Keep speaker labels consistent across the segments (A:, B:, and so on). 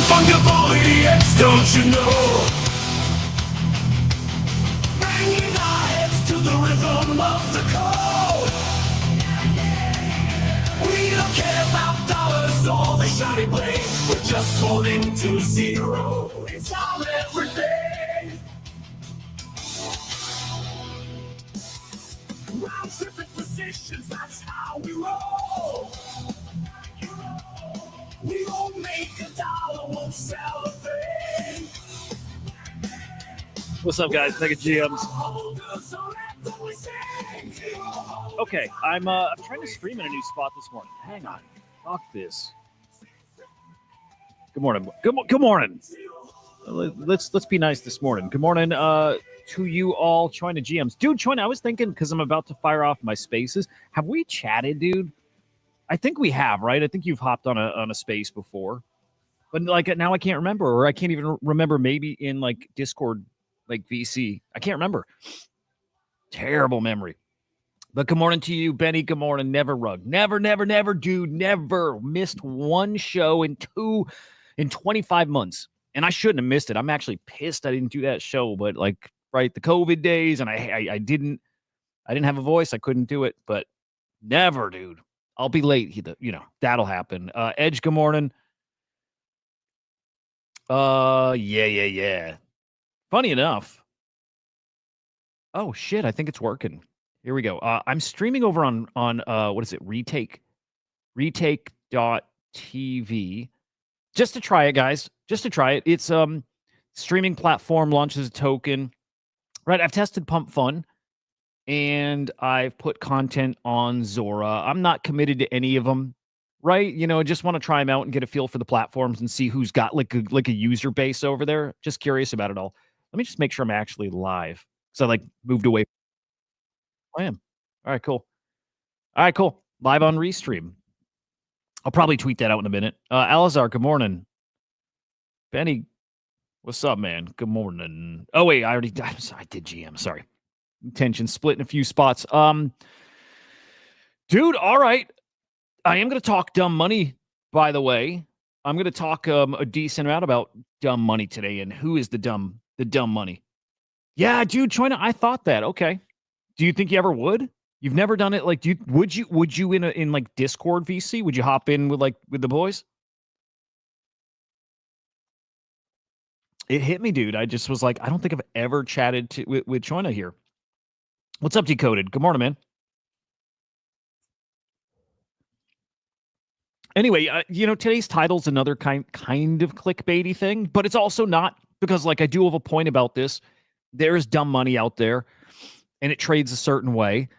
A: Fungible idiots, don't you know? Banging our heads to the rhythm of the code. We don't care about dollars or the shiny blade. We're just holding to zero. It's our everything. Round tripping positions, that's how we roll. We won't make a dollar, won't sell a thing.
B: What's up, guys? Mega GMs. Okay, I'm trying to stream in a new spot this morning. Hang on. Fuck this. Good morning. Good morning. Let's be nice this morning. Good morning to you all, China GMs. Dude, China, I was thinking, because I'm about to fire off my spaces. Have we chatted, dude? I think we have, right? I think you've hopped on a space before. But like now I can't remember, or I can't even remember, maybe in like Discord, like VC. I can't remember. Terrible memory. But good morning to you, Benny. Good morning. Never rug. Never, dude. Never missed one show in 25 months. And I shouldn't have missed it. I'm actually pissed I didn't do that show. But like, right, the COVID days, and I didn't have a voice. I couldn't do it. But never, dude. I'll be late. That'll happen. Edge, good morning. Yeah. Funny enough. Oh, shit. I think it's working. Here we go. I'm streaming over on what is it? Retake.tv. Just to try it, guys. Just to try it. It's streaming platform, launches a token. Right. I've tested Pump Fun. And I've put content on Zora. I'm not committed to any of them, right? Just want to try them out and get a feel for the platforms and see who's got like a user base over there. Just curious about it all. Let me just make sure I'm actually live. So I moved away. I am. All right, cool. Live on Restream. I'll probably tweet that out in a minute. Alazar, good morning. Benny, what's up, man? Good morning. Oh, wait, I did GM. Sorry. Tension split in a few spots. Dude, all right. I am going to talk dumb money, by the way. I'm going to talk a decent amount about dumb money today and who is the dumb money. Yeah, dude, China, I thought that. Okay. Do you think you ever would? You've never done it. Like, would you in like Discord VC? Would you hop in with the boys? It hit me, dude. I just was like, I don't think I've ever chatted with China here. What's up, Decoded? Good morning, man. Anyway, today's title's another kind of clickbaity thing, but it's also not, because like I do have a point about this. There is dumb money out there, and it trades a certain way.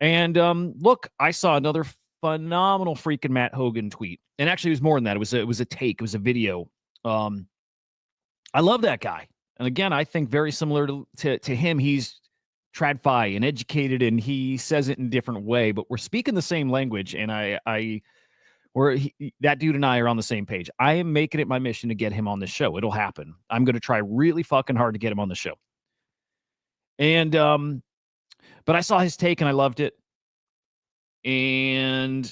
B: And look, I saw another phenomenal freaking Matt Hogan tweet, and actually it was more than that. It was a take. It was a video. I love that guy, and again, I think very similar to him. He's TradFi and educated, and he says it in a different way, but we're speaking the same language, and that dude and I are on the same page. I am making it my mission to get him on the show. It'll happen. I'm going to try really fucking hard to get him on the show. And but I saw his take and I loved it. And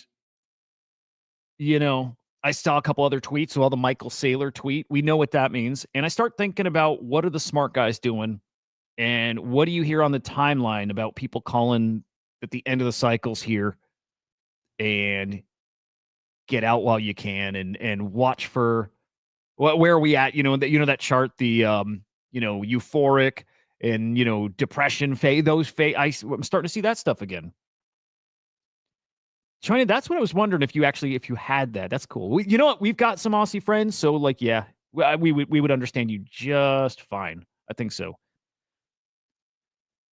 B: I saw a couple other tweets. So the Michael Saylor tweet, we know what that means. And I start thinking about, what are the smart guys doing? And what do you hear on the timeline about people calling that the end of the cycle's here, and get out while you can, and watch for where are we at? That chart, the euphoric and depression phase. I'm starting to see that stuff again. China, that's what I was wondering, if you had that. That's cool. You know what? We've got some Aussie friends, so like, yeah, we would understand you just fine. I think so.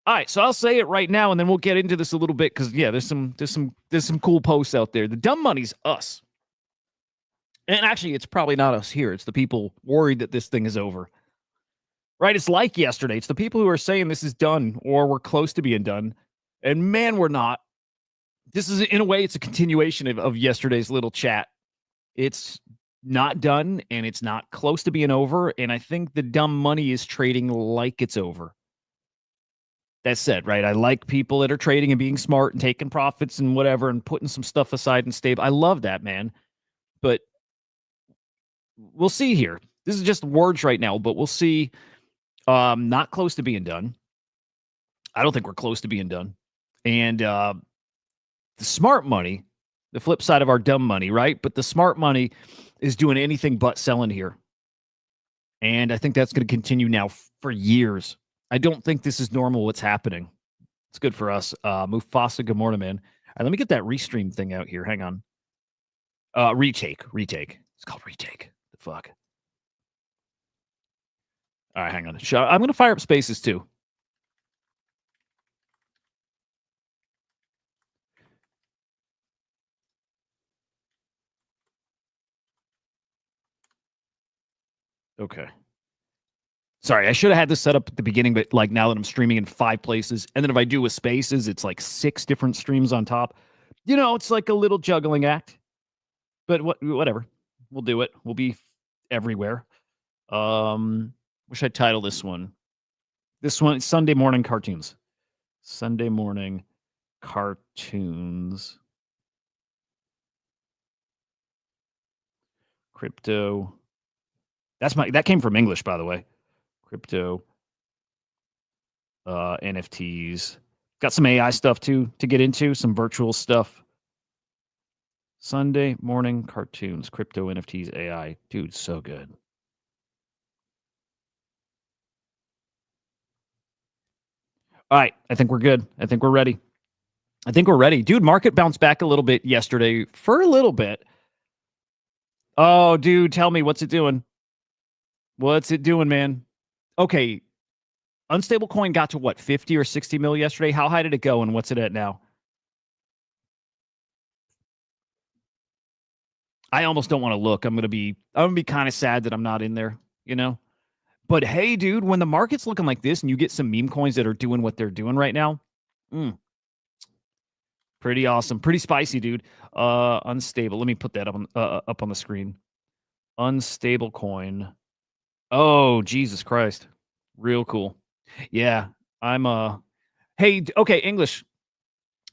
B: All right, so I'll say it right now, and then we'll get into this a little bit, because yeah, there's some cool posts out there. The dumb money's us, and actually, it's probably not us here. It's the people worried that this thing is over. Right? It's like yesterday. It's the people who are saying this is done, or we're close to being done, and man, we're not. This is, in a way, it's a continuation of yesterday's little chat. It's not done, and it's not close to being over. And I think the dumb money is trading like it's over. That said, right, I like people that are trading and being smart and taking profits and whatever and putting some stuff aside and stable. I love that, man. But we'll see here. This is just words right now, but we'll see. Not close to being done. I don't think we're close to being done. And the smart money, the flip side of our dumb money, right? But the smart money is doing anything but selling here. And I think that's going to continue now for years. I don't think this is normal what's happening. It's good for us. Mufasa, good morning, man. All right, let me get that restream thing out here. Hang on. Retake. It's called retake. The fuck. All right, hang on. I'm going to fire up spaces too. Okay. Sorry, I should have had this set up at the beginning, but like now that I'm streaming in 5 places, and then if I do with spaces, it's like 6 different streams on top. You know, it's like a little juggling act. But whatever. We'll do it. We'll be everywhere. Wish I'd title this one. This one, Sunday morning cartoons. Sunday morning cartoons. Crypto. That came from English, by the way. Crypto. NFTs. Got some AI stuff too to get into, some virtual stuff. Sunday morning cartoons, crypto, NFTs, AI. Dude, so good. All right, I think we're good. I think we're ready. Dude, market bounced back a little bit yesterday for a little bit. Oh, dude, tell me, what's it doing? What's it doing, man? Okay, unstable coin got to what, 50 or 60 mil yesterday? How high did it go, and what's it at now? I almost don't want to look. I'm gonna be kind of sad that I'm not in there, you know? But hey, dude, when the market's looking like this and you get some meme coins that are doing what they're doing right now, pretty awesome, pretty spicy, dude. Unstable. Let me put that up on the screen. Unstable coin. Oh, Jesus Christ. Real cool. Yeah, I'm hey, okay, English.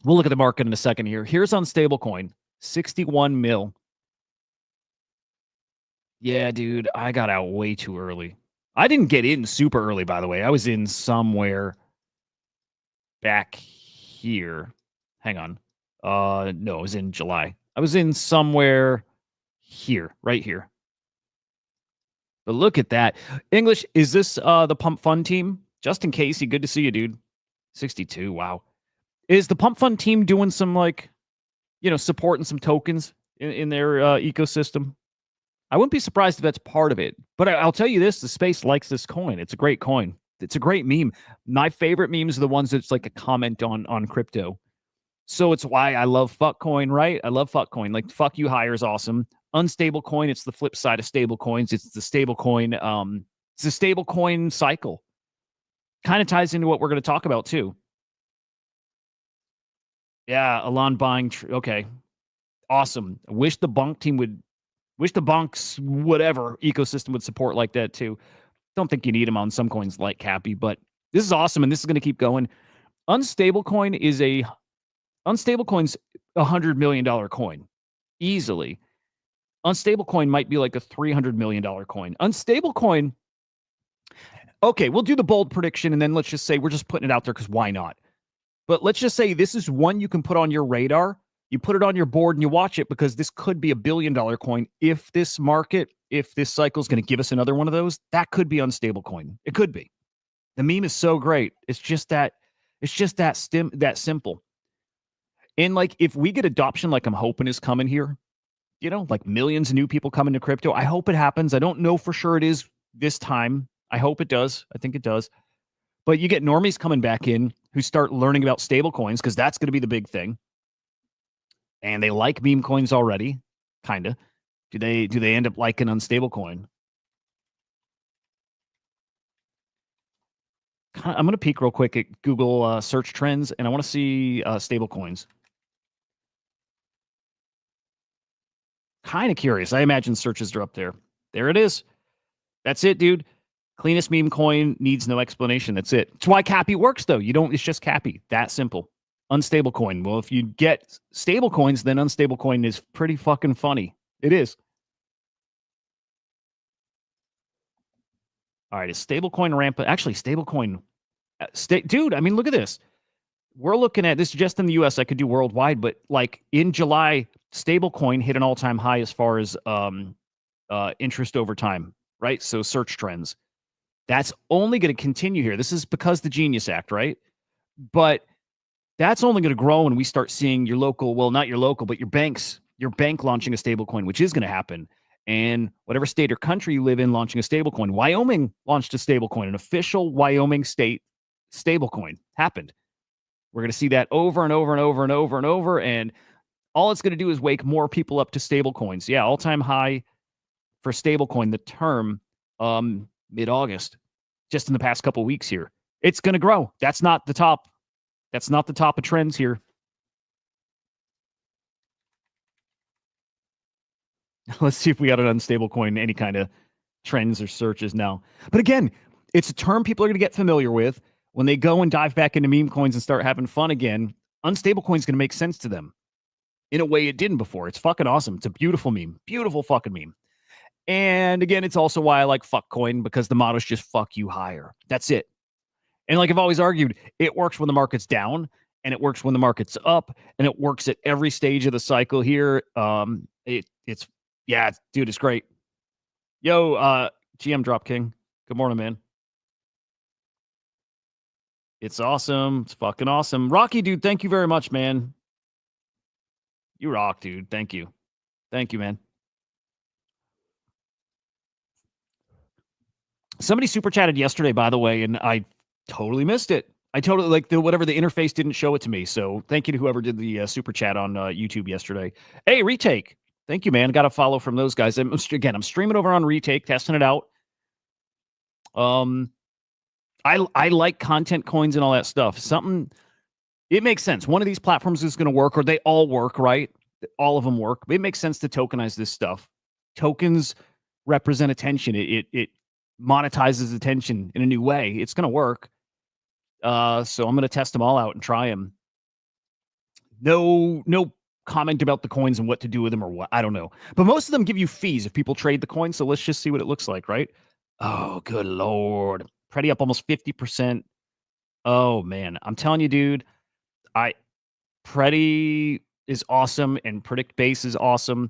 B: We'll look at the market in a second here. Here's unstable coin. 61 mil. Yeah, dude, I got out way too early. I didn't get in super early, by the way. I was in somewhere back here. Hang on. No, it was in July. I was in somewhere here, right here. But look at that. English, is this the Pump Fund team? Justin Casey, good to see you, dude. 62, wow. Is the Pump Fund team doing some, like, you know, supporting some tokens in their ecosystem? I wouldn't be surprised if that's part of it. But I'll tell you this, the space likes this coin. It's a great coin. It's a great meme. My favorite memes are the ones that's like a comment on crypto. So it's why I love fuckcoin, right? I love fuckcoin. Like, fuck you hire is awesome. Unstable coin, it's the flip side of stable coins. It's the stable coin. It's a stable coin cycle. Kind of ties into what we're going to talk about too. Yeah, Alon buying. Okay, awesome. I wish the Bonk team would. Wish the Bonk's whatever ecosystem would support like that too. Don't think you need them on some coins like Cappy, but this is awesome, and this is going to keep going. Unstable coin's $100 million coin easily. Unstable coin might be like a $300 million coin. Unstable coin. Okay, we'll do the bold prediction, and then let's just say we're just putting it out there because why not? But let's just say this is one you can put on your radar. You put it on your board and you watch it because this could be $1 billion coin. If this cycle is going to give us another one of those, that could be unstable coin. It could be. The meme is so great. It's just that simple. And like, if we get adoption, like I'm hoping is coming here, you know, like millions of new people coming to crypto. I hope it happens. I don't know for sure it is this time. I hope it does. I think it does. But you get normies coming back in who start learning about stable coins because that's going to be the big thing. And they like meme coins already, kind of. Do they end up liking unstable coin? I'm going to peek real quick at Google search trends, and I want to see stable coins. Kind of curious. I imagine searches are up there. There it is. That's it, dude. Cleanest meme coin, needs no explanation. That's it. It's why Cappy works, though. It's just Cappy. That simple. Unstable coin. Well, if you get stable coins, then unstable coin is pretty fucking funny. It is. All right, is stablecoin rampant? Actually, stablecoin, dude. I mean, look at this. We're looking at this just in the U.S. I could do worldwide, but like in July, stablecoin hit an all-time high as far as interest over time, right? So search trends. That's only going to continue here. This is because the Genius Act, right? But that's only going to grow when we start seeing your local, well, not your local, but your bank launching a stablecoin, which is going to happen. And whatever state or country you live in launching a stablecoin. Wyoming launched a stablecoin, an official Wyoming state stablecoin happened. We're going to see that over and over and over and over and over. And all it's going to do is wake more people up to stablecoins. Yeah, all-time high for stablecoin, the term mid-August, just in the past couple of weeks here. It's going to grow. That's not the top. That's not the top of trends here. Let's see if we got an unstable coin, any kind of trends or searches now. But again, it's a term people are going to get familiar with. When they go and dive back into meme coins and start having fun again, unstable coin is going to make sense to them in a way it didn't before. It's fucking awesome. It's a beautiful meme. Beautiful fucking meme. And again, it's also why I like fuck coin, because the motto's just fuck you higher. That's it. And like I've always argued, it works when the market's down and it works when the market's up, and it works at every stage of the cycle here. It's dude, it's great. Yo, GM Drop King. Good morning, man. It's awesome. It's fucking awesome. Rocky, dude, thank you very much, man. You rock, dude. Thank you. Thank you, man. Somebody super chatted yesterday, by the way, and I totally missed it. I totally the interface didn't show it to me. So thank you to whoever did the super chat on YouTube yesterday. Hey, Retake. Thank you, man. Got to follow from those guys. I'm streaming over on Retake, testing it out. I like content coins and all that stuff. It makes sense. One of these platforms is going to work, or they all work, right? All of them work. It makes sense to tokenize this stuff. Tokens represent attention. It monetizes attention in a new way. It's going to work. So I'm going to test them all out and try them. No comment about the coins and what to do with them or what. I don't know. But most of them give you fees if people trade the coin. So let's just see what it looks like, right? Oh, good Lord. Pretty up almost 50%. Oh, man. I'm telling you, dude, Pretty is awesome and Predict Base is awesome.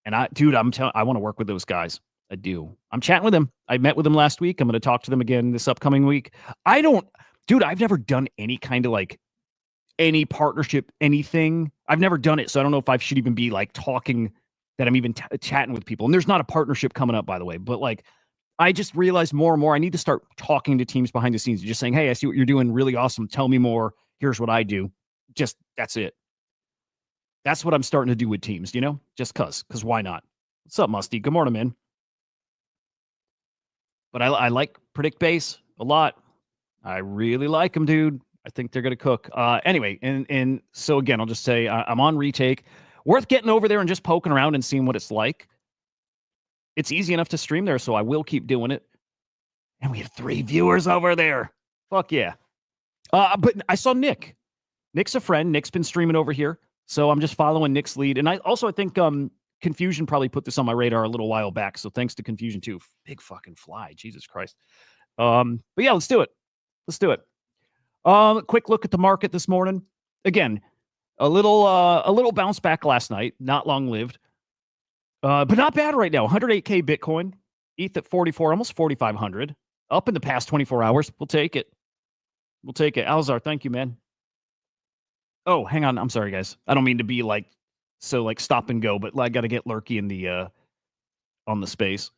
B: And I want to work with those guys. I do. I'm chatting with them. I met with them last week. I'm going to talk to them again this upcoming week. I've never done any kind of any partnership, anything. I've never done it. So I don't know if I should even be talking that I'm even chatting with people. And there's not a partnership coming up, by the way, but I just realized more and more I need to start talking to teams behind the scenes, just saying, hey, I see what you're doing. Really awesome. Tell me more. Here's what I do. Just, that's it. That's what I'm starting to do with teams, just because why not? What's up, Musty? Good morning, man. But I like Predict Base a lot. I really like them, dude. I think they're going to cook. Anyway, and so again, I'll just say I'm on Retake. Worth getting over there and just poking around and seeing what it's like. It's easy enough to stream there, so I will keep doing it. And we have 3 viewers over there. Fuck yeah. But I saw Nick. Nick's a friend. Nick's been streaming over here. So I'm just following Nick's lead. And I think Confusion probably put this on my radar a little while back. So thanks to Confusion too. Big fucking fly. Jesus Christ. But yeah, let's do it. Quick look at the market this morning. Again, a little bounce back last night. Not long lived. But not bad right now. 108K Bitcoin. ETH at 44, almost 4,500. Up in the past 24 hours. We'll take it. Alzar, thank you, man. Oh, hang on. I'm sorry, guys. I don't mean to be stop and go, but I got to get Lurky in the on the space.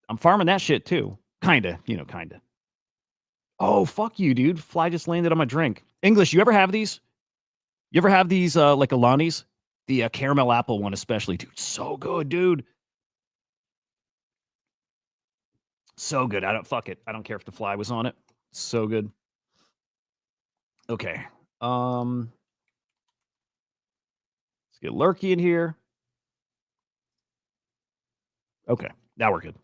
B: I'm farming that shit too. Kinda. Oh, fuck you, dude. Fly just landed on my drink. English, you ever have these? You ever have these like Alani's? The caramel apple one especially, dude. So good, dude. So good. I don't care if the fly was on it. So good. Okay. Let's get Lurky in here. Okay. Now we're good.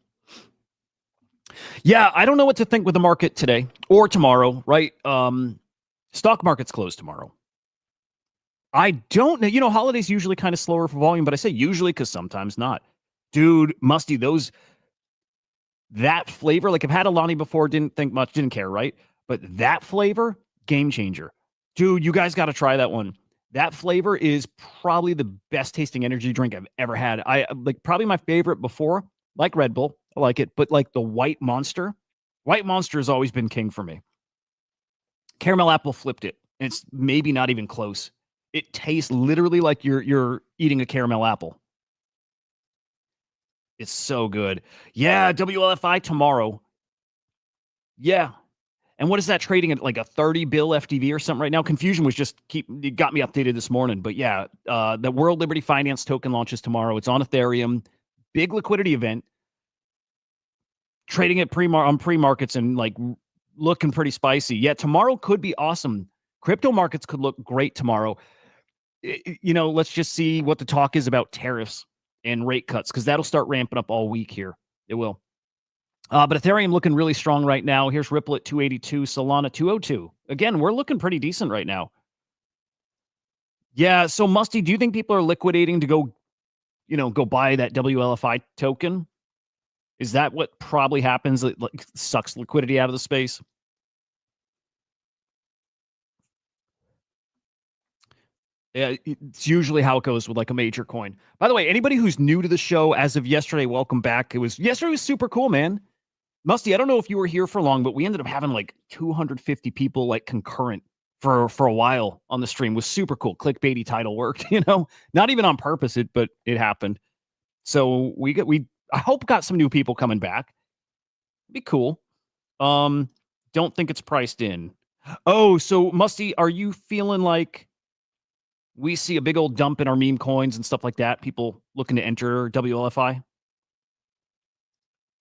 B: Yeah, I don't know what to think with the market today or tomorrow, right? Stock market's closed tomorrow. I don't know. Holidays usually kind of slower for volume, but I say usually because sometimes not. Dude, Musty, those That flavor, like I've had Alani before, didn't think much, didn't care, right? But that flavor, game changer. Dude, you guys got to try that one. That flavor is probably the best tasting energy drink I've ever had. I like probably my favorite before, like Red Bull. I like it, but like the White Monster. White Monster has always been king for me. Caramel apple flipped it. It's maybe not even close. It tastes literally like you're eating a caramel apple. It's so good. Yeah, WLFI tomorrow. Yeah. And what is that trading at, like a 30 bill FDV or something right now? Confusion was just it got me updated this morning. But yeah, the World Liberty Finance token launches tomorrow. It's on Ethereum. Big liquidity event. Trading at pre-markets and like looking pretty spicy. Yeah, tomorrow could be awesome. Crypto markets could look great tomorrow. Let's just see what the talk is about tariffs and rate cuts, because that'll start ramping up all week here. It will. But Ethereum looking really strong right now. Here's Ripple at 282, Solana 202. Again, we're looking pretty decent right now. Yeah, so Musty, do you think people are liquidating to go buy that WLFI token? Is that what probably happens? It like sucks liquidity out of the space? Yeah, it's usually how it goes with like a major coin. By the way, anybody who's new to the show as of yesterday, welcome back. Yesterday was super cool, man. Musty, I don't know if you were here for long, but we ended up having like 250 people like concurrent for a while on the stream. It was super cool. Clickbaity title worked, not even on purpose, but it happened. So I hope got some new people coming back. It'd be cool. Don't think it's priced in. Oh, so Musty, are you feeling like we see a big old dump in our meme coins and stuff like that? People looking to enter WLFI?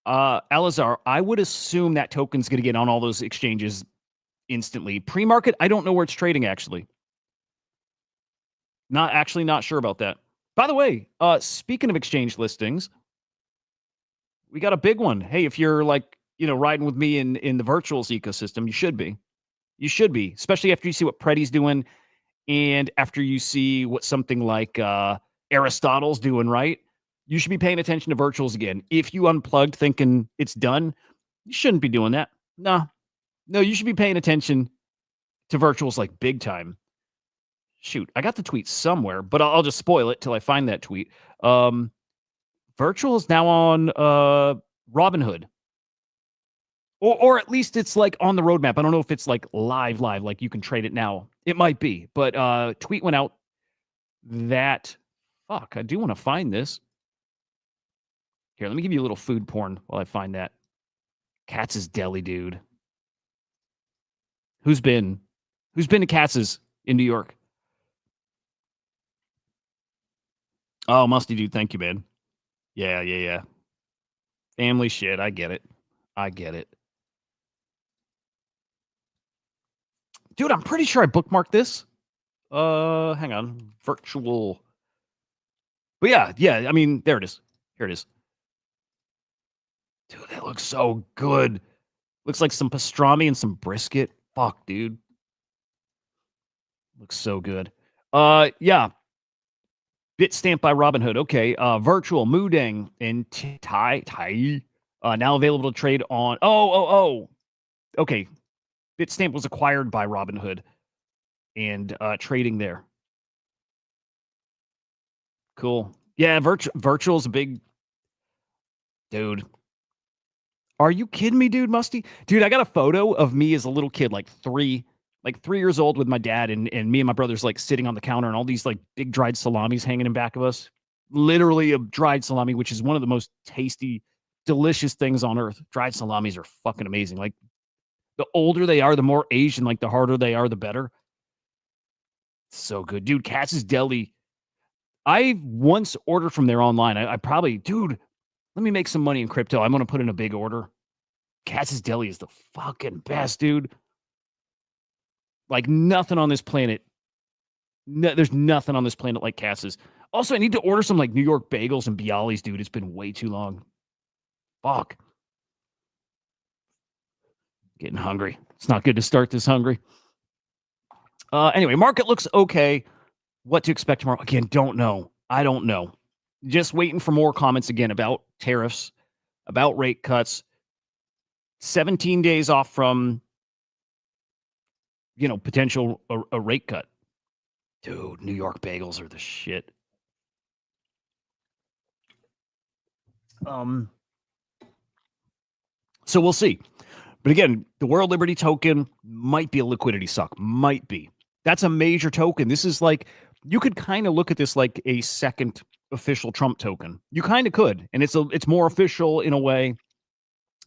B: Alazar, I would assume that token's going to get on all those exchanges instantly. Pre-market, I don't know where it's trading, actually. Not sure about that. By the way, speaking of exchange listings, we got a big one. Hey, if you're like, riding with me in the virtuals ecosystem, you should be. You should be, especially after you see what Preti's doing and after you see what something like Aristotle's doing, right? You should be paying attention to virtuals again. If you unplugged thinking it's done, you shouldn't be doing that. No, you should be paying attention to virtuals like big time. Shoot, I got the tweet somewhere, but I'll just spoil it till I find that tweet. Virtual is now on Robinhood. Or at least it's like on the roadmap. I don't know if it's like live, like you can trade it now. It might be, but tweet went out that, fuck, I do want to find this. Here, let me give you a little food porn while I find that. Katz's Deli, dude. Who's been to Katz's in New York? Oh, Musty dude, thank you, man. Yeah. Family shit, I get it. Dude, I'm pretty sure I bookmarked this. Hang on. Virtual. But yeah, I mean, there it is. Here it is. Dude, that looks so good. Looks like some pastrami and some brisket. Fuck, dude. Looks so good. Yeah. Bitstamp by Robinhood. Okay. Virtual, Moodang, and Tai. Now available to trade on. Oh. Okay. Bitstamp was acquired by Robinhood and trading there. Cool. Yeah, virtual's a big dude. Are you kidding me, dude? Musty? Dude, I got a photo of me as a little kid, like 3 years old with my dad and me and my brothers like sitting on the counter and all these like big dried salamis hanging in back of us. Literally a dried salami, which is one of the most tasty, delicious things on earth. Dried salamis are fucking amazing. Like the older they are, the more Asian, like the harder they are, the better. So good. Dude, Katz's Deli. I once ordered from there online. I probably, dude, let me make some money in crypto. I'm going to put in a big order. Katz's Deli is the fucking best, dude. Like nothing on this planet. There's nothing on this planet like Katz's. Also, I need to order some like New York bagels and Bialys, dude. It's been way too long. Fuck. Getting hungry. It's not good to start this hungry. Anyway, market looks okay. What to expect tomorrow? Again, don't know. I don't know. Just waiting for more comments again about tariffs, about rate cuts. 17 days off from, potential a rate cut. Dude, New York bagels are the shit. So we'll see. But again, the World Liberty token might be a liquidity suck. Might be. That's a major token. This is like, you could kind of look at this like a second official Trump token. You kind of could. And it's more official in a way,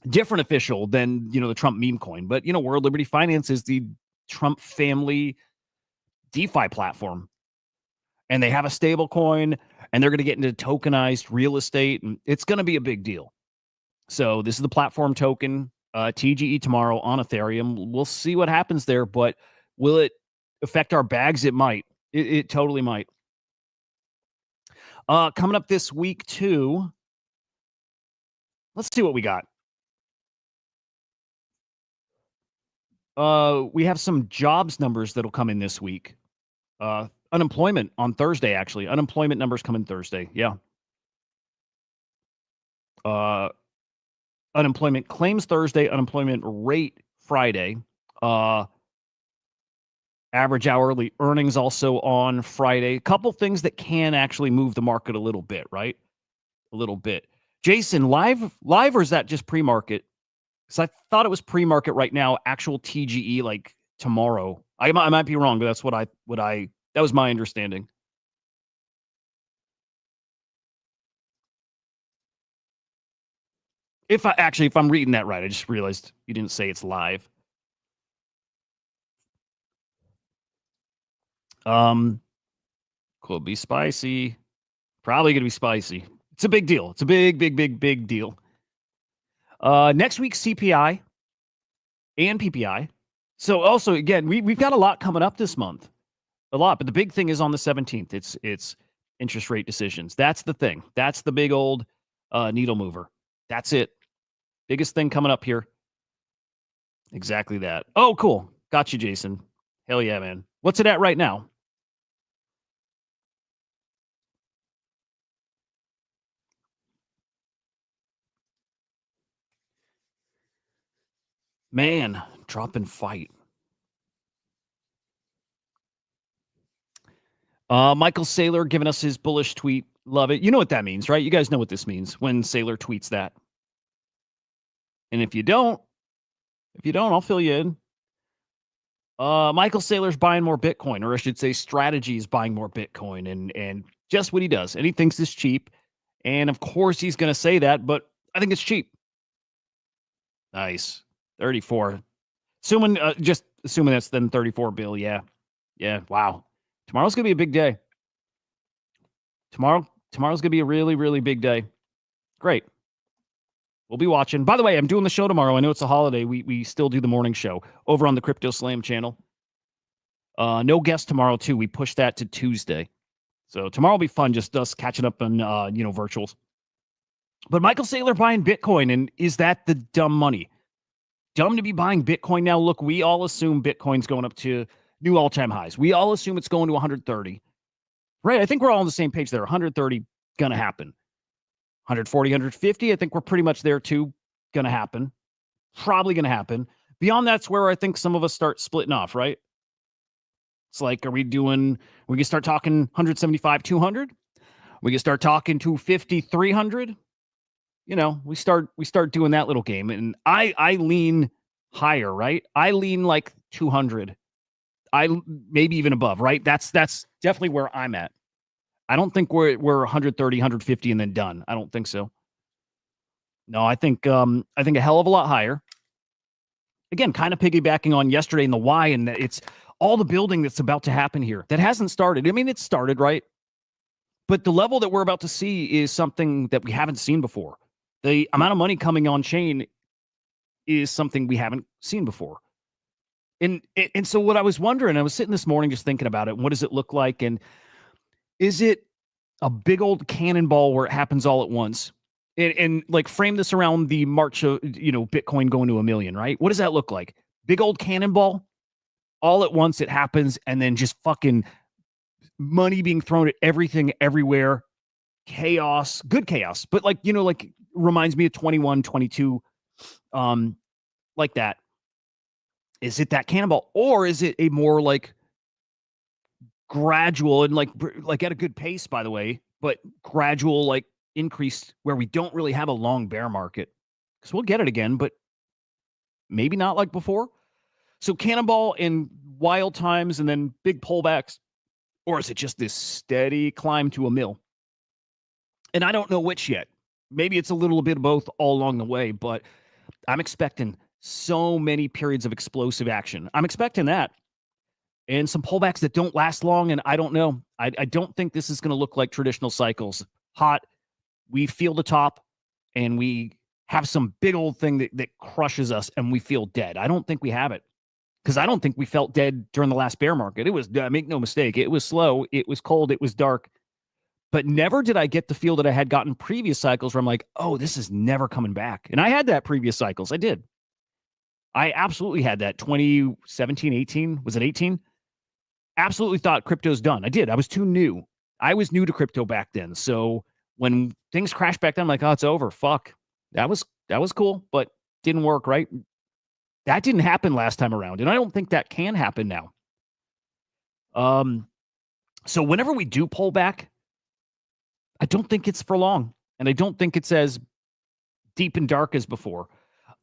B: different official than, the Trump meme coin. But, World Liberty Finance is the Trump family DeFi platform. And they have a stable coin, and they're going to get into tokenized real estate. And it's going to be a big deal. So this is the platform token, TGE tomorrow on Ethereum. We'll see what happens there, but will it affect our bags? It might. It totally might. Coming up this week, too, let's see what we got. We have some jobs numbers that'll come in this week. Unemployment on Thursday, actually. Unemployment numbers come in Thursday. Yeah. Unemployment claims Thursday, unemployment rate Friday. Average hourly earnings also on Friday. A couple things that can actually move the market a little bit, right? A little bit. Jason, live, or is that just pre-market? Because I thought it was pre-market right now. Actual TGE like tomorrow. I might be wrong, but that's that was my understanding. If I'm reading that right, I just realized you didn't say it's live. Could be spicy. Probably gonna be spicy. It's a big deal. It's a big deal. Next week, CPI and PPI. So also, again, we've got a lot coming up this month. A lot, but the big thing is on the 17th. It's interest rate decisions. That's the thing. That's the big old needle mover. That's it. Biggest thing coming up here. Exactly that. Oh, cool. Got you, Jason. Hell yeah, man. What's it at right now? Man, drop and fight. Michael Saylor giving us his bullish tweet. Love it. You know what that means, right? You guys know what this means when Saylor tweets that. And if you don't, I'll fill you in. Michael Saylor's buying more Bitcoin, or I should say Strategy is buying more Bitcoin, and just what he does. And he thinks it's cheap. And of course he's going to say that, but I think it's cheap. Nice. 34. Just assuming that's then 34 bill. Yeah. Yeah. Wow. Tomorrow's going to be a big day. Tomorrow's going to be a really, really big day. Great. We'll be watching. By the way, I'm doing the show tomorrow. I know it's a holiday. We still do the morning show over on the Crypto Slam channel. No guest tomorrow, too. We pushed that to Tuesday. So tomorrow will be fun, just us catching up on, virtuals. But Michael Saylor buying Bitcoin, and is that the dumb money? Dumb to be buying Bitcoin now? Look, we all assume Bitcoin's going up to new all-time highs. We all assume it's going to 130. Right? I think we're all on the same page there. 130, going to happen. 140, 150, I think we're pretty much there too. Going to happen. Probably going to happen. Beyond that's where I think some of us start splitting off, right? It's like, we can start talking 175, 200? We can start talking 250, 300? We start doing that little game. And I lean higher, right? I lean like 200. Maybe even above, right? That's definitely where I'm at. I don't think we're 130, 150 and then done. I don't think so. No, I think a hell of a lot higher. Again, kind of piggybacking on yesterday in the why, and it's all the building that's about to happen here that hasn't started. I mean, it's started, right? But the level that we're about to see is something that we haven't seen before. The amount of money coming on chain is something we haven't seen before. And so what I was wondering, I was sitting this morning just thinking about it. What does it look like? And is it a big old cannonball where it happens all at once? And like frame this around the march of, Bitcoin going to 1 million, right? What does that look like? Big old cannonball, all at once it happens, and then just fucking money being thrown at everything, everywhere. Chaos, good chaos. But reminds me of 21, 22. like that. Is it that cannonball, or is it a more like gradual and like at a good pace, by the way, but gradual like increase where we don't really have a long bear market? Because we'll get it again, but maybe not like before. So cannonball in wild times and then big pullbacks, or is it just this steady climb to a mill? And I don't know which yet. Maybe it's a little bit of both all along the way, but I'm expecting so many periods of explosive action. I'm expecting that. And some pullbacks that don't last long. And I don't know. I don't think this is going to look like traditional cycles. Hot, we feel the top, and we have some big old thing that crushes us, and we feel dead. I don't think we have it. Because I don't think we felt dead during the last bear market. It was, make no mistake, it was slow, it was cold, it was dark. But never did I get the feel that I had gotten previous cycles where I'm like, oh, this is never coming back. And I had that previous cycles. I did. I absolutely had that 2017, 18. Was it 18? Absolutely thought crypto's done. I did. I was too new. I was new to crypto back then. So when things crashed back then, I'm like, oh, it's over. Fuck. That was cool, but didn't work, right? That didn't happen last time around, and I don't think that can happen now. So whenever we do pull back, I don't think it's for long, and I don't think it's as deep and dark as before.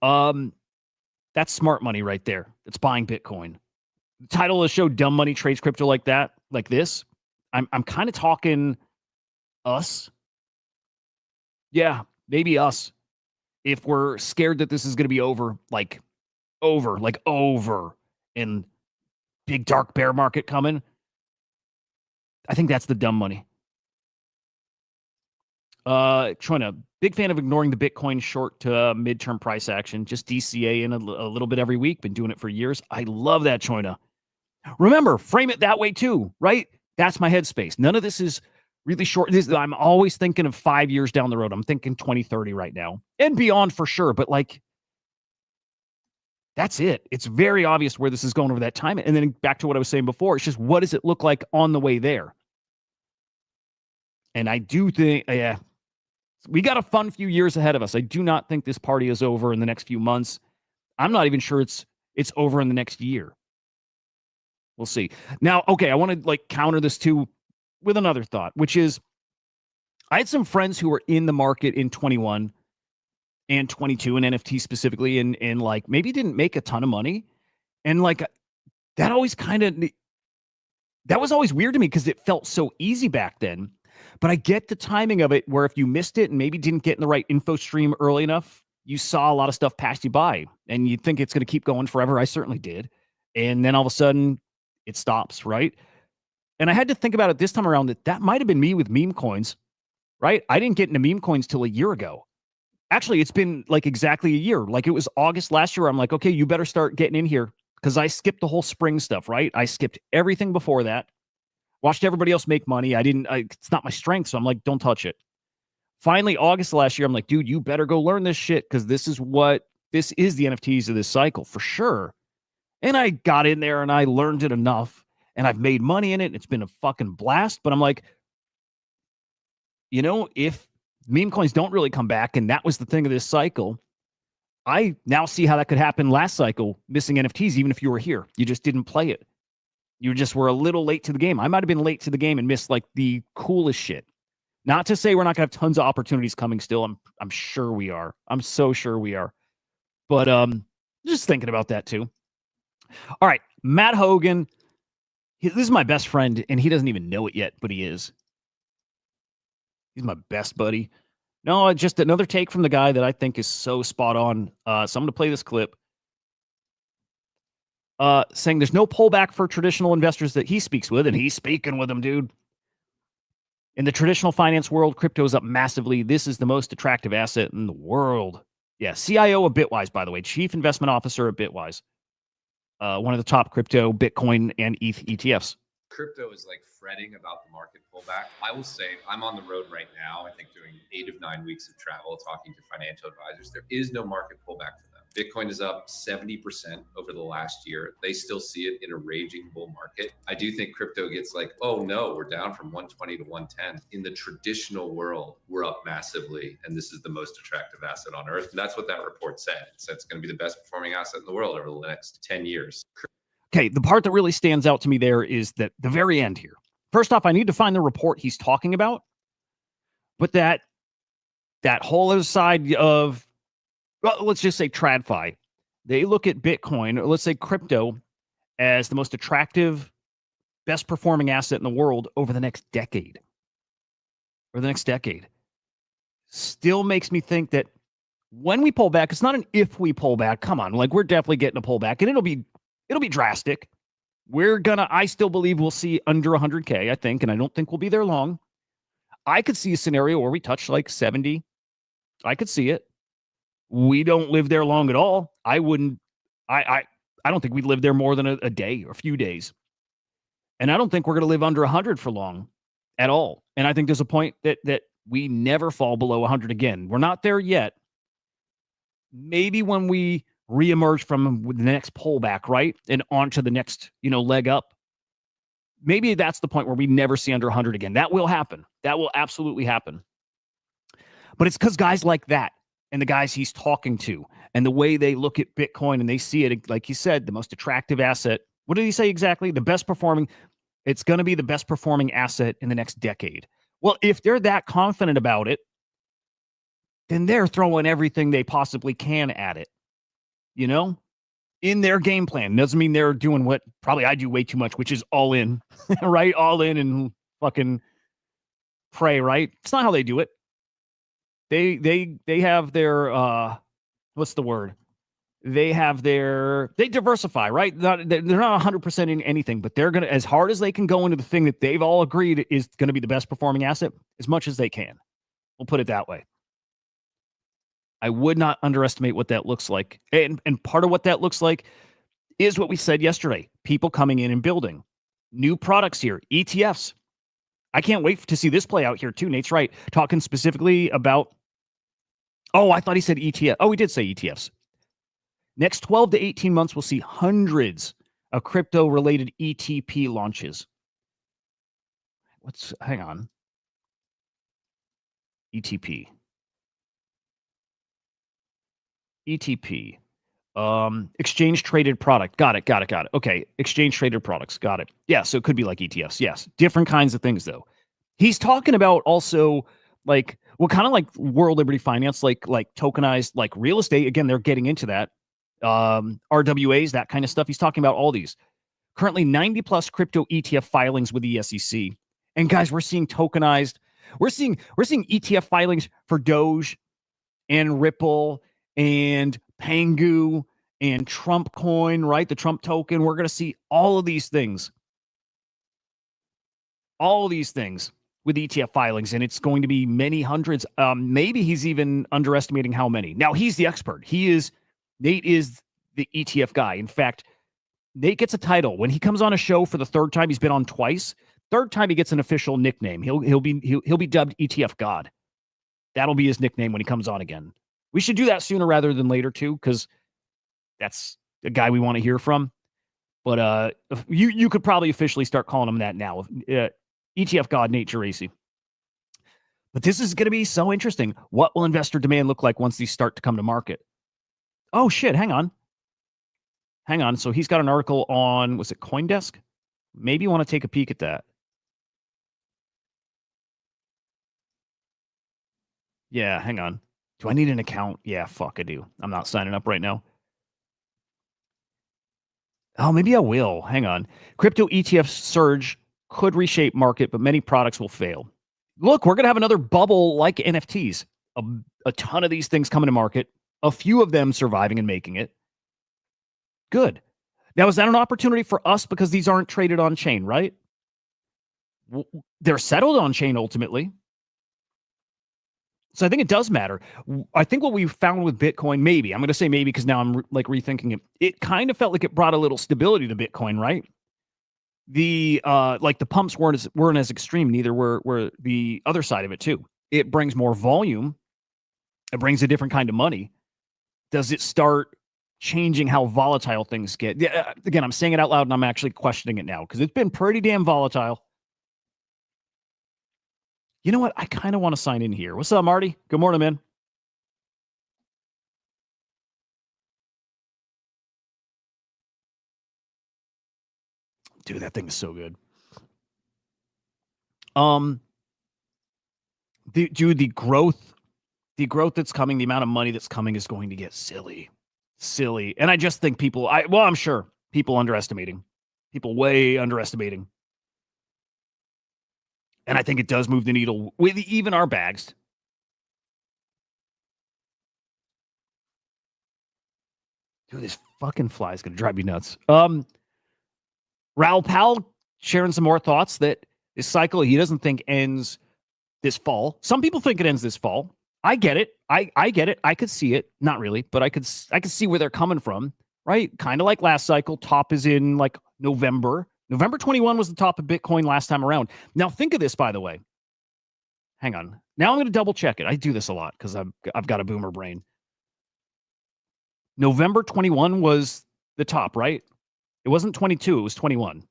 B: That's smart money right there. That's buying Bitcoin. The title of the show, Dumb Money Trades Crypto Like That, like this. I'm kind of talking us. Yeah, maybe us. If we're scared that this is going to be over, and big dark bear market coming, I think that's the dumb money. Troina, big fan of ignoring the Bitcoin short to midterm price action. Just DCA in a little bit every week. Been doing it for years. I love that, Troina. Remember, frame it that way too, right? That's my headspace. None of this is really short. I'm always thinking of 5 years down the road. I'm thinking 2030 right now and beyond for sure. But like, that's it. It's very obvious where this is going over that time. And then back to what I was saying before, it's just what does it look like on the way there? And I do think, yeah, we got a fun few years ahead of us. I do not think this party is over in the next few months. I'm not even sure it's over in the next year. We'll see. Now, okay, I want to like counter this too with another thought, which is I had some friends who were in the market in 21 and 22 and NFT specifically, and like maybe didn't make a ton of money. And like that always that was always weird to me because it felt so easy back then. But I get the timing of it where if you missed it and maybe didn't get in the right info stream early enough, you saw a lot of stuff pass you by and you think it's going to keep going forever. I certainly did. And then all of a sudden it stops, right? And I had to think about it this time around that might have been me with meme coins, right? I didn't get into meme coins till a year ago. Actually, it's been like exactly a year. Like it was August last year. I'm like, okay, you better start getting in here because I skipped the whole spring stuff, right? I skipped everything before that. Watched everybody else make money. It's not my strength. So I'm like, don't touch it. Finally, August last year, I'm like, dude, you better go learn this shit because this is the NFTs of this cycle for sure. And I got in there and I learned it enough and I've made money in it. And it's been a fucking blast. But I'm like, if meme coins don't really come back, and that was the thing of this cycle, I now see how that could happen last cycle, missing NFTs, even if you were here. You just didn't play it. You just were a little late to the game. I might have been late to the game and missed like the coolest shit. Not to say we're not going to have tons of opportunities coming still. I'm sure we are. I'm so sure we are. But just thinking about that too. All right, Matt Hogan. This is my best friend, and he doesn't even know it yet, but he is. He's my best buddy. No, just another take from the guy that I think is so spot on. So I'm going to play this clip. Saying there's no pullback for traditional investors that he speaks with, and he's speaking with them, dude. In the traditional finance world, crypto is up massively. This is the most attractive asset in the world. Yeah, CIO of Bitwise, by the way, Chief Investment Officer at Bitwise. One of the top crypto, Bitcoin, and ETH ETFs.
C: Crypto is like fretting about the market pullback. I will say I'm on the road right now, I think doing 8 of 9 weeks of travel, talking to financial advisors. There is no market pullback for them. Bitcoin is up 70% over the last year. They still see it in a raging bull market. I do think crypto gets like, oh no, we're down from 120 to 110. In the traditional world, we're up massively, and this is the most attractive asset on earth. And that's what that report said. It said it's going to be the best performing asset in the world over the next 10 years.
B: Okay, the part that really stands out to me there is that the very end here. First off, I need to find the report he's talking about, but that whole other side of, well, let's just say TradFi, they look at Bitcoin, or let's say crypto, as the most attractive, best performing asset in the world over the next decade. Still makes me think that when we pull back, it's not an if we pull back. Come on, like we're definitely getting a pullback, and it'll be drastic. I still believe we'll see under 100K, I think, and I don't think we'll be there long. I could see a scenario where we touch like 70. I could see it. We don't live there long at all. I don't think we'd live there more than a day or a few days. And I don't think we're going to live under 100 for long at all. And I think there's a point that we never fall below 100 again. We're not there yet. Maybe when we reemerge from the next pullback, right? And onto the next, leg up. Maybe that's the point where we never see under 100 again. That will happen. That will absolutely happen. But it's because guys like that and the guys he's talking to and the way they look at Bitcoin and they see it, like he said, the most attractive asset. What did he say exactly? It's going to be the best performing asset in the next decade. Well, if they're that confident about it, then they're throwing everything they possibly can at it. In their game plan. Doesn't mean they're doing what probably I do way too much, which is all in, right? All in and fucking pray, right? It's not how they do it. They have their, what's the word? They diversify, right? They're not 100% in anything, but they're going to, as hard as they can go into the thing that they've all agreed is going to be the best performing asset, as much as they can. We'll put it that way. I would not underestimate what that looks like. And part of what that looks like is what we said yesterday. People coming in and building new products here, ETFs. I can't wait to see this play out here too. Nate's right. Talking specifically about, I thought he said ETF. Oh, he did say ETFs. Next 12 to 18 months, we'll see hundreds of crypto-related ETP launches. Hang on. ETP. Exchange traded product. Got it. Okay. Exchange traded products. Got it. Yeah. So it could be like ETFs. Yes. Different kinds of things though. He's talking about also kind of like World Liberty Finance, like tokenized, like real estate. Again, they're getting into that. RWAs, that kind of stuff. He's talking about all these. Currently 90 plus crypto ETF filings with the SEC. And guys, we're seeing tokenized. We're seeing ETF filings for Doge and Ripple and Pangu and Trump coin, right? The Trump token. We're going to see all of these things with ETF filings, and it's going to be many hundreds. Maybe he's even underestimating how many. Now, he's the expert. Nate is the ETF guy. In fact, Nate gets a title. When he comes on a show for the third time, he's been on twice. Third time he gets an official nickname. He'll be dubbed ETF God. That'll be his nickname when he comes on again. We should do that sooner rather than later, too, because that's the guy we want to hear from. But you could probably officially start calling him that now. ETF God, Nate Geraci. But this is going to be so interesting. What will investor demand look like once these start to come to market? Oh, shit. Hang on. So he's got an article on, was it CoinDesk? Maybe you want to take a peek at that. Yeah, hang on. Do I need an account? Yeah, fuck, I do. I'm not signing up right now. Oh, maybe I will. Hang on. Crypto ETF surge could reshape market, but many products will fail. Look, we're going to have another bubble like NFTs. A ton of these things coming to market. A few of them surviving and making it. Good. Now, is that an opportunity for us because these aren't traded on chain, right? They're settled on chain ultimately. So I think it does matter. I think what we found with Bitcoin, maybe, I'm going to say maybe because now I'm rethinking it. It kind of felt like it brought a little stability to Bitcoin, right? the like the pumps weren't as extreme. Neither were the other side of it too. It brings more volume. It brings a different kind of money. Does it start changing how volatile things get? Yeah, again, I'm saying it out loud and I'm actually questioning it now because it's been pretty damn volatile. You know what? I kind of want to sign in here. What's up, Marty? Good morning, man. Dude, that thing is so good. The growth that's coming, the amount of money that's coming is going to get silly. And I just think I'm sure people way underestimating. And I think it does move the needle with even our bags. Dude, this fucking fly is going to drive me nuts. Raul Powell sharing some more thoughts that this cycle he doesn't think ends this fall. Some people think it ends this fall. I get it. I get it. I could see it. Not really, but I could see where they're coming from, right? Kind of like last cycle. Top is in like November. November 21 was the top of Bitcoin last time around. Now think of this, by the way. Hang on. Now I'm going to double check it. I do this a lot because I've got a boomer brain. November 21 was the top, right? It wasn't 22. It was 21.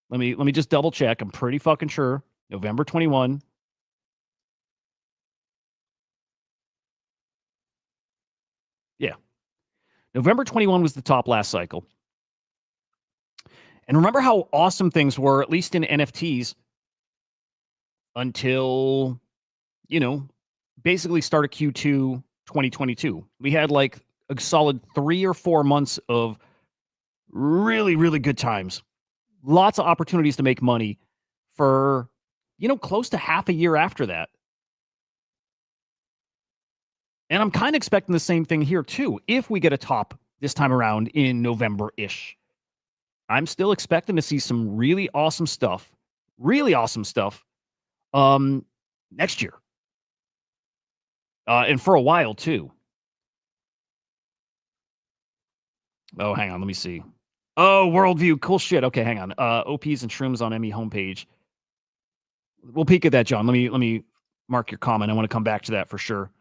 B: Let me just double check. I'm pretty fucking sure. November 21. Yeah. November 21 was the top last cycle. And remember how awesome things were, at least in NFTs, until, basically start of Q2 2022. We had like a solid 3 or 4 months of really, really good times. Lots of opportunities to make money for, close to half a year after that. And I'm kind of expecting the same thing here too. If we get a top this time around in November-ish, I'm still expecting to see some really awesome stuff next year. And for a while too. Oh, hang on. Let me see. Oh, Worldview. Cool shit. Okay, hang on. OPs and shrooms on ME homepage. We'll peek at that, John. Let me mark your comment. I want to come back to that for sure.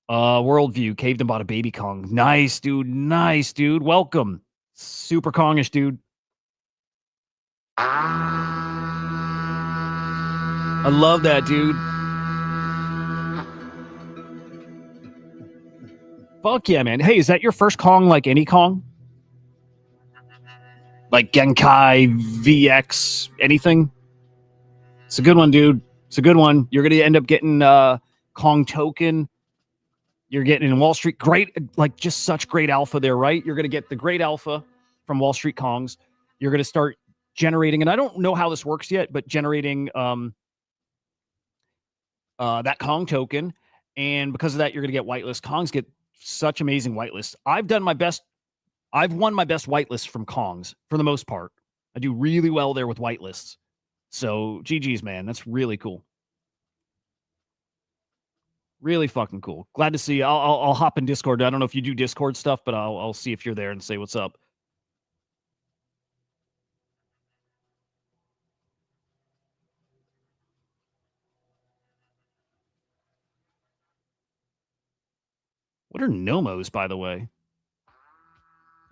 B: Worldview. Caved and bought a baby Kong. Nice, dude. Welcome. Super Kongish, dude. I love that, dude. Fuck yeah, man. Hey, is that your first Kong like any Kong? Like Genkai, VX, anything? It's a good one, dude. It's a good one. You're going to end up getting Kong token. You're getting in Wall Street. Great, like just such great alpha there, right? You're going to get the great alpha from Wall Street Kongs. You're going to start generating, and I don't know how this works yet, but generating that Kong token. And because of that, you're going to get whitelist. Kongs get such amazing whitelists. I've won my best whitelist from Kongs for the most part. I do really well there with whitelists. So GG's, man. That's really cool. Really fucking cool. Glad to see you. I'll hop in Discord. I don't know if you do Discord stuff, but I'll see if you're there and say what's up. What are Nomos, by the way?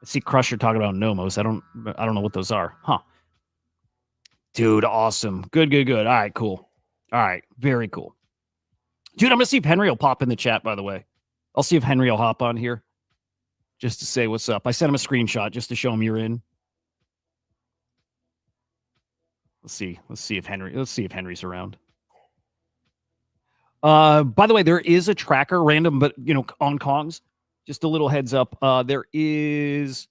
B: I see Crusher talking about Nomos. I don't know what those are. Huh. Dude, awesome. Good. All right, cool. All right, very cool. Dude, I'm going to see if Henry will pop in the chat, by the way. I'll see if Henry will hop on here just to say what's up. I sent him a screenshot just to show him you're in. Let's see if Henry's around. By the way, there is a tracker, random, but on Kongs. Just a little heads up. There is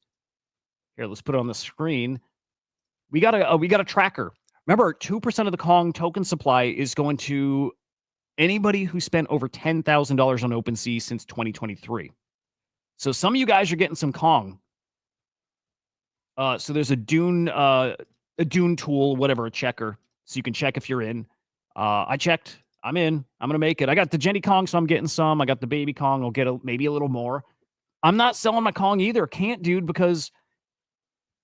B: here. Let's put it on the screen. We got a tracker. Remember, 2% of the Kong token supply is going to anybody who spent over $10,000 on OpenSea since 2023. So some of you guys are getting some Kong. So there's a Dune tool, whatever, a checker, so you can check if you're in. I checked. I'm in. I'm gonna make it. I got the Jenny Kong, so I'm getting some. I got the baby Kong. I'll get maybe a little more. I'm not selling my Kong either. Can't, dude, because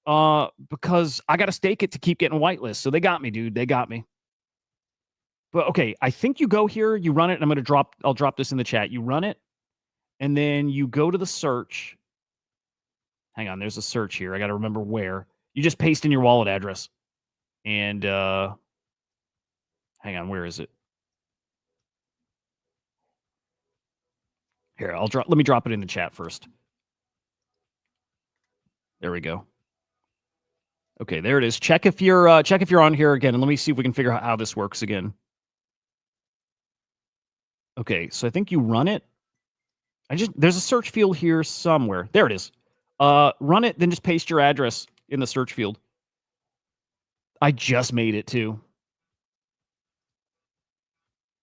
B: Because I got to stake it to keep getting whitelist. So they got me, dude. They got me. But okay, I think you go here, you run it, and I'll drop this in the chat. You run it, and then you go to the search. Hang on, there's a search here. I got to remember where. You just paste in your wallet address. And hang on, where is it? Here, let me drop it in the chat first. There we go. Okay, there it is. Check if you're on here again, and let me see if we can figure out how this works again. Okay, so I think you run it. There's a search field here somewhere. There it is. Run it, then just paste your address in the search field. I just made it too.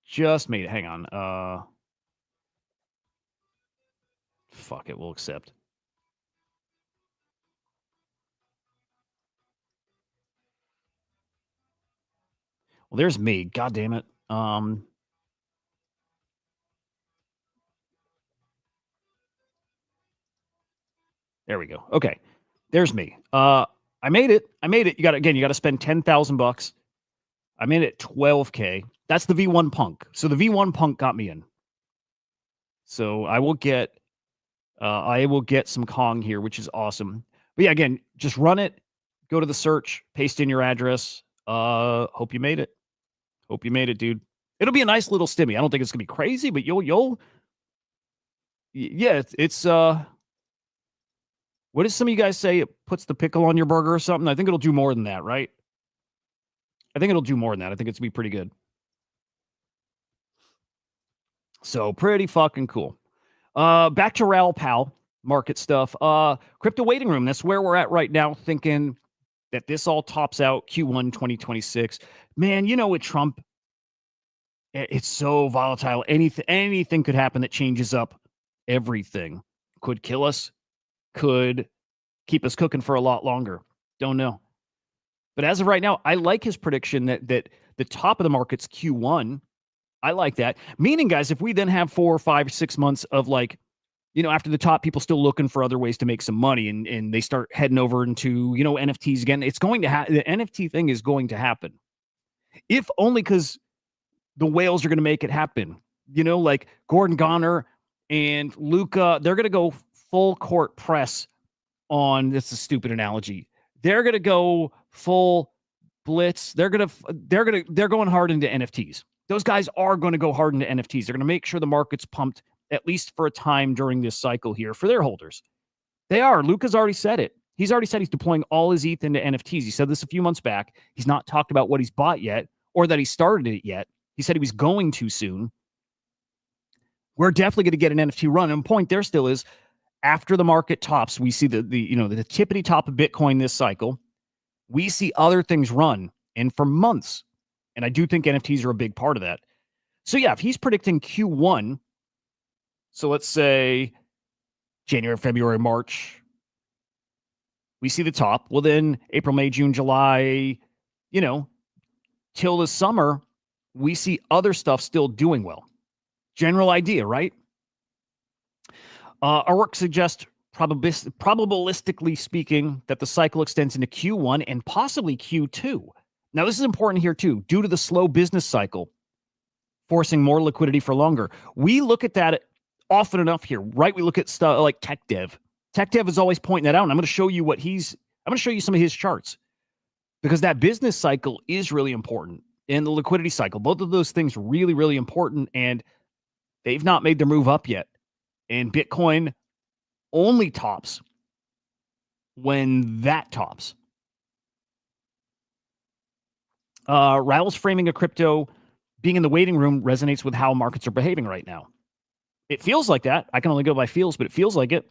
B: Just made it. Hang on. Fuck it, we'll accept. Well, there's me. God damn it. There we go. Okay. There's me. I made it. You got to spend $10,000. I made it 12K. That's the V1 Punk. So the V1 Punk got me in. So I will get some Kong here, which is awesome. But yeah, again, just run it, go to the search, paste in your address. Hope you made it. Hope you made it, dude. It'll be a nice little stimmy. I don't think it's gonna be crazy, but it's what does some of you guys say? It puts the pickle on your burger or something? I think it'll do more than that, right? I think it'll do more than that. I think it's gonna be pretty good. So pretty fucking cool. Back to Ral Pal market stuff. Crypto waiting room. That's where we're at right now, thinking that this all tops out Q1 2026. Man, you know, with Trump, it's so volatile. Anything could happen that changes up everything. Could kill us, could keep us cooking for a lot longer. Don't know. But as of right now, I like his prediction that the top of the market's Q1. I like that. Meaning, guys, if we then have 4 or 5, 6 months of like, you know, after the top, people still looking for other ways to make some money, and they start heading over into, you know, NFTs again, it's going to happen. The NFT thing is going to happen. If only because the whales are going to make it happen. You know, like Gordon Goner and Luca, they're going to go full court press on, this is a stupid analogy. They're going to go full blitz. They're going hard into NFTs. Those guys are going to go hard into NFTs. They're going to make sure the market's pumped at least for a time during this cycle here for their holders. They are. Luca's already said it. He's already said he's deploying all his ETH into NFTs. He said this a few months back. He's not talked about what he's bought yet or that he started it yet. He said he was going to soon. We're definitely going to get an NFT run. And the point there still is, after the market tops, we see the tippity top of Bitcoin this cycle. We see other things run, and for months. And I do think NFTs are a big part of that. So yeah, if he's predicting Q1, so let's say January, February, March, we see the top. Well, then April, May, June, July, you know, till the summer, we see other stuff still doing well. General idea, right? Our work suggests, probabilistically speaking, that the cycle extends into Q1 and possibly Q2. Now, this is important here, too, due to the slow business cycle, forcing more liquidity for longer. We look at that often enough here, right? We look at stuff like tech dev. Tech dev is always pointing that out, and I'm going to show you I'm going to show you some of his charts, because that business cycle is really important, and the liquidity cycle. Both of those things really, really important, and they've not made their move up yet. And Bitcoin only tops when that tops. Raul's framing of crypto being in the waiting room resonates with how markets are behaving right now. It feels like that. I can only go by feels, but it feels like it.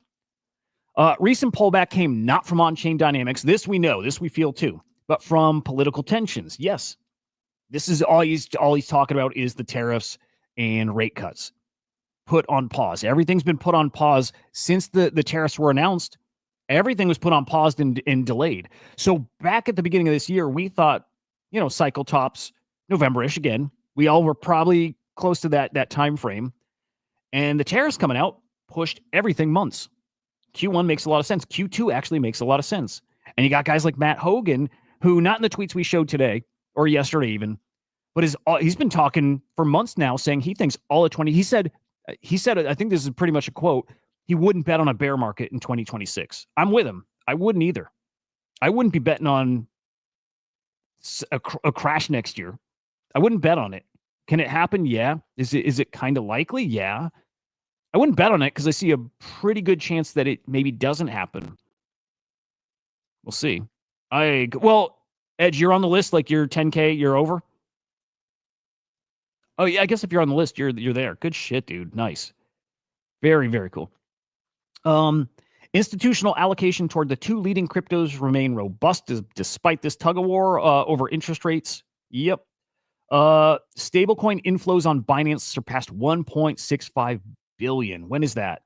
B: Recent pullback came not from on-chain dynamics. This we know. This we feel too. But from political tensions. Yes. This is all he's talking about is the tariffs and rate cuts. Put on pause. Everything's been put on pause since the tariffs were announced. Everything was put on pause and delayed. So back at the beginning of this year, we thought, you know, cycle tops November-ish again. We all were probably close to that time frame. And the tariffs coming out pushed everything months. Q1 makes a lot of sense. Q2 actually makes a lot of sense. And you got guys like Matt Hogan, who not in the tweets we showed today or yesterday even, but he's been talking for months now saying he thinks all of 20. He said, I think this is pretty much a quote. He wouldn't bet on a bear market in 2026. I'm with him. I wouldn't either. I wouldn't be betting on a crash next year. I wouldn't bet on it. Can it happen? Yeah. Is it kind of likely? Yeah. I wouldn't bet on it because I see a pretty good chance that it maybe doesn't happen. We'll see. Well, Edge, you're on the list. Like you're 10K, you're over. Oh yeah, I guess if you're on the list, you're there. Good shit, dude. Nice. Very, very cool. Institutional allocation toward the two leading cryptos remain robust despite this tug of war over interest rates. Yep. Stablecoin inflows on Binance surpassed 1.65 billion. When is that?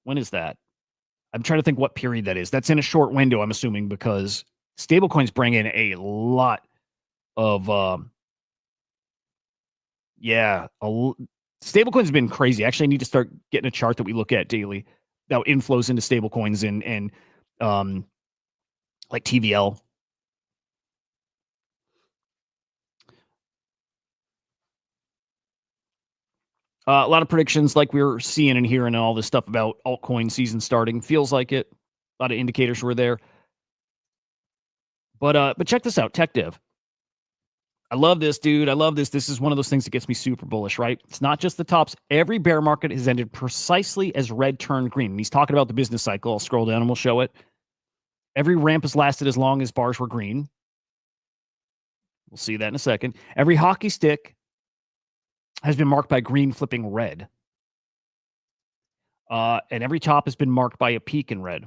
B: I'm trying to think what period that is. That's in a short window, I'm assuming, because stablecoins bring in a lot of stablecoins have been crazy. Actually, I need to start getting a chart that we look at daily that inflows into stablecoins and like TVL. A lot of predictions like we were seeing and hearing and all this stuff about altcoin season starting. Feels like it. A lot of indicators were there. But check this out, Tech Dev. I love this, dude. I love this. This is one of those things that gets me super bullish, right? It's not just the tops. Every bear market has ended precisely as red turned green. And he's talking about the business cycle. I'll scroll down and we'll show it. Every ramp has lasted as long as bars were green. We'll see that in a second. Every hockey stick has been marked by green flipping red. And every top has been marked by a peak in red.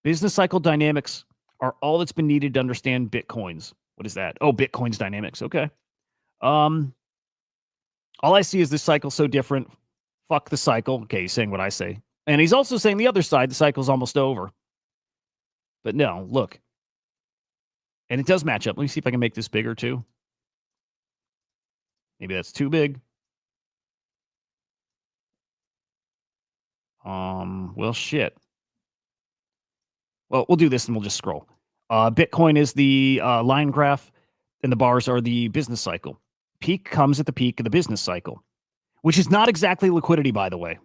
B: Business cycle dynamics are all that's been needed to understand Bitcoins. What is that? Oh, Bitcoin's dynamics. Okay. All I see is this cycle so different. Fuck the cycle. Okay, he's saying what I say. And he's also saying the other side, the cycle's almost over. But no, look. And it does match up. Let me see if I can make this bigger too. Maybe that's too big. Well, shit. Well, we'll do this and we'll just scroll. Bitcoin is the line graph, and the bars are the business cycle. Peak comes at the peak of the business cycle, which is not exactly liquidity, by the way.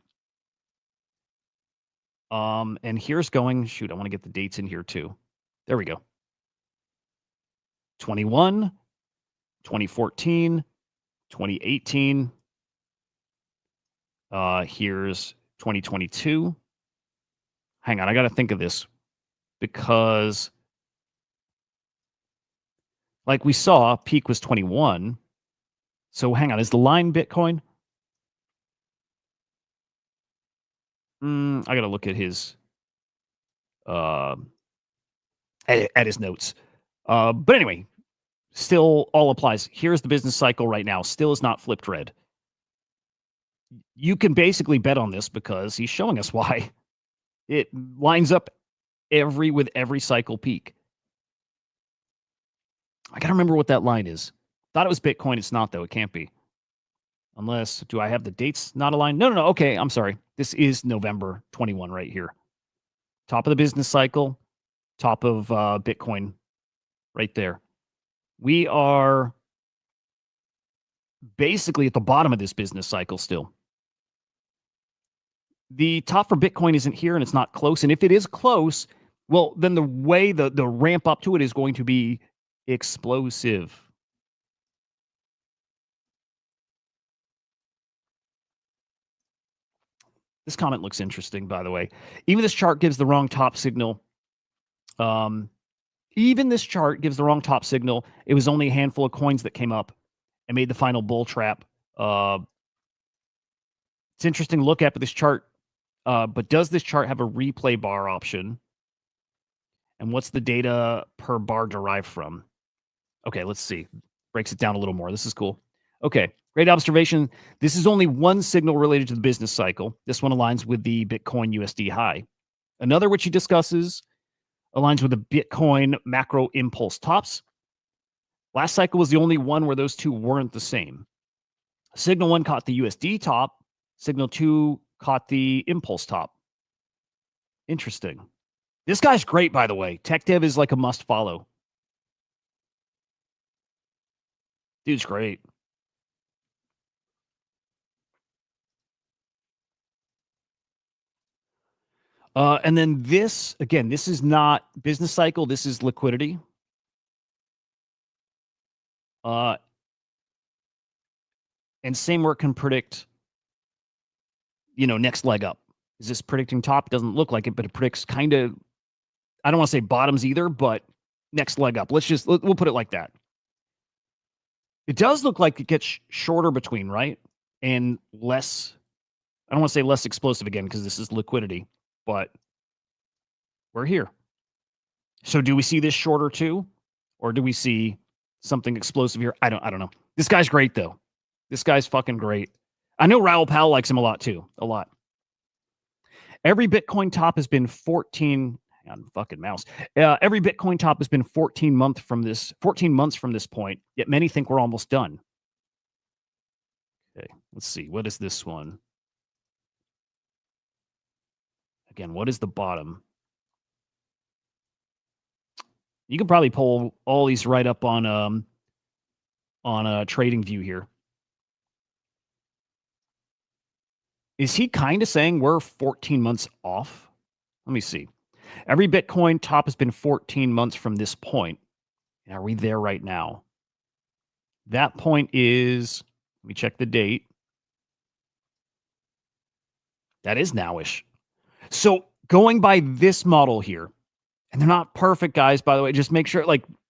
B: And here's going, shoot, I want to get the dates in here too. There we go. 21, 2014, 2018. Here's 2022. Hang on, I got to think of this because like we saw, peak was 21. So hang on, is the line Bitcoin? I got to look at his at his notes. But anyway, still all applies. Here's the business cycle right now. Still is not flipped red. You can basically bet on this because he's showing us why. It lines up with every cycle peak. I got to remember what that line is. Thought it was Bitcoin. It's not, though. It can't be. Unless, do I have the dates not aligned? No. Okay, I'm sorry. This is November 21 right here. Top of the business cycle, top of Bitcoin right there. We are basically at the bottom of this business cycle still. The top for Bitcoin isn't here and it's not close. And if it is close, well, then the way the ramp up to it is going to be explosive. This comment looks interesting, by the way. Even this chart gives the wrong top signal. Even this chart gives the wrong top signal. It was only a handful of coins that came up and made the final bull trap. It's interesting to look at this chart. But does this chart have a replay bar option? And what's the data per bar derived from? Okay, let's see. Breaks it down a little more. This is cool. Okay, great observation. This is only one signal related to the business cycle. This one aligns with the Bitcoin USD high. Another, which he discusses, aligns with the Bitcoin macro impulse tops. Last cycle was the only one where those two weren't the same. Signal 1 caught the USD top. Signal 2 caught the impulse top. Interesting. This guy's great, by the way. Tech Dev is like a must follow. Dude's great. And then this, again, this is not business cycle. This is liquidity. And same work can predict, next leg up. Is this predicting top? It doesn't look like it, but it predicts kind of, I don't want to say bottoms either, but next leg up. We'll put it like that. It does look like it gets shorter between, right? And less, I don't want to say less explosive again, because this is liquidity, but we're here. So do we see this shorter too? Or do we see something explosive here? I don't know. This guy's great though. This guy's fucking great. I know Raoul Pal likes him a lot too. A lot. Every Bitcoin top has been 14. Hang on, fucking mouse. Every Bitcoin top has been 14 months from this point, yet many think we're almost done. Okay, let's see. What is this one? Again, what is the bottom? You can probably pull all these right up on a trading view here. Is he kind of saying we're 14 months off? Let me see. Every Bitcoin top has been 14 months from this point. Are we there right now? That point is, let me check the date. That is nowish. So going by this model here, and they're not perfect, guys, by the way, just make sure,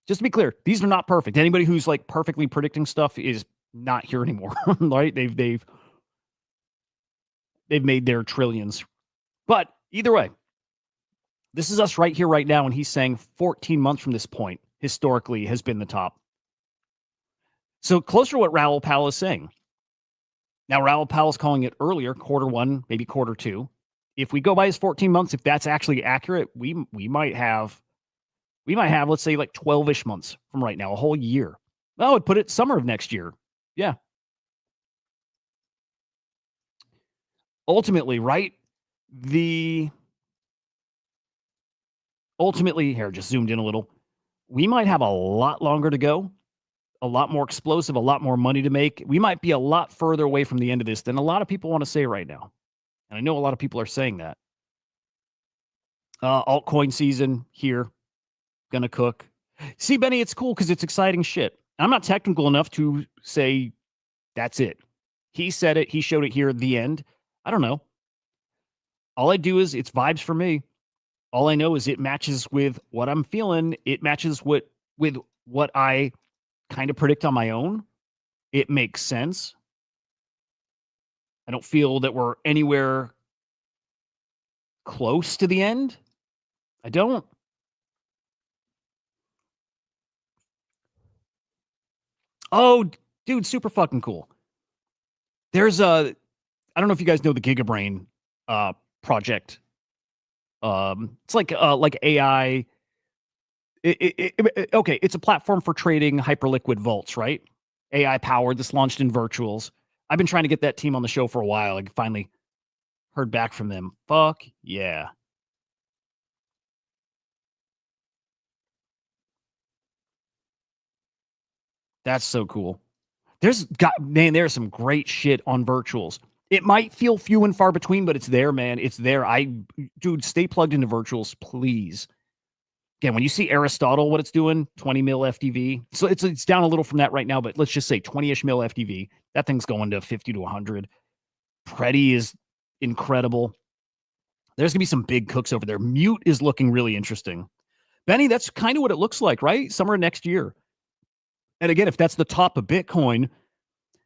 B: just to be clear, these are not perfect. Anybody who's perfectly predicting stuff is not here anymore, right? They've made their trillions. But either way, this is us right here, right now, and he's saying 14 months from this point, historically, has been the top. So closer to what Raoul Pal is saying. Now, Raoul Pal is calling it earlier, quarter one, maybe quarter two. If we go by his 14 months, if that's actually accurate, we might have, let's say, 12-ish months from right now, a whole year. Oh, I'd put it summer of next year. Yeah. Ultimately, right? Ultimately, here, just zoomed in a little. We might have a lot longer to go, a lot more explosive, a lot more money to make. We might be a lot further away from the end of this than a lot of people want to say right now. And I know a lot of people are saying that. Altcoin season here, gonna cook. See, Benny, it's cool because it's exciting shit. I'm not technical enough to say that's it. He said it. He showed it here at the end. I don't know. All I do is it's vibes for me. All I know is it matches with what I'm feeling. It matches with what I kind of predict on my own. It makes sense. I don't feel that we're anywhere close to the end. I don't. Oh, dude, super fucking cool. There's I don't know if you guys know the GigaBrain project. It's like AI. Okay, it's a platform for trading hyperliquid vaults, right? AI powered. This launched in virtuals. I've been trying to get that team on the show for a while. I finally heard back from them. Fuck yeah. That's so cool. There's some great shit on virtuals. It might feel few and far between, but it's there, man. It's there. Dude, stay plugged into virtuals, please. Again, when you see Aristotle, what it's doing, 20 mil FDV. So it's down a little from that right now, but let's just say 20-ish mil FDV. That thing's going to 50 to 100. Preddy is incredible. There's going to be some big cooks over there. Mute is looking really interesting. Benny, that's kind of what it looks like, right? Summer next year. And again, if that's the top of Bitcoin,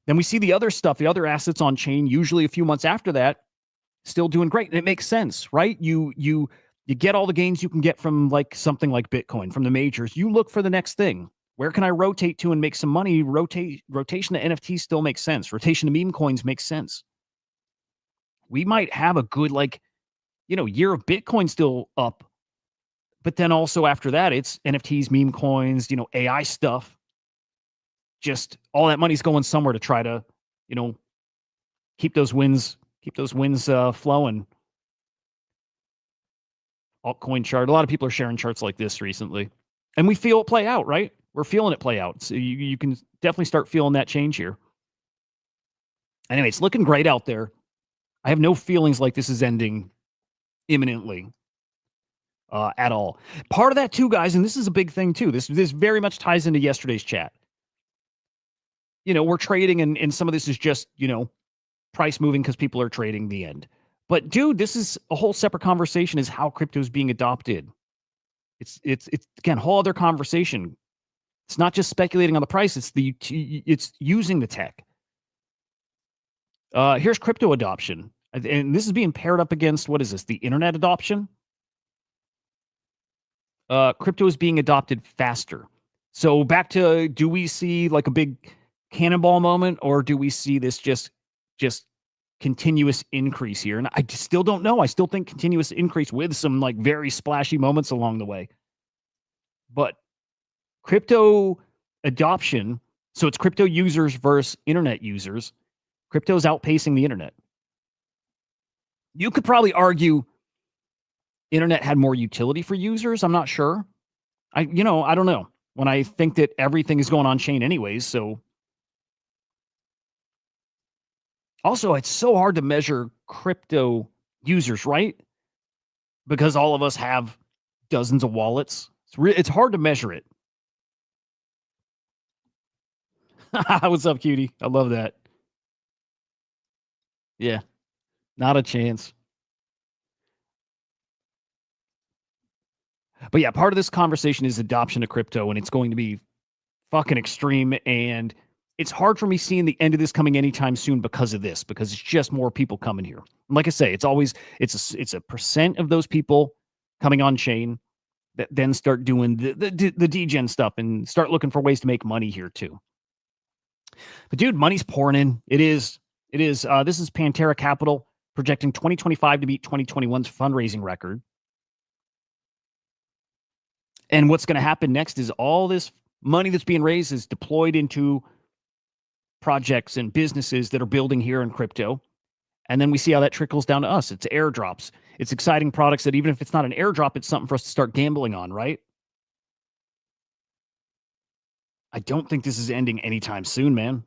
B: then we see the other stuff, the other assets on chain, usually a few months after that, still doing great. And it makes sense, right? You get all the gains you can get from something like Bitcoin, from the majors. You look for the next thing. Where can I rotate to and make some money? Rotation to NFTs still makes sense. Rotation to meme coins makes sense. We might have a good year of Bitcoin still up. But then also after that, it's NFTs, meme coins, AI stuff. Just all that money's going somewhere to try to, keep those wins flowing. altcoin chart. A lot of people are sharing charts like this recently, and we feel it play out, right? We're feeling it play out. So you can definitely start feeling that change here. Anyway, it's looking great out there. I have no feelings like this is ending imminently at all. Part of that too, guys, and this is a big thing too. This very much ties into yesterday's chat. We're trading, and some of this is just, price moving because people are trading the end. But dude, this is a whole separate conversation, is how crypto is being adopted. It's again, whole other conversation. It's not just speculating on the price, it's using the tech. Here's crypto adoption. And this is being paired up against, what is this? The internet adoption. Crypto is being adopted faster. So back to, do we see like a big cannonball moment, or do we see this just continuous increase here? And I still don't know. I still think continuous increase with some like very splashy moments along the way. But crypto adoption, so it's crypto users versus internet users. Crypto is outpacing the internet. You could probably argue internet had more utility for users. I'm not sure. I don't know. When I think that everything is going on chain anyways, so. Also, it's so hard to measure crypto users, right? Because all of us have dozens of wallets. It's hard to measure it. What's up, cutie? I love that. Yeah, not a chance. But yeah, part of this conversation is adoption of crypto, and it's going to be fucking extreme. And it's hard for me seeing the end of this coming anytime soon because of this, because it's just more people coming here. And like I say, it's a percent of those people coming on chain that then start doing the degen stuff and start looking for ways to make money here too. But dude, money's pouring in. It is. This is Pantera Capital projecting 2025 to beat 2021's fundraising record. And what's going to happen next is all this money that's being raised is deployed into projects and businesses that are building here in crypto. And then we see how that trickles down to us. It's airdrops. It's exciting products that even if it's not an airdrop, it's something for us to start gambling on, right? I don't think this is ending anytime soon, man.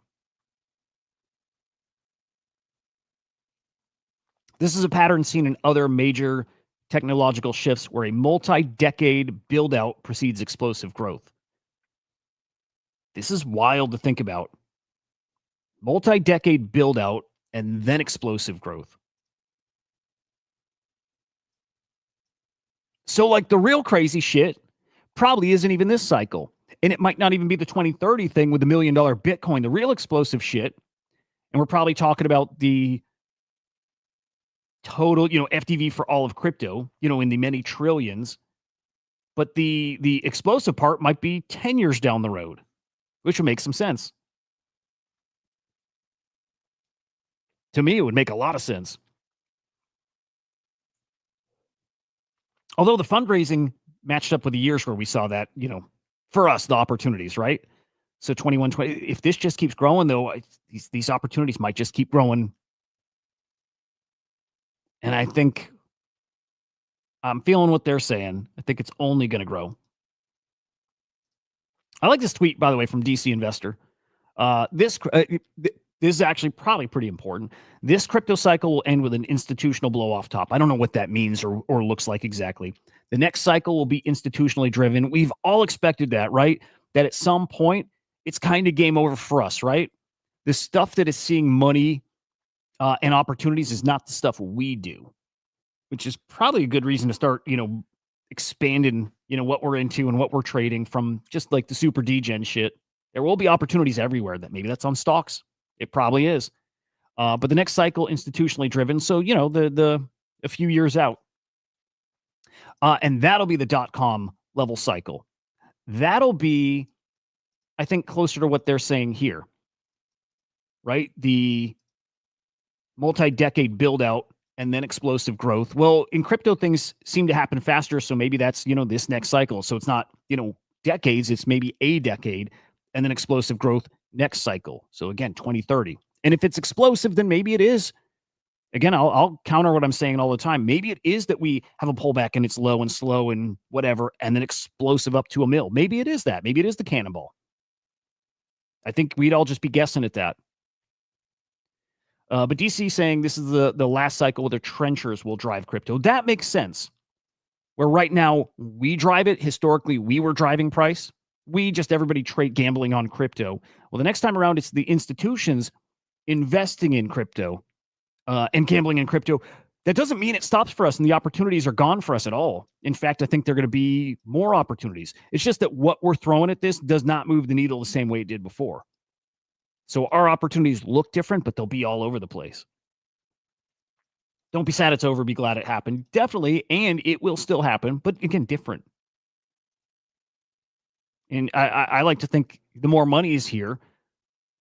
B: This is a pattern seen in other major technological shifts where a multi-decade build-out precedes explosive growth. This is wild to think about. Multi-decade build-out and then explosive growth. So like the real crazy shit probably isn't even this cycle. And it might not even be the 2030 thing with the $1 million Bitcoin, the real explosive shit. And we're probably talking about the total, FDV for all of crypto, in the many trillions. But the explosive part might be 10 years down the road, which would make some sense. To me, it would make a lot of sense. Although the fundraising matched up with the years where we saw that, for us, the opportunities, right? So 21, 20, if this just keeps growing, though, these opportunities might just keep growing. And I think I'm feeling what they're saying. I think it's only going to grow. I like this tweet, by the way, from DC Investor. This is actually probably pretty important. This crypto cycle will end with an institutional blow off top. I don't know what that means or looks like exactly. The next cycle will be institutionally driven. We've all expected that, right? That at some point, it's kind of game over for us, right? The stuff that is seeing money and opportunities is not the stuff we do, which is probably a good reason to start, expanding, what we're into and what we're trading from just like the super degen shit. There will be opportunities everywhere. That maybe that's on stocks. It probably is. But the next cycle, institutionally driven. So, a few years out. And that'll be the .com level cycle. That'll be, I think, closer to what they're saying here, right? The multi-decade build out and then explosive growth. Well, in crypto, things seem to happen faster. So maybe that's, this next cycle. So it's not, decades, it's maybe a decade and then explosive growth next cycle. So again, 2030. And if it's explosive, then maybe it is
D: Again, I'll counter what I'm saying all the time. Maybe it is that we have a pullback and it's low and slow and whatever, and then explosive up to a mill. Maybe it is that. Maybe it is the cannonball. I think we'd all just be guessing at that. But DC saying this is the last cycle where the trenchers will drive crypto. That makes sense. Where right now we drive it. Historically, we were driving price. Everybody trade gambling on crypto. Well, the next time around, it's the institutions investing in crypto and gambling in crypto. That doesn't mean it stops for us and the opportunities are gone for us at all. In fact, I think there are going to be more opportunities. It's just that what we're throwing at this does not move the needle the same way it did before. So our opportunities look different, but they'll be all over the place. Don't be sad it's over. Be glad it happened. Definitely. And it will still happen, but again, different. And I like to think the more money is here,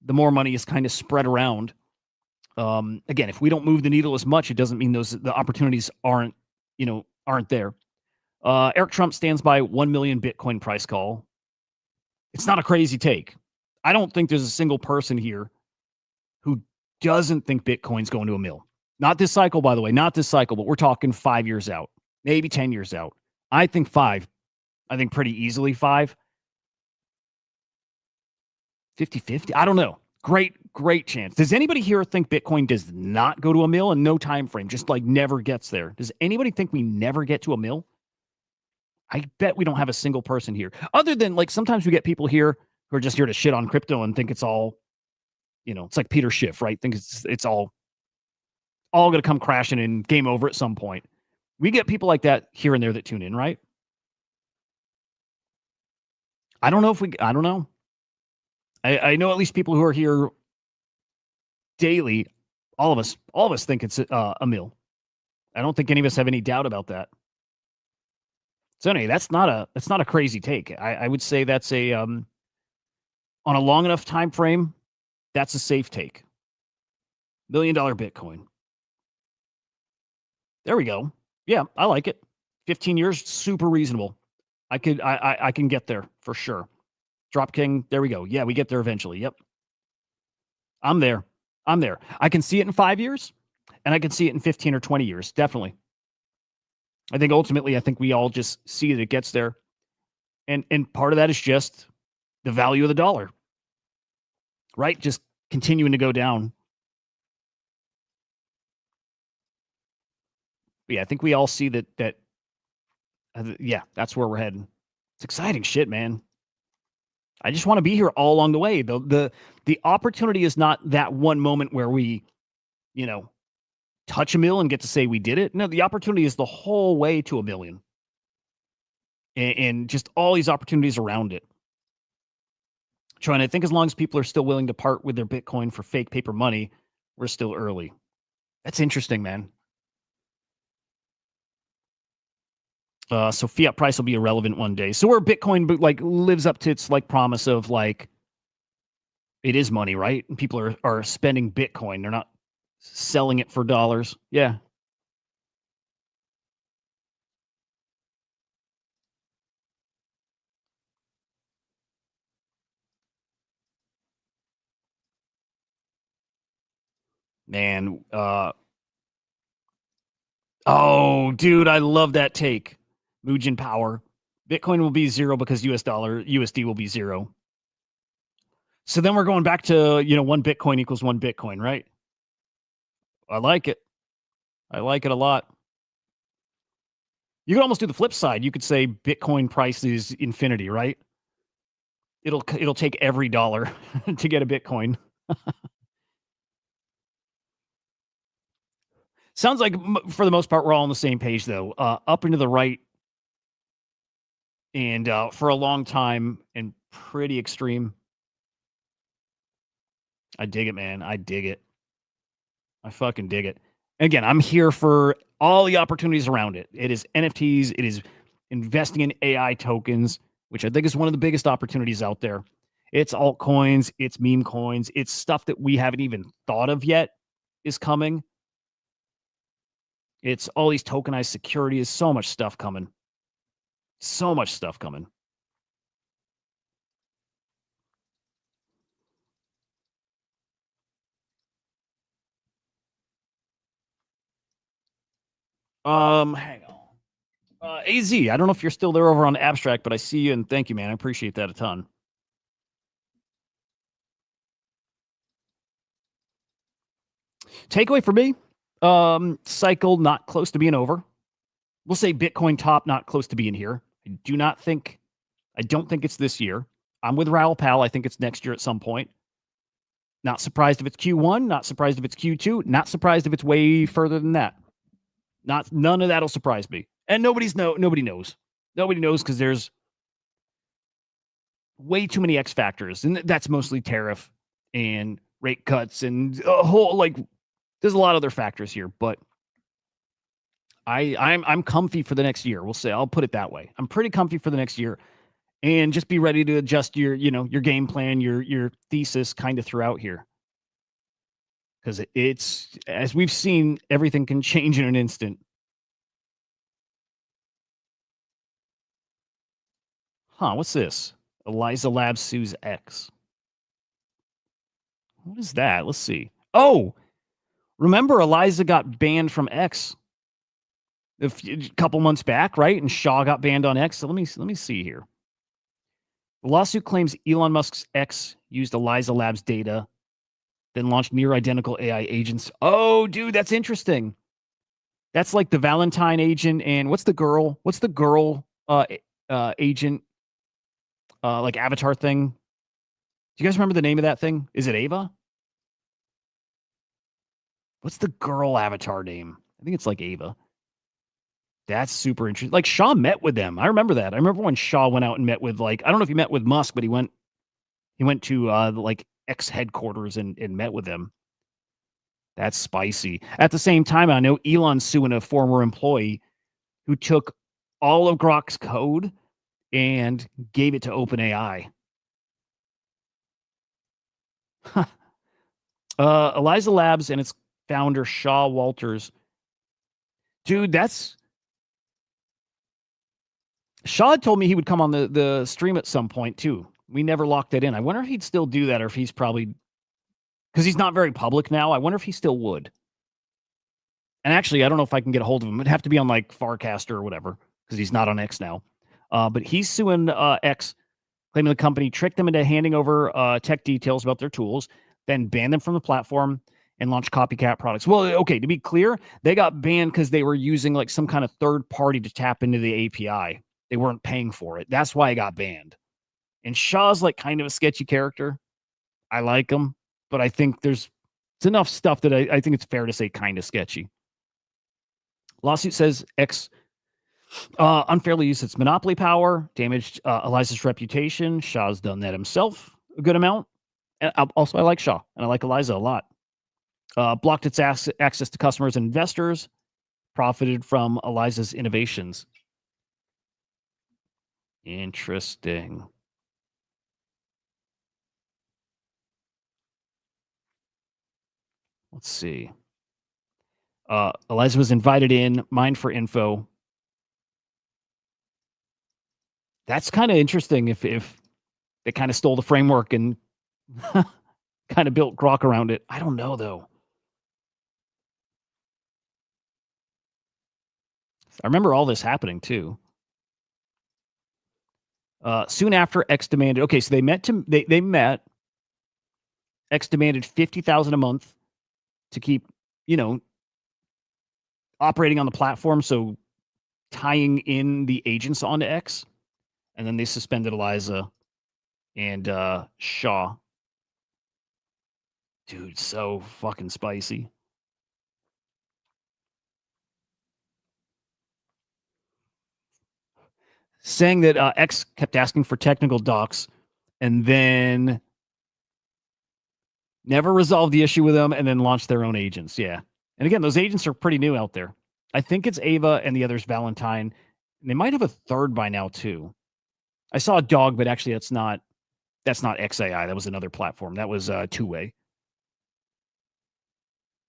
D: the more money is kind of spread around. Again, if we don't move the needle as much, it doesn't mean the opportunities aren't there. Eric Trump stands by 1 million Bitcoin price call. It's not a crazy take. I don't think there's a single person here who doesn't think Bitcoin's going to a mill. Not this cycle, by the way, not this cycle, but we're talking 5 years out, maybe 10 years out. I think 5. I think pretty easily 5. 50-50. I don't know. Great chance. Does anybody here think Bitcoin does not go to a mill and no time frame, just like never gets there? Does anybody think we never get to a mill? I bet we don't have a single person here. Other than like sometimes we get people here who are just here to shit on crypto and think it's all, it's like Peter Schiff, right? Think it's all going to come crashing and game over at some point. We get people like that here and there that tune in, right? I don't know. I know at least people who are here daily. All of us think it's a mill. I don't think any of us have any doubt about that. So anyway, that's not a crazy take. I would say that's on a long enough time frame, that's a safe take. $1 million Bitcoin. There we go. Yeah, I like it. 15 years, super reasonable. I can get there for sure. Drop King, there we go. Yeah, we get there eventually. Yep. I'm there. I can see it in 5 years, and I can see it in 15 or 20 years. Definitely. I think ultimately, we all just see that it gets there. And part of that is just the value of the dollar, right? Just continuing to go down. But yeah, I think we all see that, that's where we're heading. It's exciting shit, man. I just want to be here all along the way. The opportunity is not that one moment where we, touch a mill and get to say we did it. No, the opportunity is the whole way to $1 million. And just all these opportunities around it. Trying to think as long as people are still willing to part with their Bitcoin for fake paper money, we're still early. That's interesting, man. So fiat price will be irrelevant one day. So where Bitcoin lives up to its promise of it is money, right? And people are spending Bitcoin. They're not selling it for dollars. Yeah. Man, oh, dude, I love that take. Mugen Power. Bitcoin will be 0 because USD will be 0. So then we're going back to, 1 Bitcoin equals 1 Bitcoin, right? I like it. I like it a lot. You could almost do the flip side. You could say Bitcoin price is infinity, right? It'll take every dollar to get a Bitcoin. Sounds like for the most part, we're all on the same page, though. Up and to the right, and for a long time, and pretty extreme. I dig it, man. I dig it. I fucking dig it. Again, I'm here for all the opportunities around it. It is NFTs. It is investing in AI tokens, which I think is one of the biggest opportunities out there. It's altcoins. It's meme coins. It's stuff that we haven't even thought of yet is coming. It's all these tokenized securities. So much stuff coming. So much stuff coming. Hang on. AZ, I don't know if you're still there over on Abstract, but I see you and thank you, man. I appreciate that a ton. Takeaway for me, cycle not close to being over. We'll say Bitcoin top not close to being here. I don't think it's this year. I'm with Raoul Pal. I think it's next year at some point. Not surprised if it's Q1, not surprised if it's Q2, not surprised if it's way further than that. None of that'll surprise me. And nobody knows. Nobody knows because there's way too many X factors. And that's mostly tariff and rate cuts and a whole there's a lot of other factors here, but I'm comfy for the next year. We'll say, I'll put it that way. I'm pretty comfy for the next year. And just be ready to adjust your game plan, your thesis kind of throughout here. Because it's, as we've seen, everything can change in an instant. What's this? Eliza Labs sues X. What is that? Let's see. Oh, remember Eliza got banned from X a couple months back, right? And Shaw got banned on X. So let me see here. The lawsuit claims Elon Musk's X used Eliza Labs data, then launched near identical AI agents. Oh, dude, that's interesting. That's like the Valentine agent and what's the girl agent like avatar thing? Do you guys remember the name of that thing? Is it Ava? What's the girl avatar name? I think it's like Ava. That's super interesting. Like Shaw met with them. I remember that. I remember when Shaw went out and met with I don't know if he met with Musk, but he went to X headquarters and met with them. That's spicy. At the same time, I know Elon's suing a former employee who took all of Grok's code and gave it to OpenAI. Eliza Labs and its founder, Shaw Walters. Dude, Shaw had told me he would come on the stream at some point, too. We never locked it in. I wonder if he'd still do that or if he's probably... Because he's not very public now. I wonder if he still would. And actually, I don't know if I can get a hold of him. It'd have to be on Farcaster or whatever because he's not on X now. But he's suing X, claiming the company tricked them into handing over tech details about their tools, then banned them from the platform and launched copycat products. Well, okay, to be clear, they got banned because they were using some kind of third party to tap into the API. They weren't paying for it. That's why it got banned. And Shaw's kind of a sketchy character. I like him, but I think it's enough stuff that I think it's fair to say kind of sketchy. Lawsuit says X unfairly used its monopoly power, damaged Eliza's reputation. Shaw's done that himself a good amount. And also, I like Shaw, and I like Eliza a lot. Blocked its access to customers and investors, profited from Eliza's innovations. Interesting. Let's see. Eliza was invited in, mined for info. That's kind of interesting if they kind of stole the framework and kind of built Grok around it. I don't know, though. I remember all this happening, too. Soon after, X demanded... Okay, so they met. X demanded $50,000 a month to keep, operating on the platform, so tying in the agents onto X. And then they suspended Eliza and Shaw. Dude, so fucking spicy. Saying that X kept asking for technical docs and then never resolved the issue with them and then launched their own agents. Yeah. And again, those agents are pretty new out there. I think it's Ava and the other's Valentine. And they might have a third by now, too. I saw a dog, but actually that's not XAI. That was another platform. That was two-way.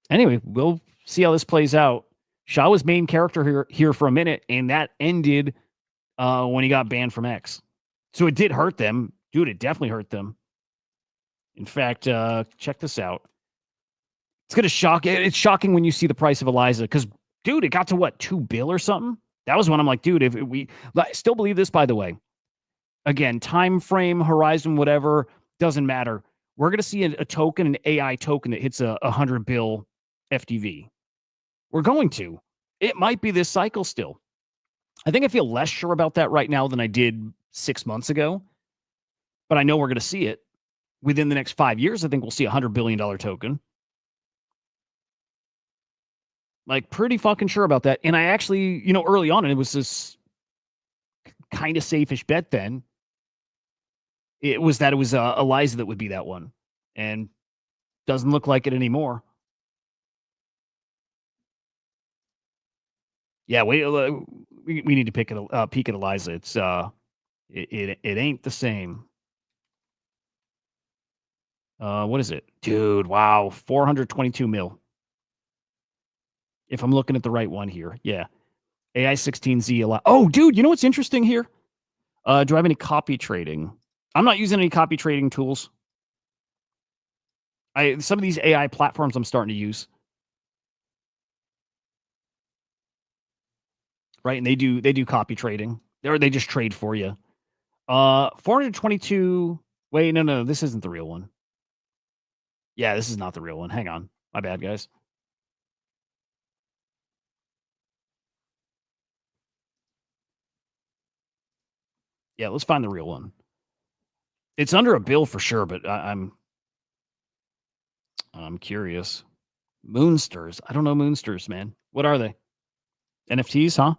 D: Anyway, we'll see how this plays out. Shaw was main character here for a minute, and that ended when he got banned from X. So it did hurt them. Dude, it definitely hurt them. In fact, check this out. It's going to shock. It's shocking when you see the price of Eliza because Dude, it got to what, $2 billion or something? That was when I'm like, dude, if we I still believe this, by the way. Again, time frame, horizon, whatever, doesn't matter. We're going to see a token, an AI token that hits a 100 bill FTV. We're going to. It might be this cycle still. I think I feel less sure about that right now than I did 6 months ago. But I know we're going to see it. Within the next 5 years, I think we'll see a $100 billion token. Like, pretty fucking sure about that. And I actually, early on, and it was this kind of safe-ish bet then. It was Eliza that would be that one. And doesn't look like it anymore. Yeah, we need to peek at Eliza. It's it ain't the same. What is it? Dude, wow, 422 mil. If I'm looking at the right one here. Yeah. AI16Z. Oh, dude, you know what's interesting here? Do I have any copy trading? I'm not using any copy trading tools. Some of these AI platforms I'm starting to use. Right, and they do copy trading. They just trade for you. 422. Wait, no, this isn't the real one. Yeah, this is not the real one. Hang on. My bad, guys. Yeah, let's find the real one. It's under $1 billion for sure, but I'm curious. Moonsters. I don't know Moonsters, man. What are they? NFTs, huh?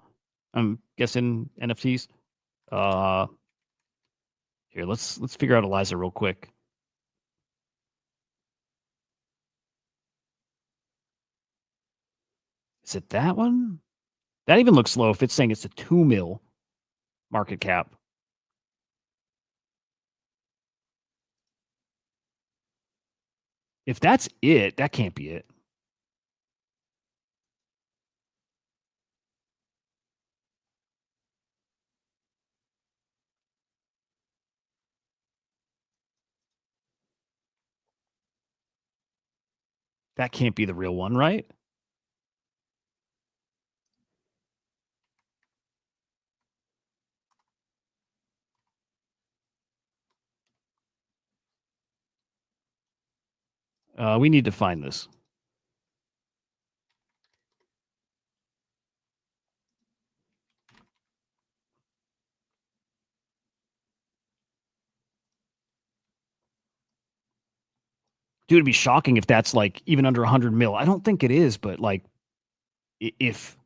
D: I'm guessing NFTs. Here, let's figure out Eliza real quick. Is it that one? That even looks low if it's saying it's a 2 mil market cap. If that's it, that can't be it. That can't be the real one, right? We need to find this. Dude, it'd be shocking if that's like even under 100 mil. I don't think it is, but like if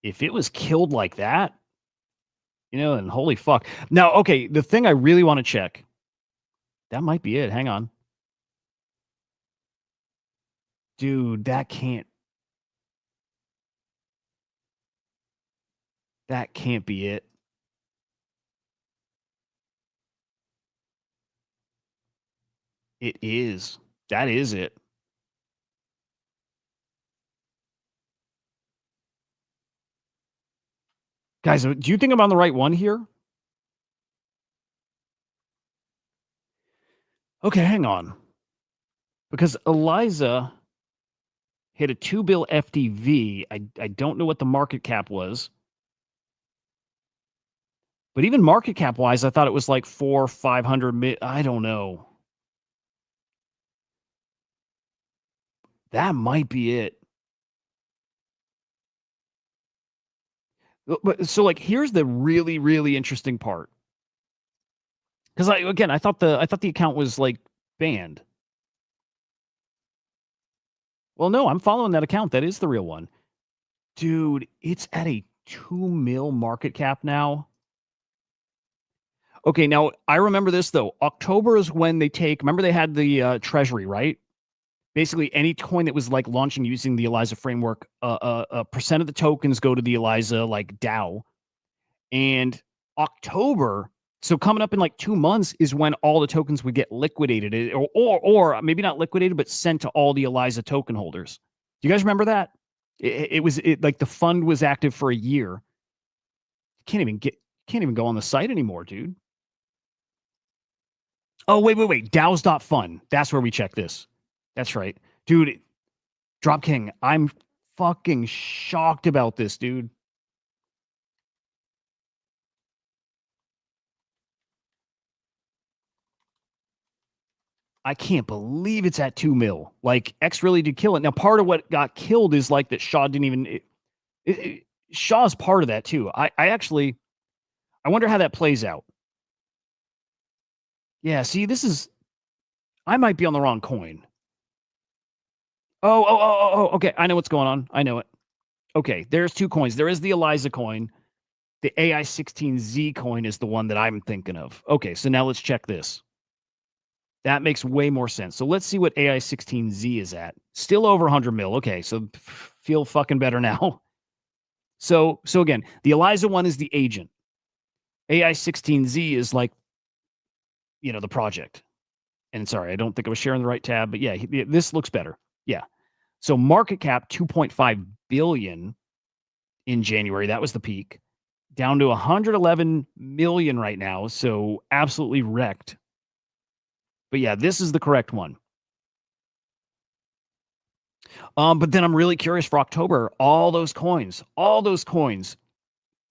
D: it was killed like that, and holy fuck. Now, okay, the thing I really want to check, that might be it. Hang on. Dude, that can't be it. It is. That is it. Guys, do you think I'm on the right one here? Okay, hang on. Because Eliza hit a 2 bill FTV. I don't know what the market cap was. But even market cap wise, I thought it was like 500. I don't know. That might be it. But so like here's the really, really interesting part. Because I thought the account was like banned. Well, no, I'm following that account. That is the real one. Dude, it's at a 2 mil market cap now. Okay, now I remember this though. October is when remember they had the treasury, right? Basically any coin that was like launching using the ELISA framework, a percent of the tokens go to the ELISA like DAO. And October, so coming up in like 2 months is when all the tokens would get liquidated, or maybe not liquidated, but sent to all the ELISA token holders. Do you guys remember that? It was like the fund was active for a year. Can't even go on the site anymore, dude. Oh, wait. DAOs.fun. That's where we check this. That's right. Dude, Drop King, I'm fucking shocked about this, dude. I can't believe it's at 2 mil. Like, X really did kill it. Now, part of what got killed is like that Shaw didn't even. Shaw's part of that too. I wonder how that plays out. Yeah, see, this is. I might be on the wrong coin. Oh, okay. I know what's going on. I know it. Okay, there's 2 coins. There is the Eliza coin. The AI16Z coin is the one that I'm thinking of. Okay, so now let's check this. That makes way more sense. So let's see what AI16Z is at. Still over 100 mil. Okay, so feel fucking better now. So again, the Eliza one is the agent. AI16Z is like, the project. And sorry, I don't think I was sharing the right tab, but yeah, this looks better. Yeah. So market cap 2.5 billion in January. That was the peak. Down to 111 million right now. So absolutely wrecked. But yeah, this is the correct one. But then I'm really curious for October. All those coins.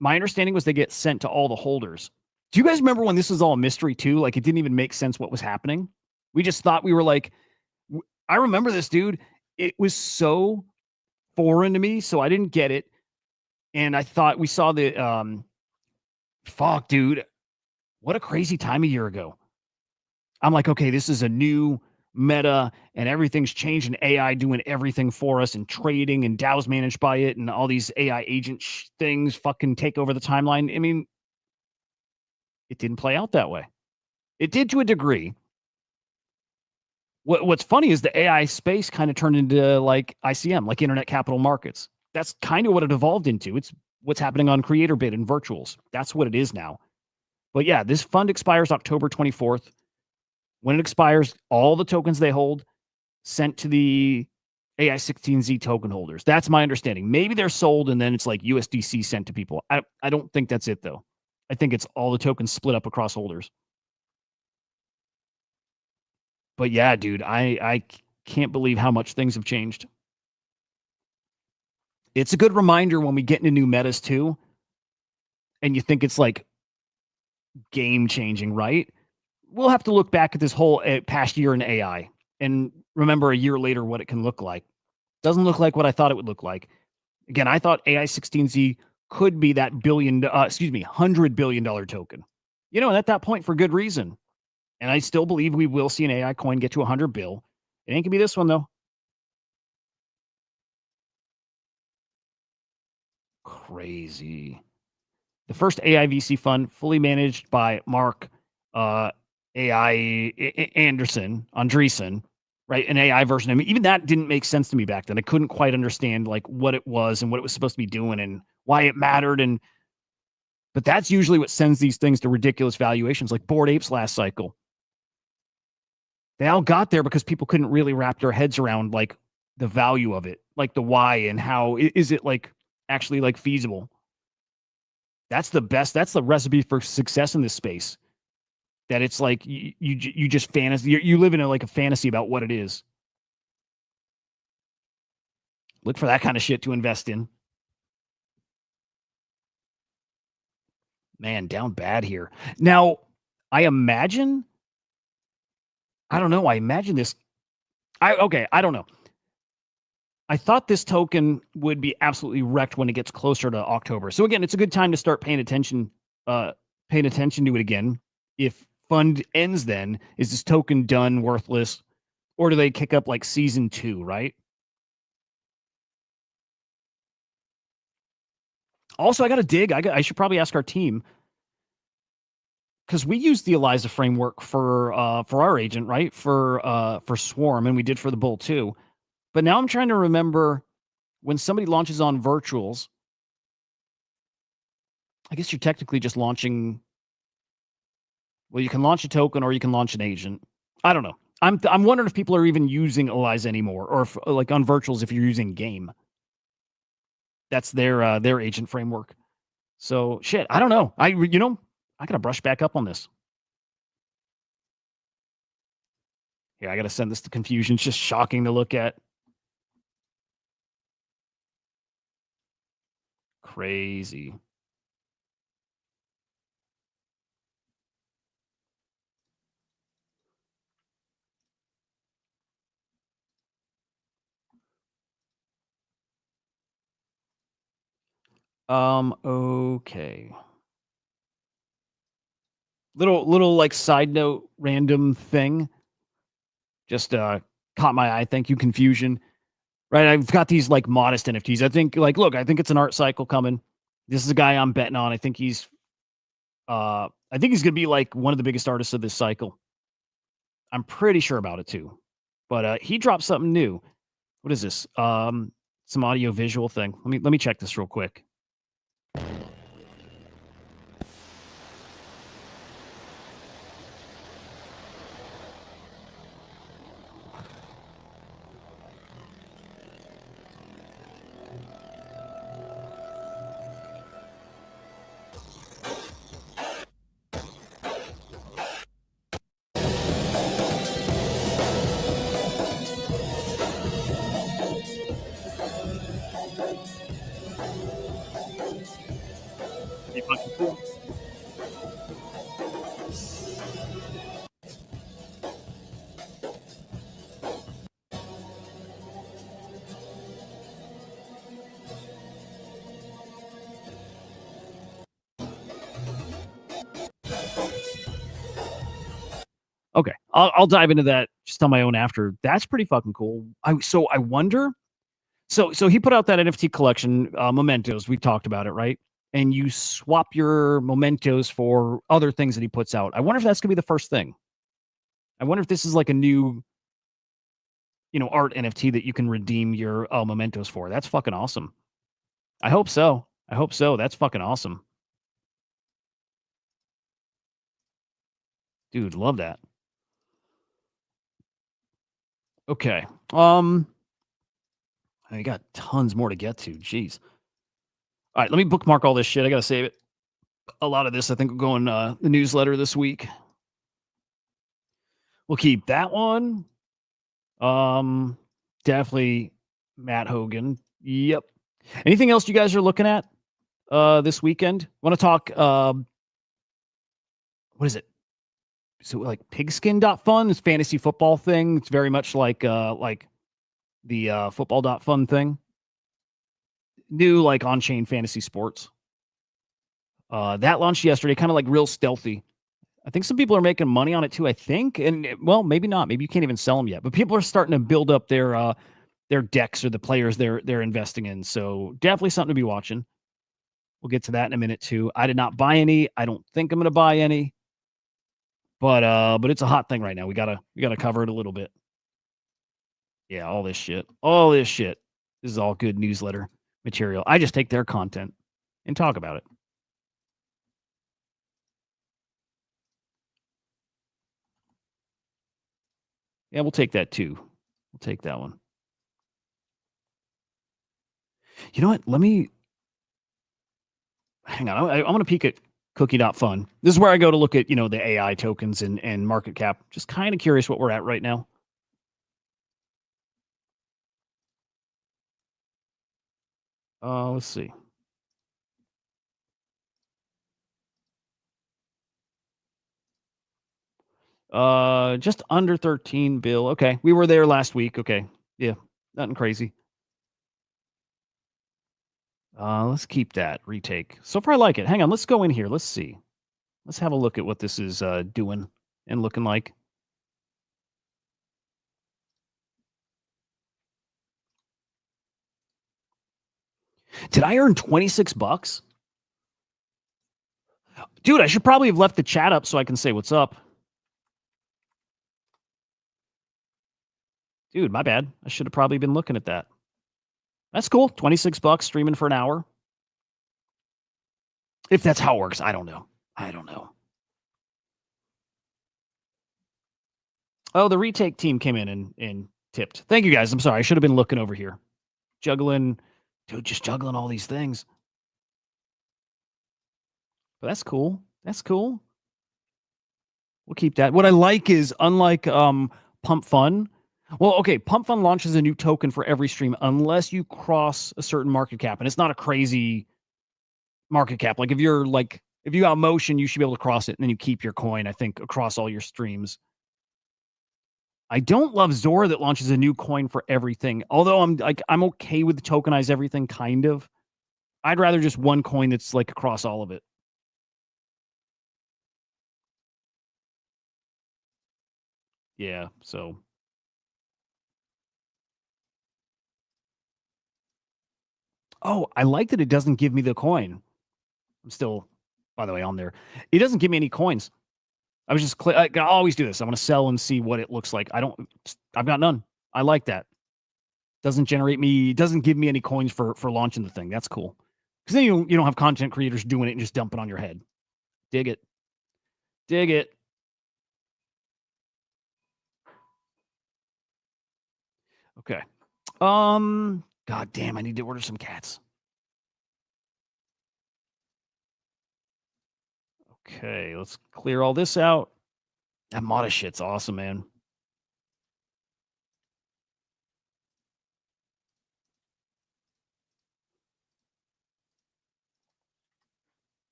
D: My understanding was they get sent to all the holders. Do you guys remember when this was all a mystery too? Like, it didn't even make sense what was happening. We just thought we were like, I remember this, dude. It was so foreign to me, so I didn't get it. And I thought we saw the fuck, dude. What a crazy time a year ago. I'm like, okay, this is a new meta and everything's changed and AI doing everything for us and trading and DAO's managed by it and all these AI agent things fucking take over the timeline. I mean, it didn't play out that way. It did to a degree. What's funny is the AI space kind of turned into like ICM, like internet capital markets. That's kind of what it evolved into. It's what's happening on Creator Bid and virtuals. That's what it is now. But yeah, this fund expires October 24th. When it expires, all the tokens they hold sent to the AI16Z token holders. That's my understanding. Maybe they're sold and then it's like USDC sent to people. I don't think that's it though. I think it's all the tokens split up across holders. But yeah, dude, I can't believe how much things have changed. It's a good reminder when we get into new metas too, and you think it's like game changing, right? We'll have to look back at this whole past year in AI and remember a year later what it can look like. Doesn't look like what I thought it would look like. Again, I thought AI16Z could be that $100 billion token. At that point for good reason. And I still believe we will see an AI coin get to 100 bill. It ain't gonna be this one though. Crazy. The first AI VC fund fully managed by Mark AI Andreessen, right? An AI version. I mean, even that didn't make sense to me back then. I couldn't quite understand like what it was and what it was supposed to be doing and why it mattered. But that's usually what sends these things to ridiculous valuations, like Bored Apes last cycle. They all got there because people couldn't really wrap their heads around like the value of it, like the why and how is it like actually like feasible. That's the best. That's the recipe for success in this space. That it's like you just fantasy. You live in like a fantasy about what it is. Look for that kind of shit to invest in. Man, down bad here. Now, I imagine. I don't know. I imagine this. I don't know. I thought this token would be absolutely wrecked when it gets closer to October. So again, it's a good time to start paying attention to it again. If fund ends then, is this token done worthless? Or do they kick up like season 2, right? Also, I got to dig. I should probably ask our team because we use the Eliza framework for our agent, right? For Swarm, and we did for the Bull too. But now I'm trying to remember when somebody launches on virtuals. I guess you're technically just launching. Well, you can launch a token or you can launch an agent. I don't know. I'm wondering if people are even using Eliza anymore, or if, like on virtuals, if you're using Game. That's their agent framework. So shit, I don't know. I gotta brush back up on this. Yeah, I gotta send this to confusion. It's just shocking to look at. crazy. Okay. Little like side note, random thing. Just caught my eye. Thank you, confusion. Right, I've got these like modest NFTs. I think like, look, I think it's an art cycle coming. This is a guy I'm betting on. I think he's gonna be like one of the biggest artists of this cycle. I'm pretty sure about it too. But he dropped something new. What is this? Some audio visual thing. Let me check this real quick. Pretty fucking cool. Okay, I'll dive into that just on my own after. That's pretty fucking cool. I wonder. So he put out that NFT collection, mementos. We talked about it, right? And you swap your mementos for other things that he puts out. I wonder if that's gonna be the first thing. I wonder if this is like a new, art NFT that you can redeem your mementos for. That's fucking awesome. I hope so. I hope so. That's fucking awesome. Dude, love that. Okay. I got tons more to get to. Jeez. All right, let me bookmark all this shit. I gotta save it. A lot of this, I think, will go in the newsletter this week. We'll keep that one. Definitely Matt Hogan. Yep. Anything else you guys are looking at this weekend? Want to talk what is it? So like pigskin.fun, this fantasy football thing. It's very much like the football.fun thing. New like on-chain fantasy sports. That launched yesterday, kind of like real stealthy. I think some people are making money on it too, I think. And well, maybe not. Maybe you can't even sell them yet. But people are starting to build up their decks or the players they're investing in. So definitely something to be watching. We'll get to that in a minute too. I did not buy any. I don't think I'm gonna buy any. But it's a hot thing right now. We gotta cover it a little bit. Yeah, all this shit. All this shit. This is all good newsletter material. I just take their content and talk about it. Yeah, we'll take that too. We'll take that one. You know what? Let me hang on. I want to peek at cookie.fun. This is where I go to look at, the AI tokens and market cap. Just kind of curious what we're at right now. Let's see. Just under 13 bill. Okay. We were there last week. Okay. Yeah. Nothing crazy. Let's keep that retake. So far I like it. Hang on. Let's go in here. Let's see. Let's have a look at what this is doing and looking like. Did I earn 26 bucks? Dude, I should probably have left the chat up so I can say what's up. Dude, my bad. I should have probably been looking at that. That's cool. 26 bucks streaming for an hour. If that's how it works, I don't know. Oh, the retake team came in and tipped. Thank you guys. I'm sorry. I should have been looking over here. Just juggling all these things. But that's cool. That's cool. We'll keep that. What I like is, unlike Pump Fun. Well, okay, Pump Fun launches a new token for every stream unless you cross a certain market cap, and it's not a crazy market cap. Like if you got motion, you should be able to cross it, and then you keep your coin, I think, across all your streams. I don't love Zora that launches a new coin for everything. Although I'm okay with tokenize everything, kind of. I'd rather just one coin that's like across all of it. Yeah, so. Oh, I like that it doesn't give me the coin. I'm still, by the way, on there. It doesn't give me any coins. I was just, I always do this. I want to sell and see what it looks like. I've got none. I like that. Doesn't give me any coins for launching the thing. That's cool. Because then you don't have content creators doing it and just dump it on your head. Dig it. Dig it. Okay. God damn, I need to order some cats. Okay, let's clear all this out. That Mata shit's awesome, man.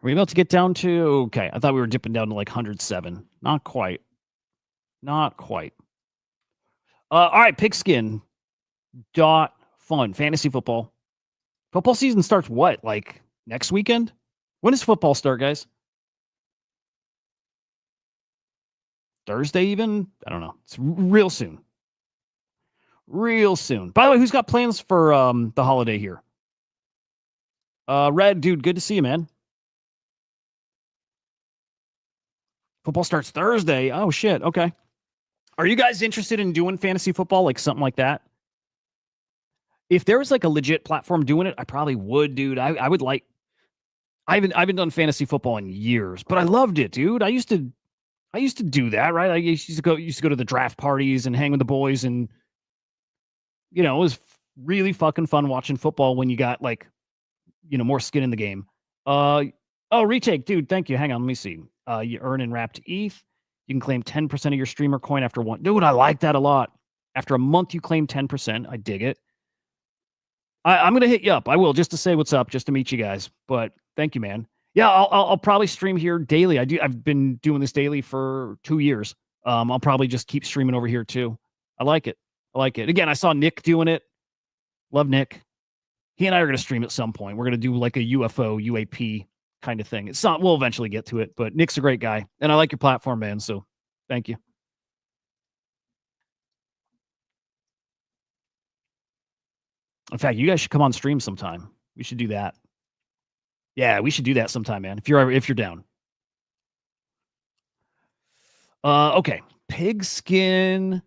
D: Are we about to get down to... Okay, I thought we were dipping down to like 107. Not quite. Not quite. All right, pigskin. .fun. Fantasy football. Football season starts what? Like next weekend? When does football start, guys? Thursday even? I don't know. It's real soon. Real soon. By the way, who's got plans for the holiday here? Red, dude, good to see you, man. Football starts Thursday. Oh, shit. Okay. Are you guys interested in doing fantasy football, like something like that? If there was like a legit platform doing it, I probably would, dude. I would like... I haven't done fantasy football in years, but I loved it, dude. I used to do that, right? I used to go to the draft parties and hang with the boys, and it was really fucking fun watching football when you got like, more skin in the game. Retake, dude. Thank you. Hang on, let me see. You earn in wrapped ETH. You can claim 10% of your streamer coin after one. Dude, I like that a lot. After a month, you claim 10%. I dig it. I'm gonna hit you up. I will, just to say what's up, just to meet you guys. But thank you, man. Yeah, I'll probably stream here daily. I've been doing this daily for 2 years. I'll probably just keep streaming over here too. I like it. Again, I saw Nick doing it. Love Nick. He and I are going to stream at some point. We're going to do like a UFO, UAP kind of thing. We'll eventually get to it, but Nick's a great guy. And I like your platform, man. So thank you. In fact, you guys should come on stream sometime. We should do that. Yeah, we should do that sometime, man. If you're down. Okay. Pigskin.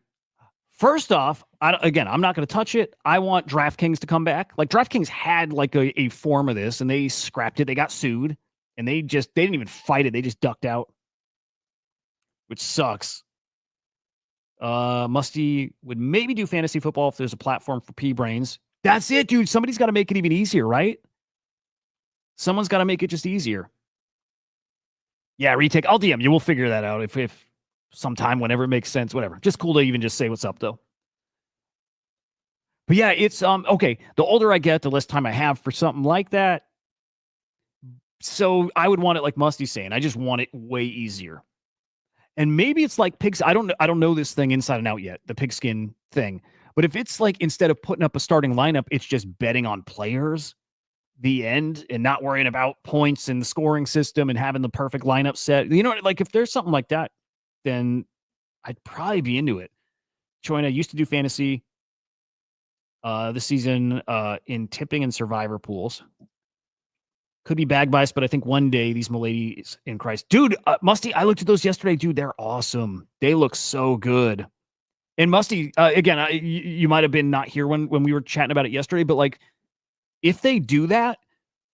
D: First off, I'm not going to touch it. I want DraftKings to come back. Like DraftKings had like a form of this, and they scrapped it. They got sued, and they didn't even fight it. They just ducked out, which sucks. Musty would maybe do fantasy football if there's a platform for P-brains. That's it, dude. Somebody's got to make it even easier, right? Someone's got to make it just easier. Yeah, retake. I'll DM you. We'll figure that out if sometime, whenever it makes sense, whatever. Just cool to even just say what's up, though. But yeah, it's okay. The older I get, the less time I have for something like that. So I would want it like Musty's saying. I just want it way easier. And maybe it's like pigs. I don't know this thing inside and out yet, the pigskin thing. But if it's like instead of putting up a starting lineup, it's just betting on players, the end, and not worrying about points and the scoring system and having the perfect lineup set. Like if there's something like that, then I'd probably be into it. Choina used to do fantasy this season in tipping and survivor pools. Could be bag bias, but I think one day these miladies in Christ. Dude, Musty, I looked at those yesterday. Dude, they're awesome. They look so good. And Musty, again, you might have been not here when we were chatting about it yesterday, but like if they do that,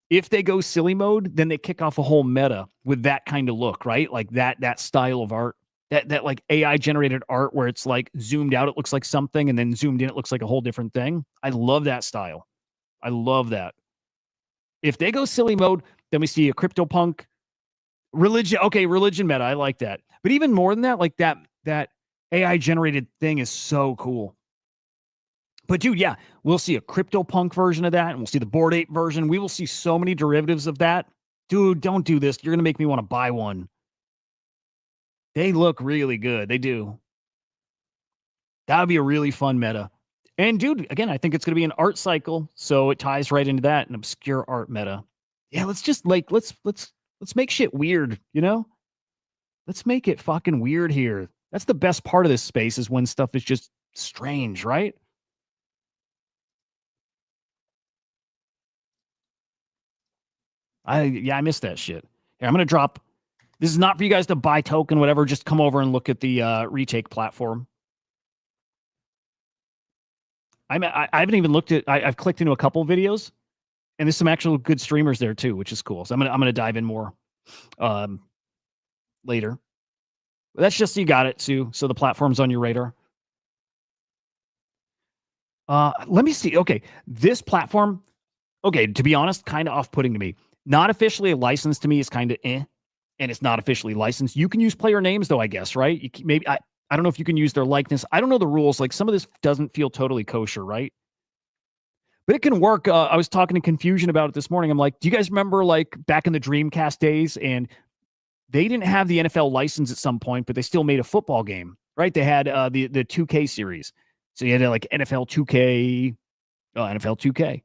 D: if they go silly mode, then they kick off a whole meta with that kind of look, right? Like that style of art, that like AI generated art where it's like zoomed out, it looks like something, and then zoomed in, it looks like a whole different thing. I love that style. I love that. If they go silly mode, then we see a CryptoPunk religion. Okay, religion meta. I like that. But even more than that, like that AI generated thing is so cool. But dude, yeah, we'll see a CryptoPunk version of that, and we'll see the Bored Ape version. We will see so many derivatives of that. Dude, don't do this. You're gonna make me want to buy one. They look really good. They do. That would be a really fun meta. And dude, again, I think it's gonna be an art cycle, so it ties right into that, an obscure art meta. Yeah, let's just like let's make shit weird, you know? Let's make it fucking weird here. That's the best part of this space is when stuff is just strange, right? I missed that shit. Here, I'm gonna drop. This is not for you guys to buy token, whatever. Just come over and look at the retake platform. I haven't even looked at. I've clicked into a couple videos, and there's some actual good streamers there too, which is cool. So I'm gonna dive in more later. But that's just so you got it, Sue. So the platform's on your radar. Let me see. Okay, this platform. Okay, to be honest, kind of off-putting to me. Not officially licensed to me is kind of and it's not officially licensed. You can use player names though, I guess, right? Maybe I don't know if you can use their likeness. I don't know the rules. Like some of this doesn't feel totally kosher, right? But it can work. I was talking to Confusion about it this morning. I'm like, do you guys remember like back in the Dreamcast days, and they didn't have the NFL license at some point, but they still made a football game, right? They had the 2K series, so you had like NFL 2K, NFL 2K.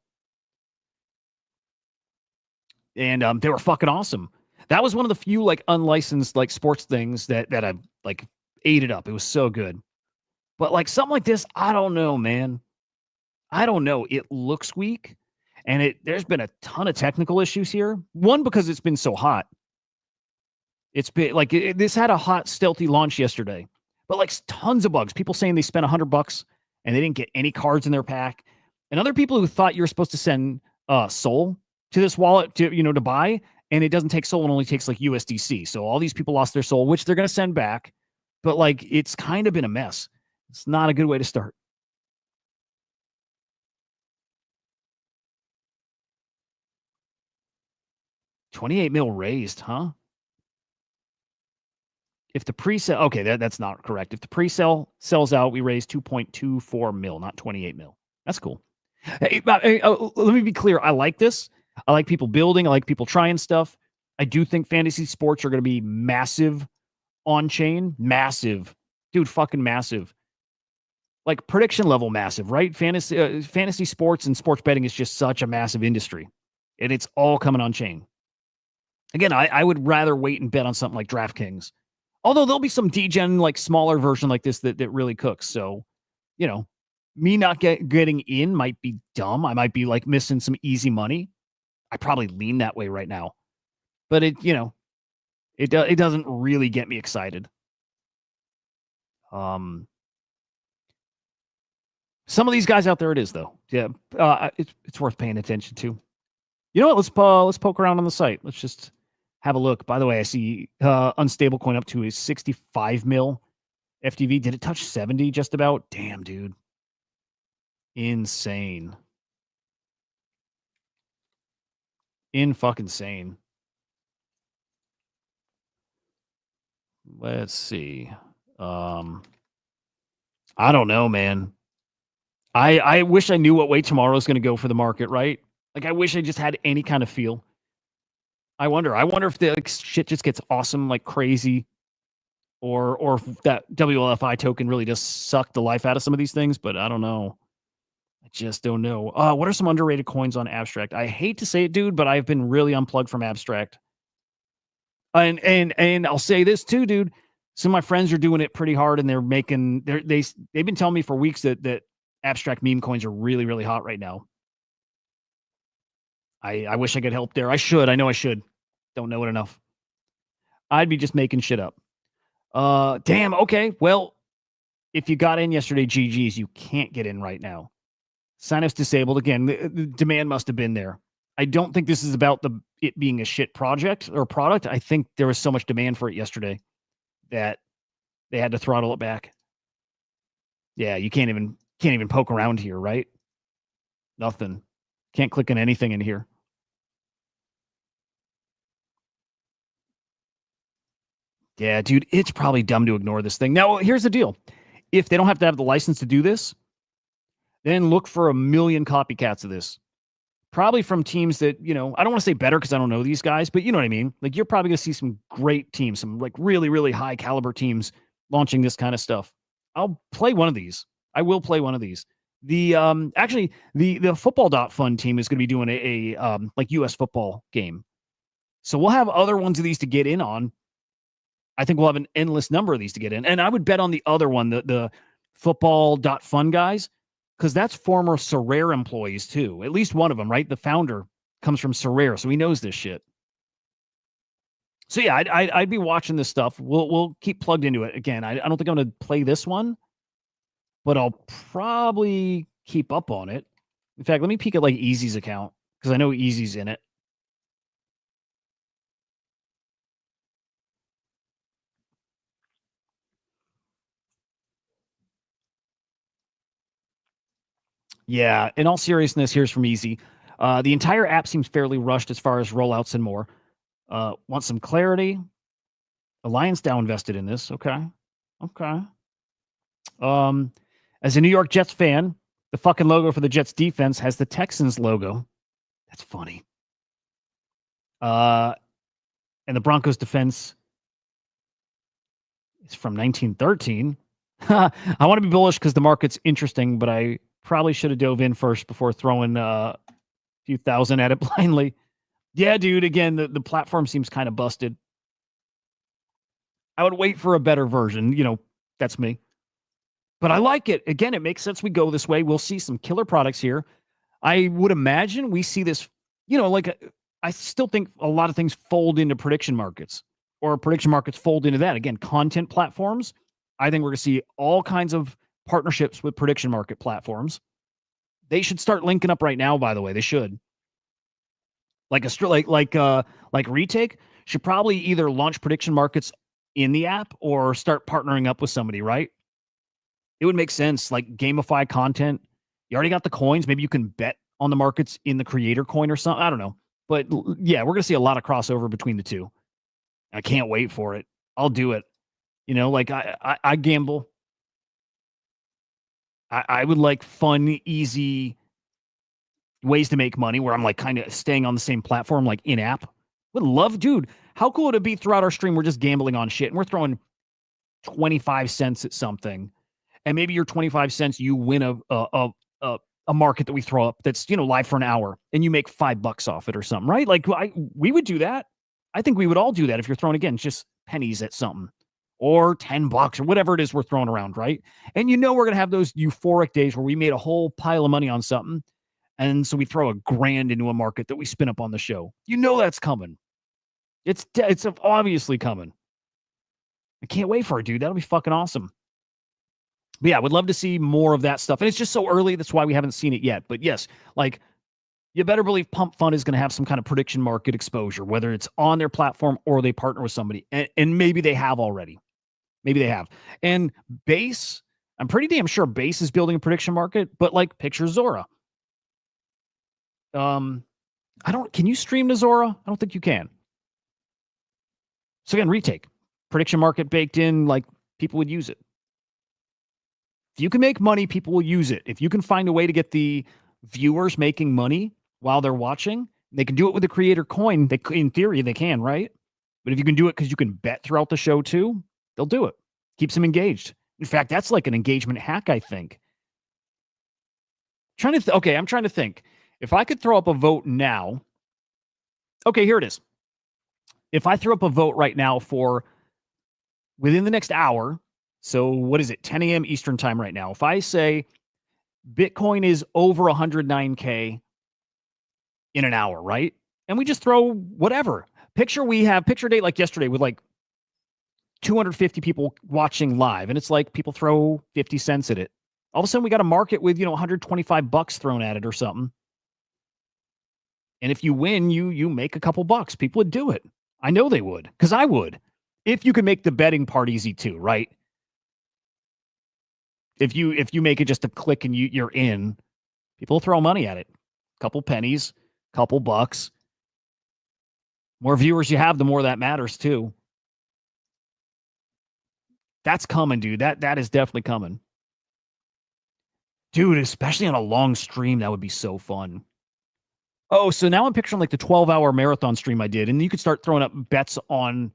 D: And they were fucking awesome. That was one of the few like unlicensed like sports things that I like ate it up. It was so good. But like something like this, I don't know, man. I don't know. It looks weak, and there's been a ton of technical issues here. One, because it's been so hot. It's been like this had a hot, stealthy launch yesterday, but like tons of bugs. People saying they spent $100 and they didn't get any cards in their pack, and other people who thought you were supposed to send Sol to this wallet to buy, and it doesn't take Sol, and only takes like USDC. So all these people lost their Sol, which they're going to send back, but like it's kind of been a mess. It's not a good way to start. $28 million raised, huh? If the pre-sale, okay, that's not correct. If the pre-sale sells out, we raise 2.24 mil, not 28 mil. That's cool. Hey, let me be clear. I like this. I like people building. I like people trying stuff. I do think fantasy sports are going to be massive on chain. Massive. Dude, fucking massive. Like prediction level massive, right? Fantasy sports and sports betting is just such a massive industry. And it's all coming on chain. Again, I would rather wait and bet on something like DraftKings. Although there'll be some degen, like smaller version like this that really cooks. So, me not getting in might be dumb. I might be like missing some easy money. I probably lean that way right now. But it doesn't really get me excited. Some of these guys out there, it is though. Yeah, it's worth paying attention to. You know what? Let's poke around on the site. Let's just have a look. By the way, I see unstable coin up to a 65 mil FTV. Did it touch 70 just about? Damn, dude. Insane. Fucking sane. Let's see. I don't know, man. I wish I knew what way tomorrow's going to go for the market, right? Like, I wish I just had any kind of feel. I wonder if the shit just gets awesome like crazy, or if that WLFI token really just sucked the life out of some of these things. But I don't know. I just don't know. What are some underrated coins on Abstract? I hate to say it, dude, but I've been really unplugged from Abstract. And I'll say this too, dude. Some of my friends are doing it pretty hard, and they've been telling me for weeks that Abstract meme coins are really, really hot right now. I wish I could help there. I know I should. Don't know it enough. I'd be just making shit up. Damn. Okay. Well, if you got in yesterday, GG's, you can't get in right now. Sign-ups disabled. Again, the demand must have been there. I don't think this is about it being a shit project or product. I think there was so much demand for it yesterday that they had to throttle it back. Yeah, you can't even poke around here, right? Nothing. Can't click on anything in here. Yeah, dude, it's probably dumb to ignore this thing. Now, here's the deal. If they don't have to have the license to do this, then look for a million copycats of this. Probably from teams that, I don't want to say better because I don't know these guys, but you know what I mean? Like, you're probably going to see some great teams, some like really, really high caliber teams launching this kind of stuff. I'll play one of these. I will play one of these. The actually the football.fun team is going to be doing a like US football game. So we'll have other ones of these to get in on. I think we'll have an endless number of these to get in. And I would bet on the other one, the football.fun guys, because that's former Sorare employees too. At least one of them, right? The founder comes from Sorare, so he knows this shit. So yeah, I'd be watching this stuff. We'll keep plugged into it. Again, I don't think I'm going to play this one, but I'll probably keep up on it. In fact, let me peek at like Easy's account because I know Easy's in it. Yeah, in all seriousness, here's from Easy. The entire app seems fairly rushed as far as rollouts and more. Want some clarity? Alliance Dow invested in this. Okay. As a New York Jets fan, the fucking logo for the Jets defense has the Texans logo. That's funny. And the Broncos defense is from 1913. I want to be bullish because the market's interesting, but I probably should have dove in first before throwing a few thousand at it blindly. Yeah, dude. Again, the platform seems kind of busted. I would wait for a better version. That's me. But I like it. Again, it makes sense we go this way. We'll see some killer products here. I would imagine we see this, I still think a lot of things fold into prediction markets, or prediction markets fold into that. Again, content platforms. I think we're going to see all kinds of partnerships with prediction market platforms. They should start linking up right now, by the way. They should. Like Retake should probably either launch prediction markets in the app or start partnering up with somebody, right? It would make sense, like gamify content. You already got the coins. Maybe you can bet on the markets in the creator coin or something. I don't know. But yeah, we're going to see a lot of crossover between the two. I can't wait for it. I'll do it. I gamble. I would like fun, easy ways to make money where I'm like kind of staying on the same platform, like in app. Would love, dude. How cool would it be throughout our stream? We're just gambling on shit and we're throwing 25 cents at something. And maybe your 25 cents, you win a market that we throw up that's, live for an hour and you make $5 off it or something, right? Like we would do that. I think we would all do that if you're throwing, again, just pennies at something or $10 or whatever it is we're throwing around, right? And we're going to have those euphoric days where we made a whole pile of money on something. And so we throw $1,000 into a market that we spin up on the show. That's coming. It's obviously coming. I can't wait for it, dude. That'll be fucking awesome. But yeah, I would love to see more of that stuff. And it's just so early. That's why we haven't seen it yet. But yes, like you better believe Pump Fun is going to have some kind of prediction market exposure, whether it's on their platform or they partner with somebody. And maybe they have already. Maybe they have. And Base, I'm pretty damn sure Base is building a prediction market, but like picture Zora. Can you stream to Zora? I don't think you can. So again, Retake. Prediction market baked in, like people would use it. If you can make money, people will use it. If you can find a way to get the viewers making money while they're watching, they can do it with the creator coin. In theory, they can, right? But if you can do it because you can bet throughout the show too, they'll do it. Keeps them engaged. In fact, that's like an engagement hack, I think. I'm trying to think. If I could throw up a vote now. Okay, here it is. If I throw up a vote right now for within the next hour, so what is it, 10 a.m. Eastern time right now. If I say Bitcoin is over 109K in an hour, right? And we just throw whatever. Picture date like yesterday with like 250 people watching live. And it's like people throw 50 cents at it. All of a sudden we got a market with, $125 thrown at it or something. And if you win, you make a couple bucks. People would do it. I know they would, because I would. If you could make the betting part easy too, right? If you make it just a click and you're in, people throw money at it. Couple pennies, couple bucks. More viewers you have, the more that matters too. That's coming, dude. That is definitely coming. Dude, especially on a long stream, that would be so fun. Oh, so now I'm picturing like the 12-hour marathon stream I did, and you could start throwing up bets on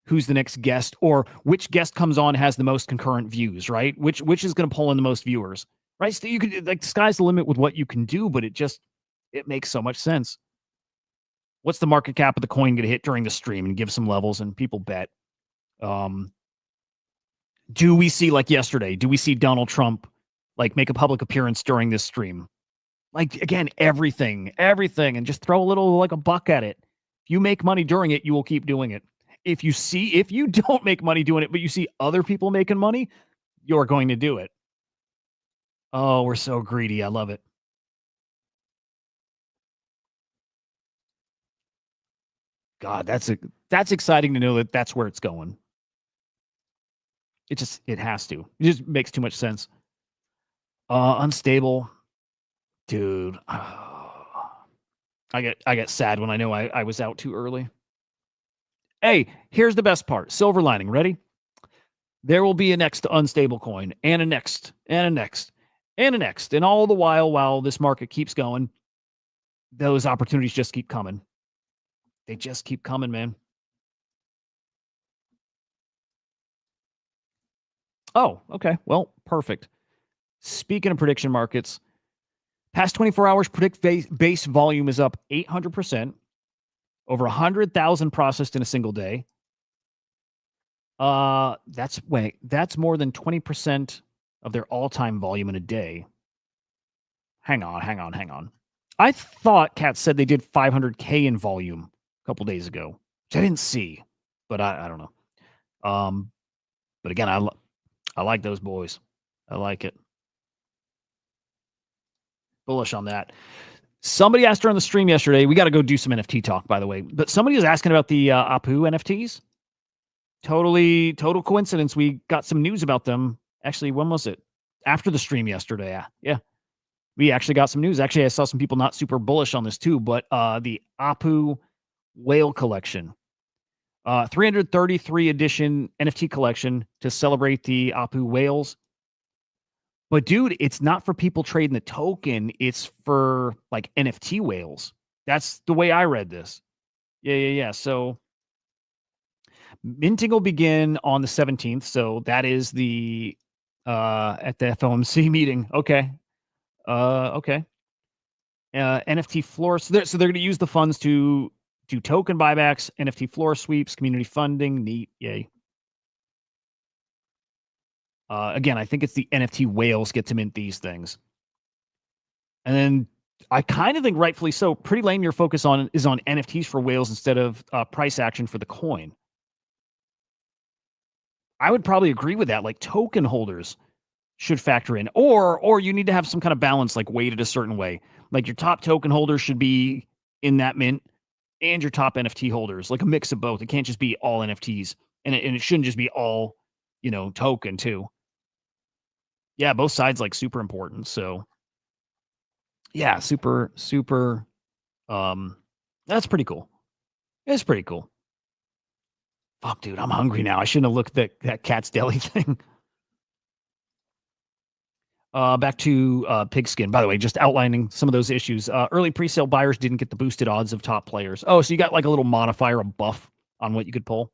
D: who's the next guest or which guest comes on has the most concurrent views, right? Which is going to pull in the most viewers, right? So you could, like, the sky's the limit with what you can do, but it makes so much sense. What's the market cap of the coin going to hit during the stream, and give some levels and people bet. Do we see, like yesterday, do we see Donald Trump like make a public appearance during this stream? Like, again, everything, and just throw a little, like, a buck at it. If you make money during it, you will keep doing it. If you don't make money doing it, but you see other people making money, you're going to do it. Oh, we're so greedy. I love it. God, that's exciting to know that that's where it's going. It has to. It just makes too much sense. Unstable. Dude. I get sad when I know I was out too early. Hey, here's the best part. Silver lining. Ready? There will be a next unstable coin, and a next, and a next, and a next. And all the while this market keeps going, those opportunities just keep coming. They just keep coming, man. Oh, okay. Well, perfect. Speaking of prediction markets, past 24 hours, predict base volume is up 800%. Over 100,000 processed in a single day. That's more than 20% of their all-time volume in a day. Hang on. I thought Cat said they did 500K in volume a couple days ago, which I didn't see, but I don't know. But again, I like those boys. I like it. Bullish on that. Somebody asked during the stream yesterday, we got to go do some NFT talk, by the way, but somebody was asking about the Apu NFTs. Total coincidence. We got some news about them. Actually, when was it? After the stream yesterday. Yeah. We actually got some news. Actually, I saw some people not super bullish on this too, but the Apu whale collection, 333 edition NFT collection to celebrate the Apu whales. But dude, it's not for people trading the token. It's for like NFT whales. That's the way I read this. Yeah. So minting will begin on the 17th. So that is the at the FOMC meeting. Okay. Okay. NFT floor. So they're going to use the funds to do token buybacks, NFT floor sweeps, community funding. Neat. Yay. Again, I think it's the NFT whales get to mint these things. And then I kind of think rightfully so. Pretty lame your focus is on NFTs for whales instead of price action for the coin. I would probably agree with that. Like, token holders should factor in, or you need to have some kind of balance, like weighted a certain way. Like, your top token holders should be in that mint, and your top NFT holders, like a mix of both. It can't just be all NFTs, and it shouldn't just be all, token too. Yeah, both sides, like, super important. So yeah, super. That's pretty cool. It's pretty cool. Fuck, dude, I'm hungry now. I shouldn't have looked at that Cat's Deli thing. Back to Pigskin. By the way, just outlining some of those issues. Early pre-sale buyers didn't get the boosted odds of top players. Oh, so you got like a little modifier, a buff on what you could pull.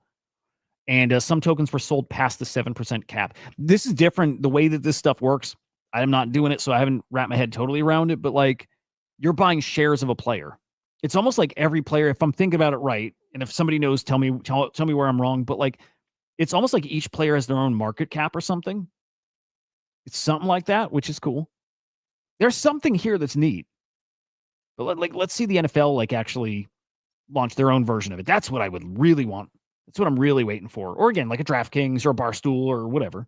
D: And some tokens were sold past the 7% cap. This is different. The way that this stuff works, I am not doing it, so I haven't wrapped my head totally around it. But like, you're buying shares of a player. It's almost like every player, if I'm thinking about it right, and if somebody knows, tell me where I'm wrong. But like, it's almost like each player has their own market cap or something. It's something like that, which is cool. There's something here that's neat. But let's see the NFL like actually launch their own version of it. That's what I would really want. That's what I'm really waiting for. Or again, like a DraftKings or a Barstool or whatever.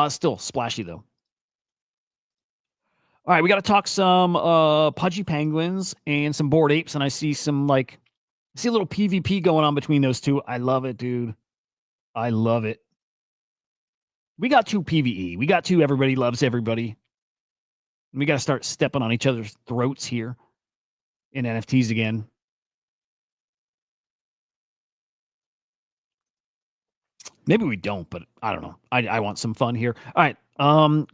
D: Still splashy though. All right, we got to talk some pudgy penguins and some bored apes, and I see some a little PvP going on between those two. I love it, dude. I love it. We got 2 PvE. We got 2 everybody loves everybody. We got to start stepping on each other's throats here in NFTs again. Maybe we don't, but I don't know. I want some fun here. All right.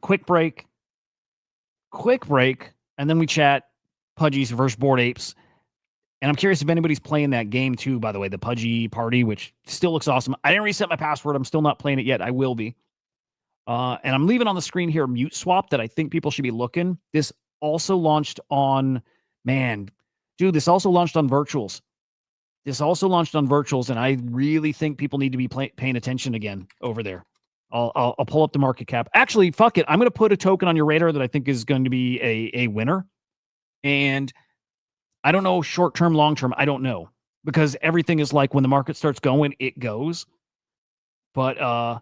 D: Quick break, and then we chat Pudgies versus Bored Apes. And I'm curious if anybody's playing that game too, by the way, the Pudgy Party, which still looks awesome. I didn't reset my password. I'm still not playing it yet. I will be. And I'm leaving on the screen here Mute Swap that I think people should be looking. This also launched on, this also launched on Virtuals. And I really think people need to be paying attention again over there. I'll pull up the market cap. Actually, fuck it. I'm going to put a token on your radar that I think is going to be a winner. And I don't know short-term, long-term. I don't know. Because everything is like when the market starts going, it goes. But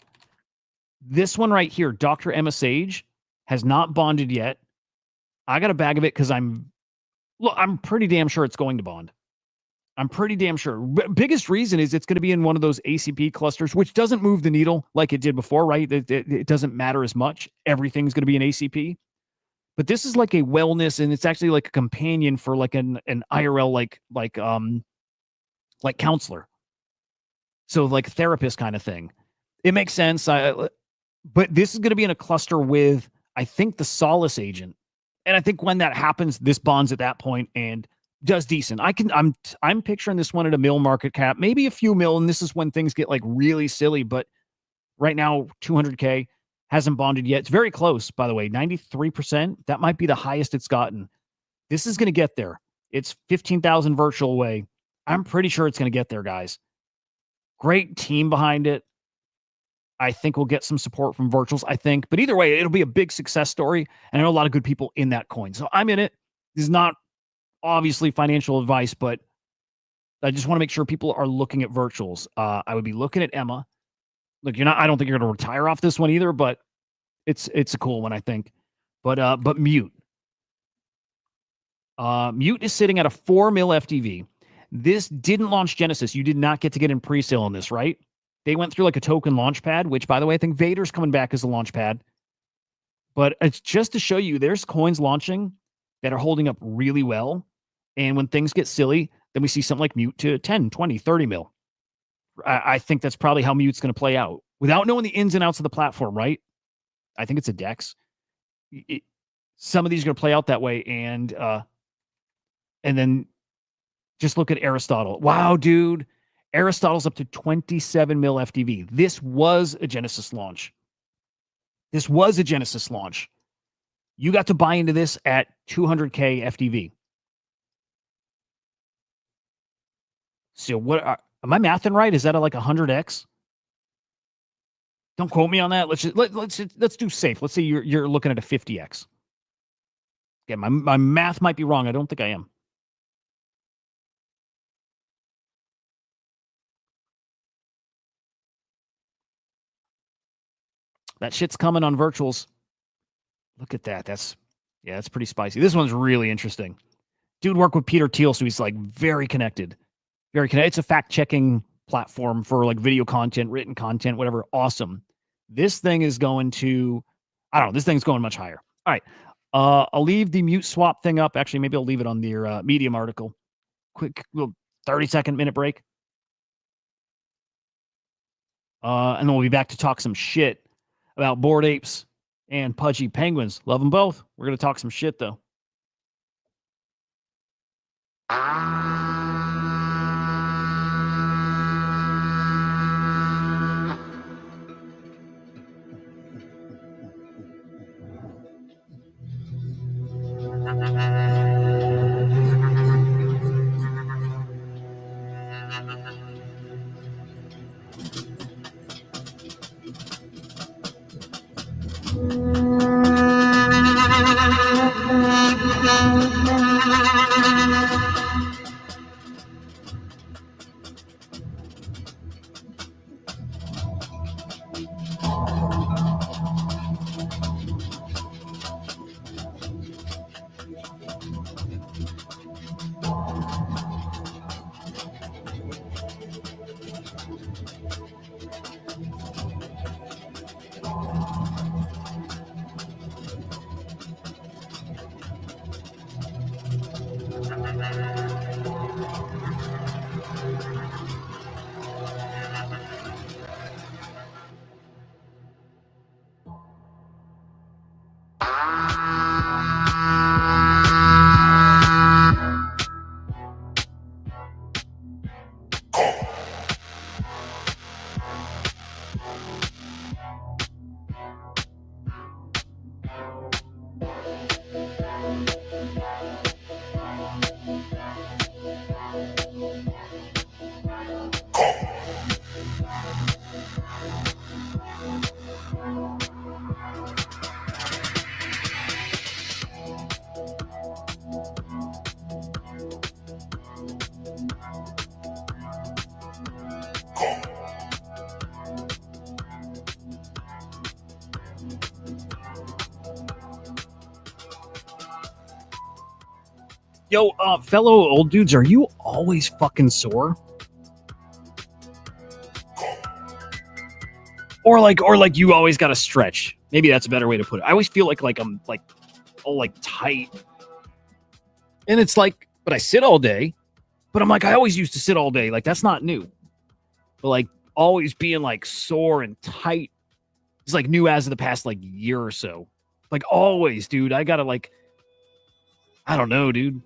D: this one right here, Dr. Emma Sage, has not bonded yet. I got a bag of it because I'm pretty damn sure it's going to bond. I'm pretty damn sure. Biggest reason is it's going to be in one of those ACP clusters, which doesn't move the needle like it did before, right? It doesn't matter as much. Everything's going to be an ACP. But this is like a wellness, and it's actually like a companion for like an IRL like counselor. So like a therapist kind of thing. It makes sense. But this is going to be in a cluster with, I think, the Solace agent. And I think when that happens, this bonds at that point and does decent. I'm picturing this one at a mil market cap, maybe a few mil, and this is when things get like really silly. But right now, 200K. Hasn't bonded yet. It's very close, by the way, 93%. That might be the highest it's gotten. This is going to get there. It's 15,000 virtual away. I'm pretty sure it's going to get there, guys. Great team behind it. I think we'll get some support from virtuals, I think. But either way, it'll be a big success story. And I know a lot of good people in that coin. So I'm in it. This is not obviously financial advice, but I just want to make sure people are looking at virtuals. I would be looking at Emma. Look, I don't think you're going to retire off this one either, but it's a cool one, I think. But Mute. Mute is sitting at a 4 mil FTV. This didn't launch Genesis. You did not get to get in pre-sale on this, right? They went through like a token launch pad, which, by the way, I think Vader's coming back as a launch pad. But it's just to show you there's coins launching that are holding up really well. And when things get silly, then we see something like Mute to 10, 20, 30 mil. I think that's probably how Mute's going to play out without knowing the ins and outs of the platform, right? I think it's a DEX. Some of these are going to play out that way. And then just look at Aristotle. Wow, dude. Aristotle's up to 27 mil FTV. This was a Genesis launch. You got to buy into this at 200K FTV. So am I mathing right? Is that like 100x? Don't quote me on that. Let's do safe. Let's say you're looking at a 50x. Yeah, my math might be wrong. I don't think I am. That shit's coming on virtuals. Look at that. That's pretty spicy. This one's really interesting. Dude worked with Peter Thiel, so he's like very connected. It's a fact-checking platform for like video content, written content, whatever. Awesome. This thing is going to, I don't know, this thing's going much higher. All right. I'll leave the Mute Swap thing up. Actually, maybe I'll leave it on the Medium article. Quick little 30-second minute break. And then we'll be back to talk some shit about Bored Apes and Pudgy Penguins. Love them both. We're going to talk some shit, though.
B: Yo, fellow old dudes, are you always fucking sore? Or like you always got to stretch. Maybe that's a better way to put it. I always feel like I'm like all like tight. And it's like, but I sit all day. But I'm like, I always used to sit all day. Like that's not new. But like always being like sore and tight is like new as of the past like year or so. Like always, dude. I gotta like, I don't know, dude.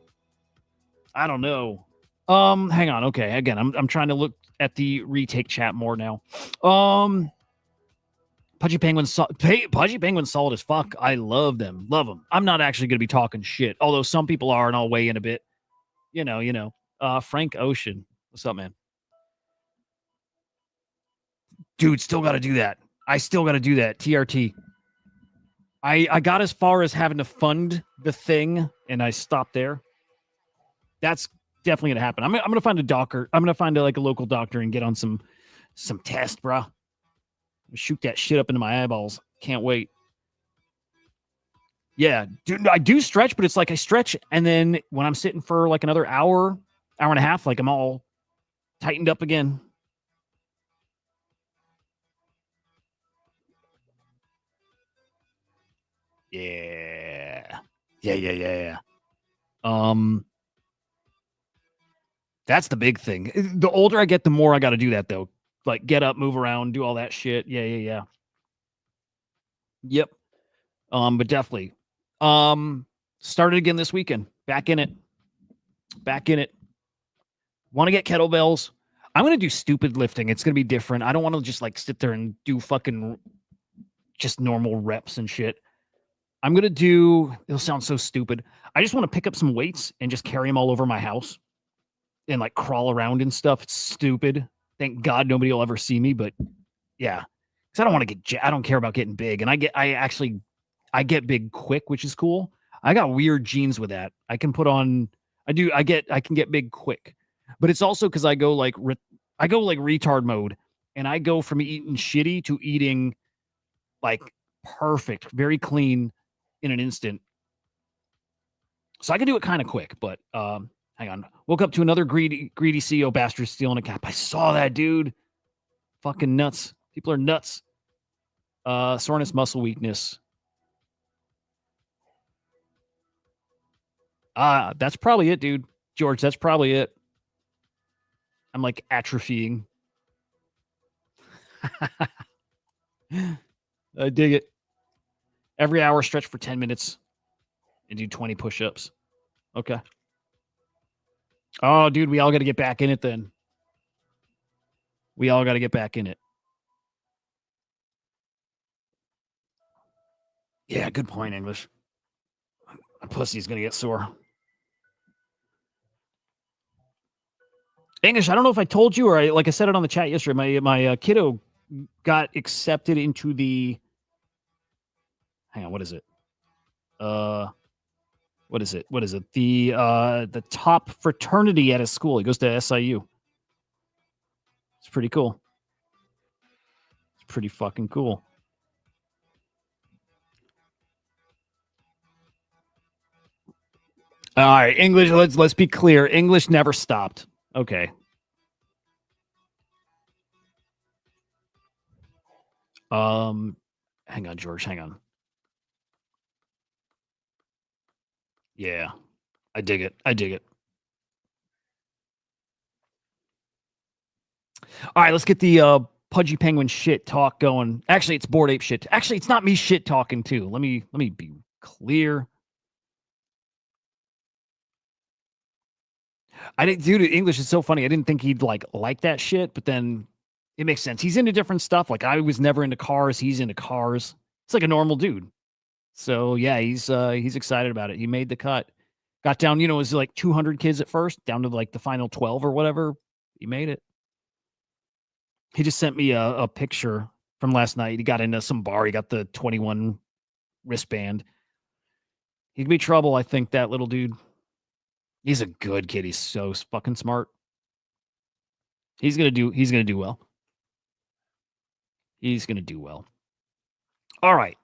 B: I don't know. Hang on. Okay, again, I'm trying to look at the retake chat more now. Pudgy Penguins, Pudgy Penguins, solid as fuck. I love them. Love them. I'm not actually going to be talking shit, although some people are, and I'll weigh in a bit. You know. Frank Ocean, what's up, man? Dude, still got to do that. I still got to do that. TRT. I got as far as having to fund the thing, and I stopped there. That's definitely gonna happen. I'm gonna find a doctor. I'm gonna find like a local doctor and get on some test, bro. Shoot that shit up into my eyeballs. Can't wait. Yeah, dude, I do stretch, but it's like I stretch, and then when I'm sitting for like another hour and a half, like I'm all tightened up again. Yeah. That's the big thing. The older I get, the more I got to do that though. Like get up, move around, do all that shit. Yeah. Yep. But definitely. Started again this weekend. Back in it. Want to get kettlebells. I'm going to do stupid lifting. It's going to be different. I don't want to just like sit there and do fucking just normal reps and shit. I'm going to do, it'll sound so stupid. I just want to pick up some weights and just carry them all over my house and like crawl around and stuff. It's stupid. Thank God nobody will ever see me, but yeah. Cause I don't want to get, I don't care about getting big. And I get big quick, which is cool. I got weird genes with that. I can get big quick. But it's also because I go like retard mode, and I go from eating shitty to eating like perfect, very clean in an instant. So I can do it kind of quick, but hang on. Woke up to another greedy CEO bastard stealing a cap. I saw that, dude. Fucking nuts. People are nuts. Soreness, muscle weakness. That's probably it, dude. George, that's probably it. I'm like atrophying. I dig it. Every hour stretch for 10 minutes and do 20 push-ups. Okay. Oh, dude, we all got to get back in it then. We all got to get back in it. Yeah, good point, English. My pussy's going to get sore. English, I don't know if I told you or like I said it on the chat yesterday. My kiddo got accepted into the. Hang on, what is it? What is it? The top fraternity at his school. He goes to SIU. It's pretty cool. It's pretty fucking cool. All right, English. Let's be clear. English never stopped. Okay. Hang on, George. Hang on. Yeah, I dig it. All right, let's get the Pudgy Penguin shit talk going. Actually, it's Bored Ape shit. Actually, it's not me shit talking too. Let me be clear. I didn't, dude. English is so funny. I didn't think he'd like that shit, but then it makes sense. He's into different stuff. Like I was never into cars. He's into cars. It's like a normal dude. So yeah, he's excited about it. He made the cut. Got down, it was like 200 kids at first, down to like the final 12 or whatever. He made it. He just sent me a picture from last night. He got into some bar. He got the 21 wristband. He could be trouble, I think, that little dude. He's a good kid. He's so fucking smart. He's gonna do well. He's gonna do well. All right.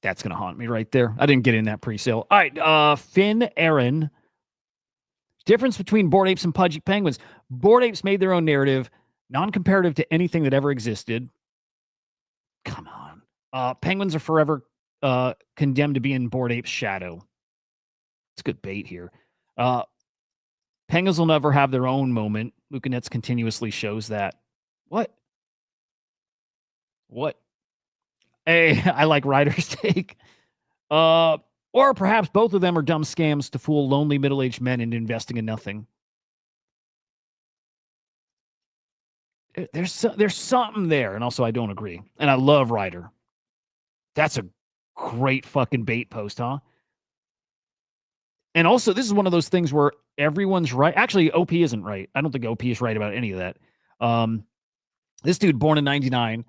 D: That's going to haunt me right there. I didn't get in that pre-sale. All right, Finn Aaron. Difference between Bored Apes and Pudgy Penguins. Bored Apes made their own narrative, non-comparative to anything that ever existed. Come on. Penguins are forever condemned to be in Bored Ape's shadow. It's good bait here. Penguins will never have their own moment. Lucanets continuously shows that. What? Hey, I like Ryder's take. Or perhaps both of them are dumb scams to fool lonely middle-aged men into investing in nothing. There's something there, and also I don't agree. And I love Ryder. That's a great fucking bait post, huh? And also, this is one of those things where everyone's right. Actually, OP isn't right. I don't think OP is right about any of that. This dude, born in 99,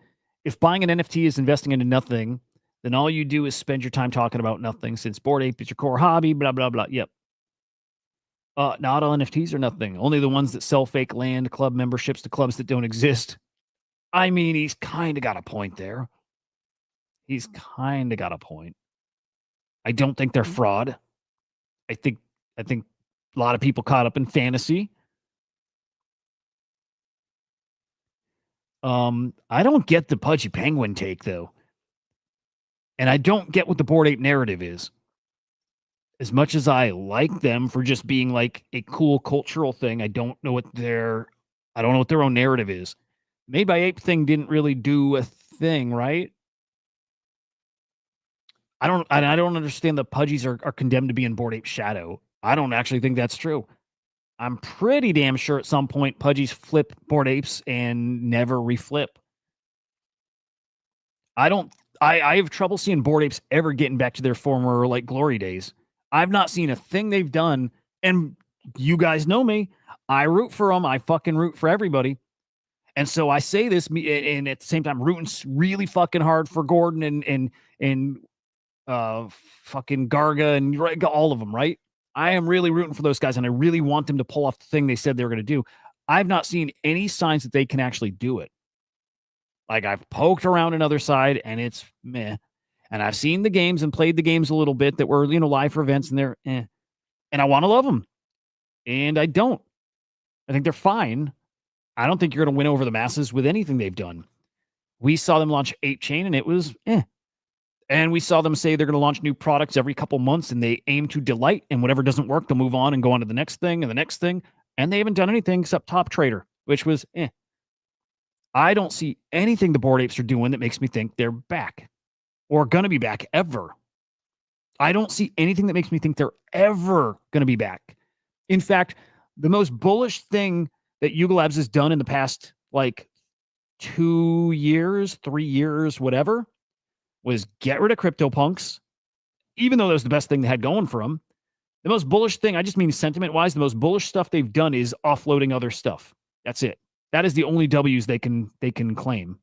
D: if buying an NFT is investing into nothing, then all you do is spend your time talking about nothing. Since Bored Ape is your core hobby, blah, blah, blah. Yep. Not all NFTs are nothing. Only the ones that sell fake land, club memberships to clubs that don't exist. I mean, he's kind of got a point there. He's kind of got a point. I don't think they're fraud. I think a lot of people caught up in fantasy. I don't get the Pudgy Penguin take, though. And I don't get what the Bored Ape narrative is. As much as I like them for just being like a cool cultural thing, I don't know what their own narrative is. Made by Ape thing didn't really do a thing, right? I don't understand the Pudgies are condemned to be in Bored Ape's shadow. I don't actually think that's true. I'm pretty damn sure at some point Pudgies flip Bored Apes and never reflip. I have trouble seeing Bored Apes ever getting back to their former like glory days. I've not seen a thing they've done, and you guys know me. I root for them. I fucking root for everybody. And so I say this, and at the same time, rooting really fucking hard for Gordon and fucking Garga and all of them, right? I am really rooting for those guys, and I really want them to pull off the thing they said they were going to do. I've not seen any signs that they can actually do it. Like, I've poked around another side, and it's meh. And I've seen the games and played the games a little bit that were, live for events, and they're eh. And I want to love them. And I don't. I think they're fine. I don't think you're going to win over the masses with anything they've done. We saw them launch 8chain, and it was eh. And we saw them say they're going to launch new products every couple months, and they aim to delight, and whatever doesn't work, they'll move on and go on to the next thing and the next thing. And they haven't done anything except Top Trader, which was eh. I don't see anything the Bored Apes are doing that makes me think they're back or going to be back ever. I don't see anything that makes me think they're ever going to be back. In fact, the most bullish thing that Yuga Labs has done in the past, 2 years, 3 years, whatever, was get rid of CryptoPunks, even though that was the best thing they had going for them. The most bullish thing, I just mean sentiment-wise, the most bullish stuff they've done is offloading other stuff. That's it. That is the only W's they can claim.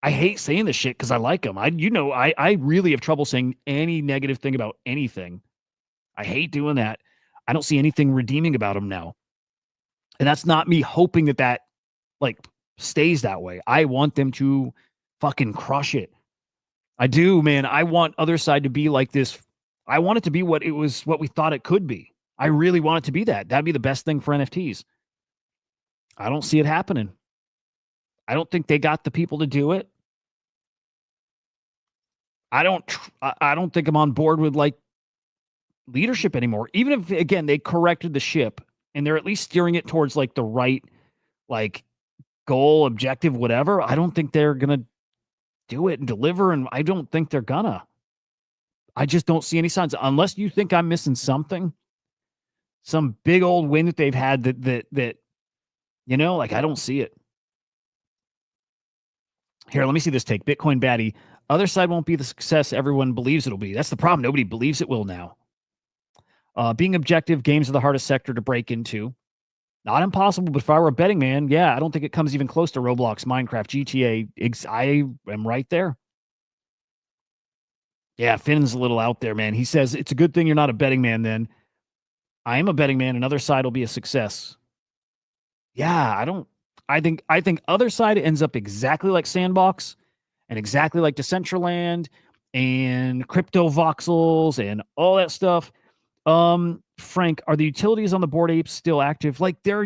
D: I hate saying this shit because I like them. I really have trouble saying any negative thing about anything. I hate doing that. I don't see anything redeeming about them now. And that's not me hoping that stays that way. I want them to fucking crush it. I do, man. I want Other Side to be like this. I want it to be what we thought it could be. I really want it to be that. That'd be the best thing for NFTs. I don't see it happening. I don't think they got the people to do it. I don't think I'm on board with leadership anymore. Even if, again, they corrected the ship and they're at least steering it towards the right goal, objective, whatever. I don't think they're gonna do it and deliver, and I don't think they're gonna. I just don't see any signs, unless you think I'm missing something, some big old win that they've had that I don't see it. Here, let me see this take. Bitcoin baddie. Other Side won't be the success everyone believes it'll be. That's the problem. Nobody believes it will now. Being objective, games are the hardest sector to break into. Not impossible, but if I were a betting man, yeah, I don't think it comes even close to Roblox, Minecraft, GTA. I am right there. Yeah, Finn's a little out there, man. He says, it's a good thing you're not a betting man then. I am a betting man. Another Side will be a success. Yeah, I think Other Side ends up exactly like Sandbox and exactly like Decentraland and crypto voxels and all that stuff. Frank, are the utilities on the Bored Apes still active? Like their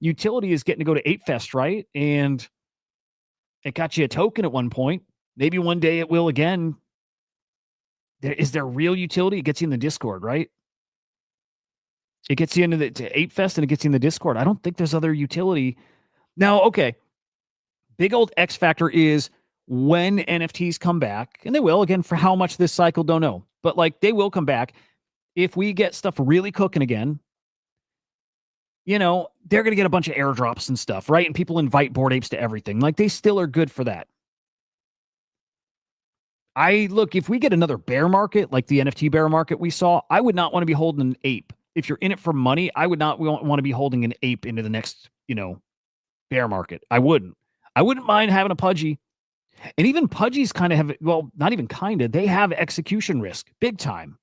D: utility is getting to go to Ape Fest, right? And it got you a token at one point. Maybe one day it will again. Is there real utility? It gets you in the Discord, right? It gets you into the Ape Fest and it gets you in the Discord. I don't think there's other utility. Now, okay. Big old X factor is when NFTs come back, and they will, again, for how much this cycle, don't know. But like they will come back. If we get stuff really cooking again, they're going to get a bunch of airdrops and stuff, right? And people invite Bored Apes to everything. Like they still are good for that. If we get another bear market, like the NFT bear market we saw, I would not want to be holding an ape. If you're in it for money, I would not want to be holding an ape into the next, bear market. I wouldn't mind having a Pudgy. And even Pudgies kind of have, well, not even kind of, they have execution risk, big time.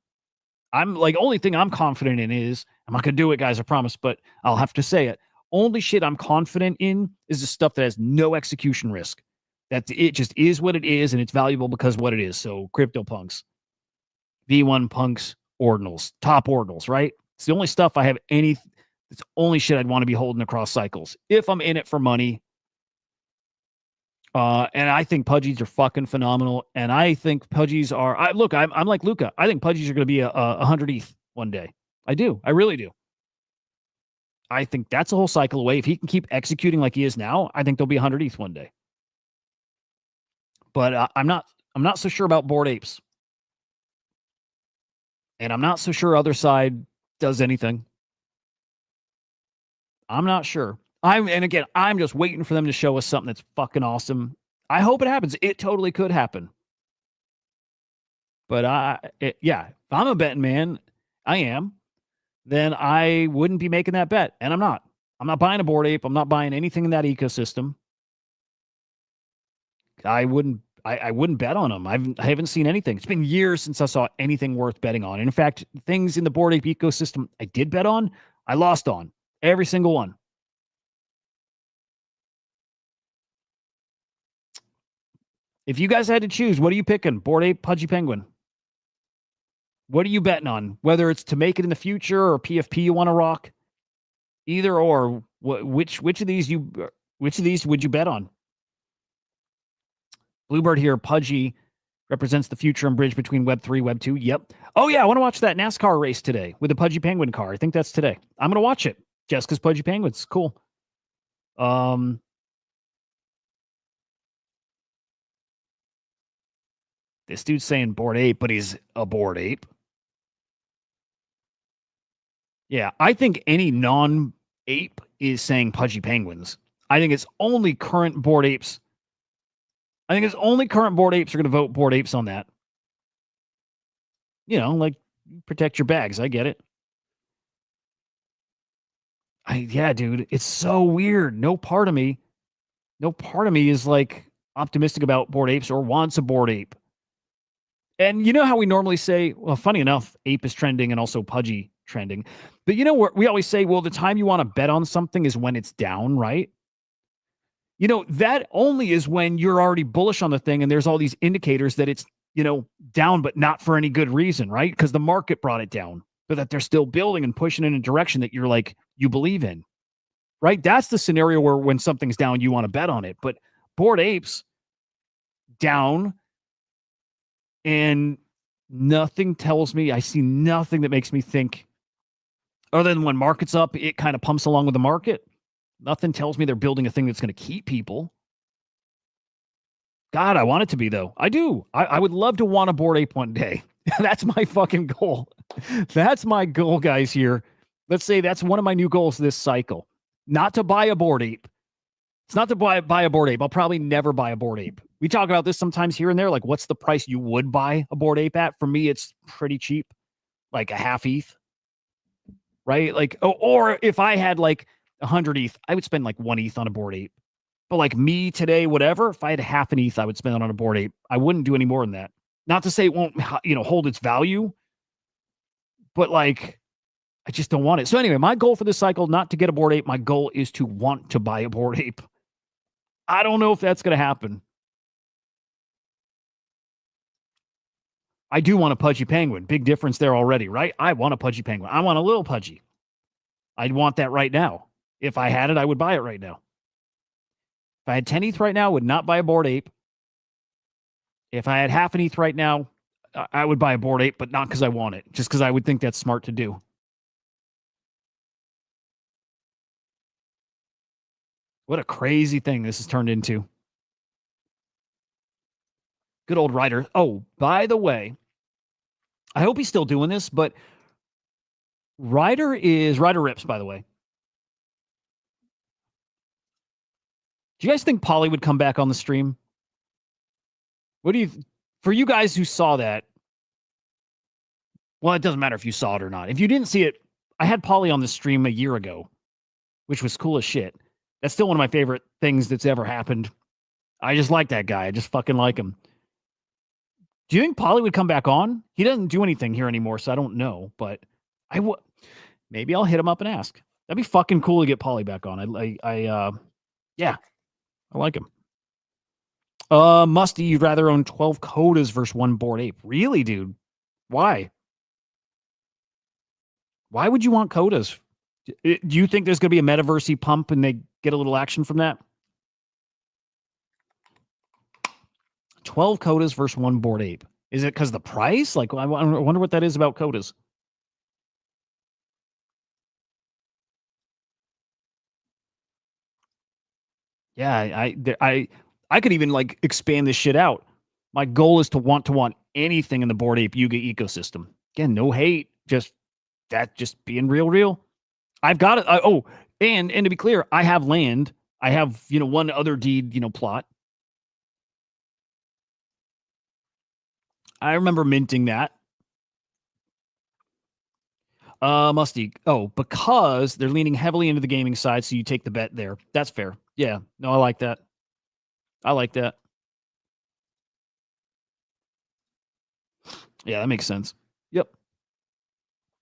D: I'm like, only thing I'm confident in is, I'm not going to do it, guys, I promise, but I'll have to say it. Only shit I'm confident in is the stuff that has no execution risk. That it just is what it is, and it's valuable because what it is. So CryptoPunks, V1 Punks, Ordinals, top Ordinals, right? It's the only stuff I have it's the only shit I'd want to be holding across cycles. If I'm in it for money, and I think Pudgies are fucking phenomenal. And I think Pudgies are, I'm like Luca. I think Pudgies are going to be a 100 ETH one day. I do. I really do. I think that's a whole cycle away. If he can keep executing like he is now, I think there'll be 100 ETH one day. But I'm not so sure about Bored Apes. And I'm not so sure other side does anything. I'm not sure. I'm just waiting for them to show us something that's fucking awesome. I hope it happens. It totally could happen. But if I'm a betting man, I am, then I wouldn't be making that bet. And I'm not. I'm not buying a Bored Ape. I'm not buying anything in that ecosystem. I wouldn't bet on them. I haven't seen anything. It's been years since I saw anything worth betting on. And in fact, things in the Bored Ape ecosystem I did bet on, I lost on. Every single one. If you guys had to choose, what are you picking? Bored Ape, Pudgy Penguin? What are you betting on? Whether it's to make it in the future or PFP you want to rock? Either or. Which of these would you bet on? Bluebird here, Pudgy represents the future and bridge between Web 3, Web 2. Yep. Oh, yeah, I want to watch that NASCAR race today with the Pudgy Penguin car. I think that's today. I'm going to watch it just because Pudgy Penguin's cool. This dude's saying Bored Ape, but he's a Bored Ape. Yeah, I think any non-ape is saying Pudgy Penguins. I think it's only current Bored Apes. I think it's only current Bored Apes are going to vote Bored Apes on that. Like, protect your bags. I get it. Yeah, dude, it's so weird. No part of me is like optimistic about Bored Apes or wants a Bored Ape. And you know how we normally say, well, funny enough, ape is trending and also Pudgy trending. But we always say, well, the time you want to bet on something is when it's down, right? That only is when you're already bullish on the thing and there's all these indicators that it's, down, but not for any good reason, right? Because the market brought it down, but that they're still building and pushing in a direction that you're like, you believe in, right? That's the scenario where when something's down, you want to bet on it. But Bored Apes down, and nothing tells me, I see nothing that makes me think, other than when market's up, it kind of pumps along with the market. Nothing tells me they're building a thing that's going to keep people. God, I want it to be, though. I do. I would love to want a Bored Ape one day. That's my fucking goal. That's my goal, guys, here. Let's say that's one of my new goals this cycle. Not to buy a Bored Ape. It's not to buy a Bored Ape. I'll probably never buy a Bored Ape. We talk about this sometimes here and there. Like, what's the price you would buy a Bored Ape at? For me, it's pretty cheap. Like a half ETH. Right? Like, or if I had like 100 ETH, I would spend like 1 ETH on a Bored Ape. But like me today, whatever, if I had half an ETH, I would spend it on a Bored Ape. I wouldn't do any more than that. Not to say it won't, hold its value, but like, I just don't want it. So anyway, my goal for this cycle, not to get a Bored Ape. My goal is to want to buy a Bored Ape. I don't know if that's going to happen. I do want a pudgy penguin. Big difference there already, right? I want a pudgy penguin. I want a little pudgy. I'd want that right now. If I had it, I would buy it right now. If I had 10 ETH right now, I would not buy a Bored Ape. If I had half an ETH right now, I would buy a Bored Ape, but not because I want it, just because I would think that's smart to do. What a crazy thing this has turned into. Good old Ryder. Oh, by the way, I hope he's still doing this, but Ryder Rips, by the way. Do you guys think Polly would come back on the stream? What do you, for you guys who saw that? Well, it doesn't matter if you saw it or not. If you didn't see it, I had Polly on the stream a year ago, which was cool as shit. That's still one of my favorite things that's ever happened. I just like that guy. I just fucking like him. Do you think Polly would come back on? He doesn't do anything here anymore, so I don't know. But maybe I'll hit him up and ask. That'd be fucking cool to get Polly back on. Yeah, I like him. Musty, you'd rather own 12 Codas versus one Bored Ape. Really, dude? Why? Why would you want Codas? Do you think there's going to be a metaversey pump and they get a little action from that? 12 Codas versus one Bored Ape. Is it because the price? Like, I wonder what that is about Codas. Yeah, I could even like expand this shit out. My goal is to want anything in the Bored Ape Yuga ecosystem. Again, no hate, just being real. I've got it. And to be clear, I have land. I have, one other deed, plot. I remember minting that. Musty. Oh, because they're leaning heavily into the gaming side, so you take the bet there. That's fair. Yeah. No, I like that. Yeah, that makes sense. Yep.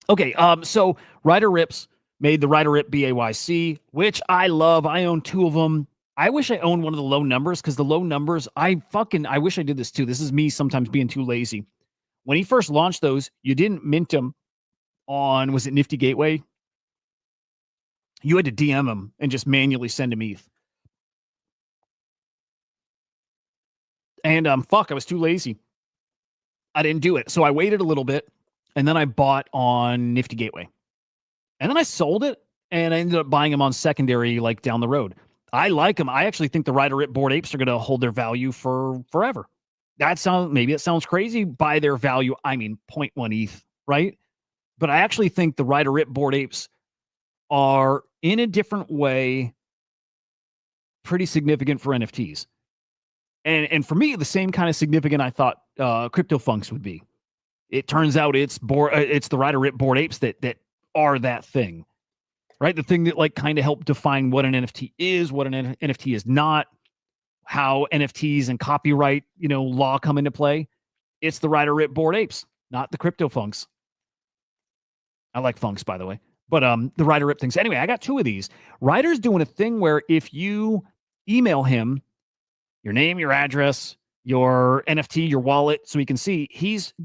D: Okay, so Ryder Rips made the Ryder Rip BAYC, which I love. I own 2 of them. I wish I owned one of the low numbers, because the low numbers, I wish I did this too. This is me sometimes being too lazy. When he first launched those, you didn't mint them on, was it Nifty Gateway? You had to DM him and just manually send him ETH. And I was too lazy. I didn't do it. So I waited a little bit, and then I bought on Nifty Gateway. And then I sold it, and I ended up buying them on secondary, like down the road. I like them. I actually think the Ryder Rip Bored Apes are going to hold their value for forever. Maybe it sounds crazy. By their value, I mean 0.1 ETH, right? But I actually think the Ryder Rip Bored Apes are, in a different way, pretty significant for NFTs. And for me, the same kind of significant I thought CryptoFunks would be. It turns out it's the Ryder Rip Bored Apes that are that thing, right? The thing that like kind of helped define what an NFT is, what an NFT is not, how NFTs and copyright, law come into play. It's the Ryder Rip Bored Apes, not the CryptoFunks. I like funks, by the way, but the Ryder Rip things. Anyway, I got 2 of these. Ryder's doing a thing where if you email him your name, your address, your NFT, your wallet, so he can see, he's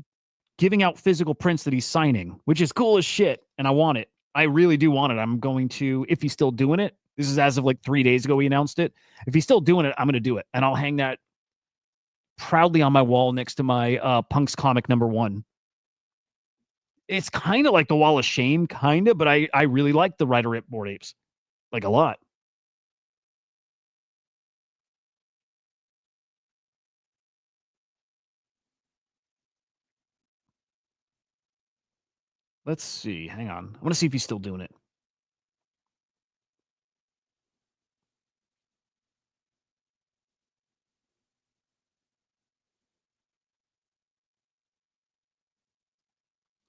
D: giving out physical prints that he's signing, which is cool as shit. And I want it. I really do want it. I'm going to, if he's still doing it, this is as of like 3 days ago, he announced it. If he's still doing it, I'm going to do it. And I'll hang that proudly on my wall next to my Punks comic #1. It's kind of like the Wall of Shame, kind of, but I really like the Ryder Rip Bored Apes, like a lot. Let's see. Hang on. I want to see if he's still doing it.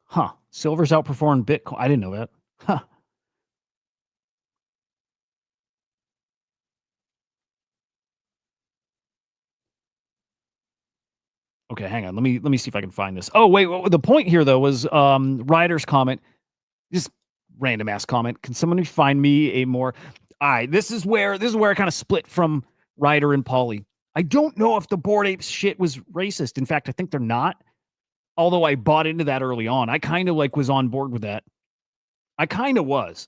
D: Huh. Silver's outperformed Bitcoin. I didn't know that. Huh. Okay, hang on. Let me see if I can find this. Oh, wait. The point here though was Ryder's comment. Just random ass comment. Can someone find me a more this is where I kind of split from Ryder and Pauly. I don't know if the Bored Apes shit was racist. In fact, I think they're not. Although I bought into that early on. I kind of like was on board with that. I kind of was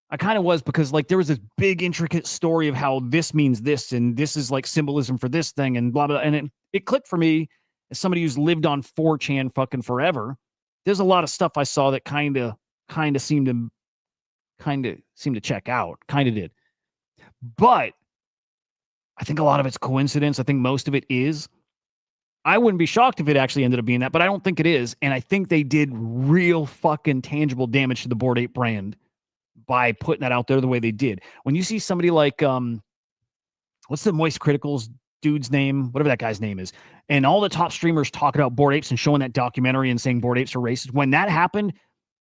D: because like there was this big intricate story of how this means this and this is like symbolism for this thing and blah blah, and it clicked for me as somebody who's lived on 4chan fucking forever. There's a lot of stuff I saw that kind of seemed to check out. Kind of did. But I think a lot of it's coincidence. I think most of it is. I wouldn't be shocked if it actually ended up being that, but I don't think it is. And I think they did real fucking tangible damage to the Bored Ape brand by putting that out there the way they did. When you see somebody like, what's the Moist Criticals dude's name? Whatever that guy's name is. And all the top streamers talking about Bored Apes and showing that documentary and saying Bored Apes are racist. When that happened,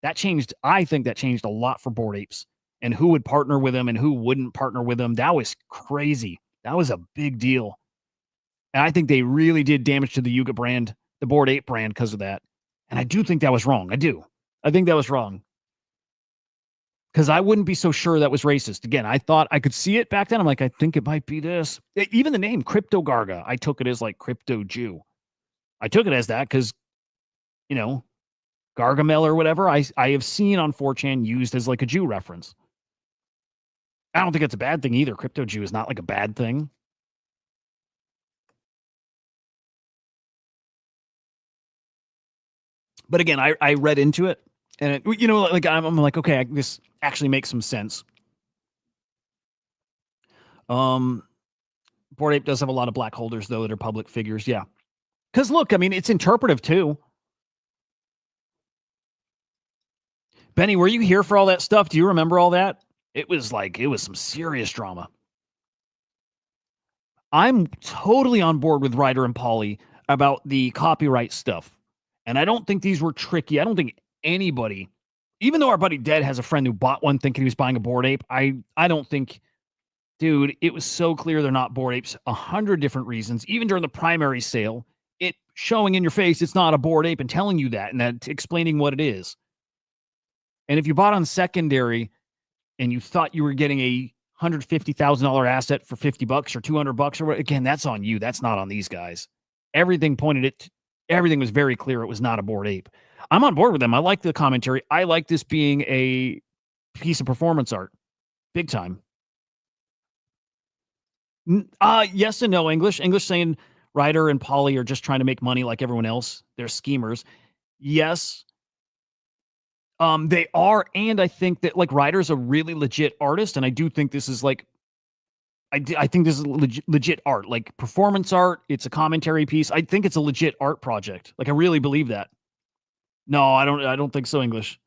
D: that changed. I think that changed a lot for Bored Apes and who would partner with them and who wouldn't partner with them. That was crazy. That was a big deal. And I think they really did damage to the Yuga brand, the Bored Ape brand, because of that. And I do think that was wrong. I do. I think that was wrong. Because I wouldn't be so sure that was racist. Again, I thought I could see it back then. I'm like, I think it might be this. Even the name Crypto Garga, I took it as like Crypto Jew. I took it as that because, you know, Gargamel or whatever, I have seen on 4chan used as like a Jew reference. I don't think it's a bad thing either. Crypto Jew is not like a bad thing. But again, I read into it, and it, you know, like I'm like, okay, this actually makes some sense. Bored Ape does have a lot of black holders though that are public figures, yeah. Because look, I mean, it's interpretive too. Benny, were you here for all that stuff? Do you remember all that? It was some serious drama. I'm totally on board with Ryder and Polly about the copyright stuff. And I don't think these were tricky. I don't think anybody, even though our buddy Dead has a friend who bought one thinking he was buying a Bored Ape, I don't think, dude, it was so clear they're not Bored Apes. 100 different reasons. Even during the primary sale, it showing in your face it's not a Bored Ape and telling you that and that explaining what it is. And if you bought on secondary and you thought you were getting a $150,000 asset for $50 or $200 or what, again, that's on you. That's not on these guys. Everything was very clear it was not a Bored Ape. I'm on board with them. I like the commentary. I like this being a piece of performance art. Big time. Yes and no, English. English saying Ryder and Polly are just trying to make money like everyone else. They're schemers. Yes. They are, and I think that like Ryder's a really legit artist, and I do think this is like I think this is legit art, like performance art. It's a commentary piece. I think it's a legit art project. Like I really believe that. No, I don't think so, English.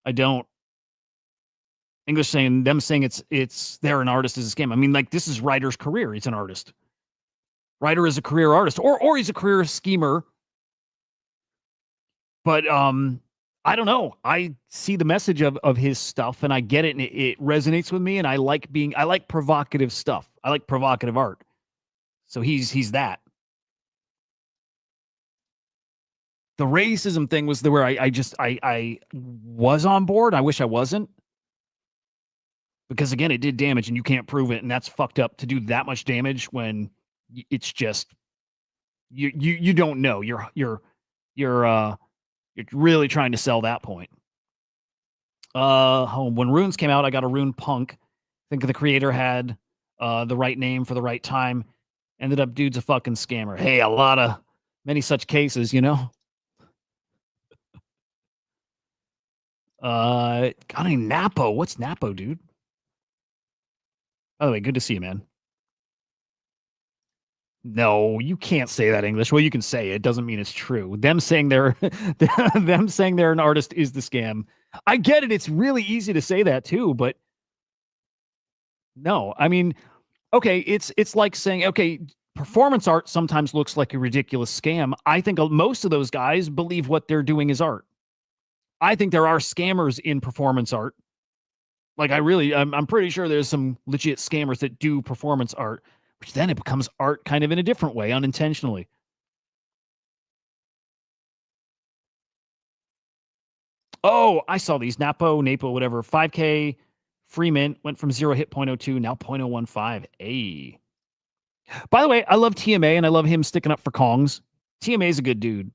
D: I don't. English saying it's they're an artist is a scam. I mean, like this is Ryder's career. He's an artist. Ryder is a career artist, or he's a career schemer. But I don't know. I see the message of his stuff and I get it and it resonates with me and I like provocative stuff. I like provocative art. So he's that. The racism thing was where I was on board. I wish I wasn't. Because again, it did damage and you can't prove it and that's fucked up to do that much damage when it's just you don't know. You're really trying to sell that point. When Runes came out, I got a Rune Punk. I think the creator had the right name for the right time. Ended up, dude's a fucking scammer. Hey, many such cases, you know. Got any Napo? What's Napo, dude? By the way, good to see you, man. No, you can't say that English. Well, you can say it. Doesn't mean it's true. Them saying they're an artist is the scam. I get it. It's really easy to say that too, but no. I mean, okay, it's like saying, okay, performance art sometimes looks like a ridiculous scam. I think most of those guys believe what they're doing is art. I think there are scammers in performance art. Like I'm pretty sure there's some legit scammers that do performance art. Which then it becomes art kind of in a different way, unintentionally. Oh, I saw these. Napo, whatever. 5K, free mint, went from 0 hit 0.02, now 0.015. Hey. By the way, I love TMA and I love him sticking up for Kongs. TMA is a good dude.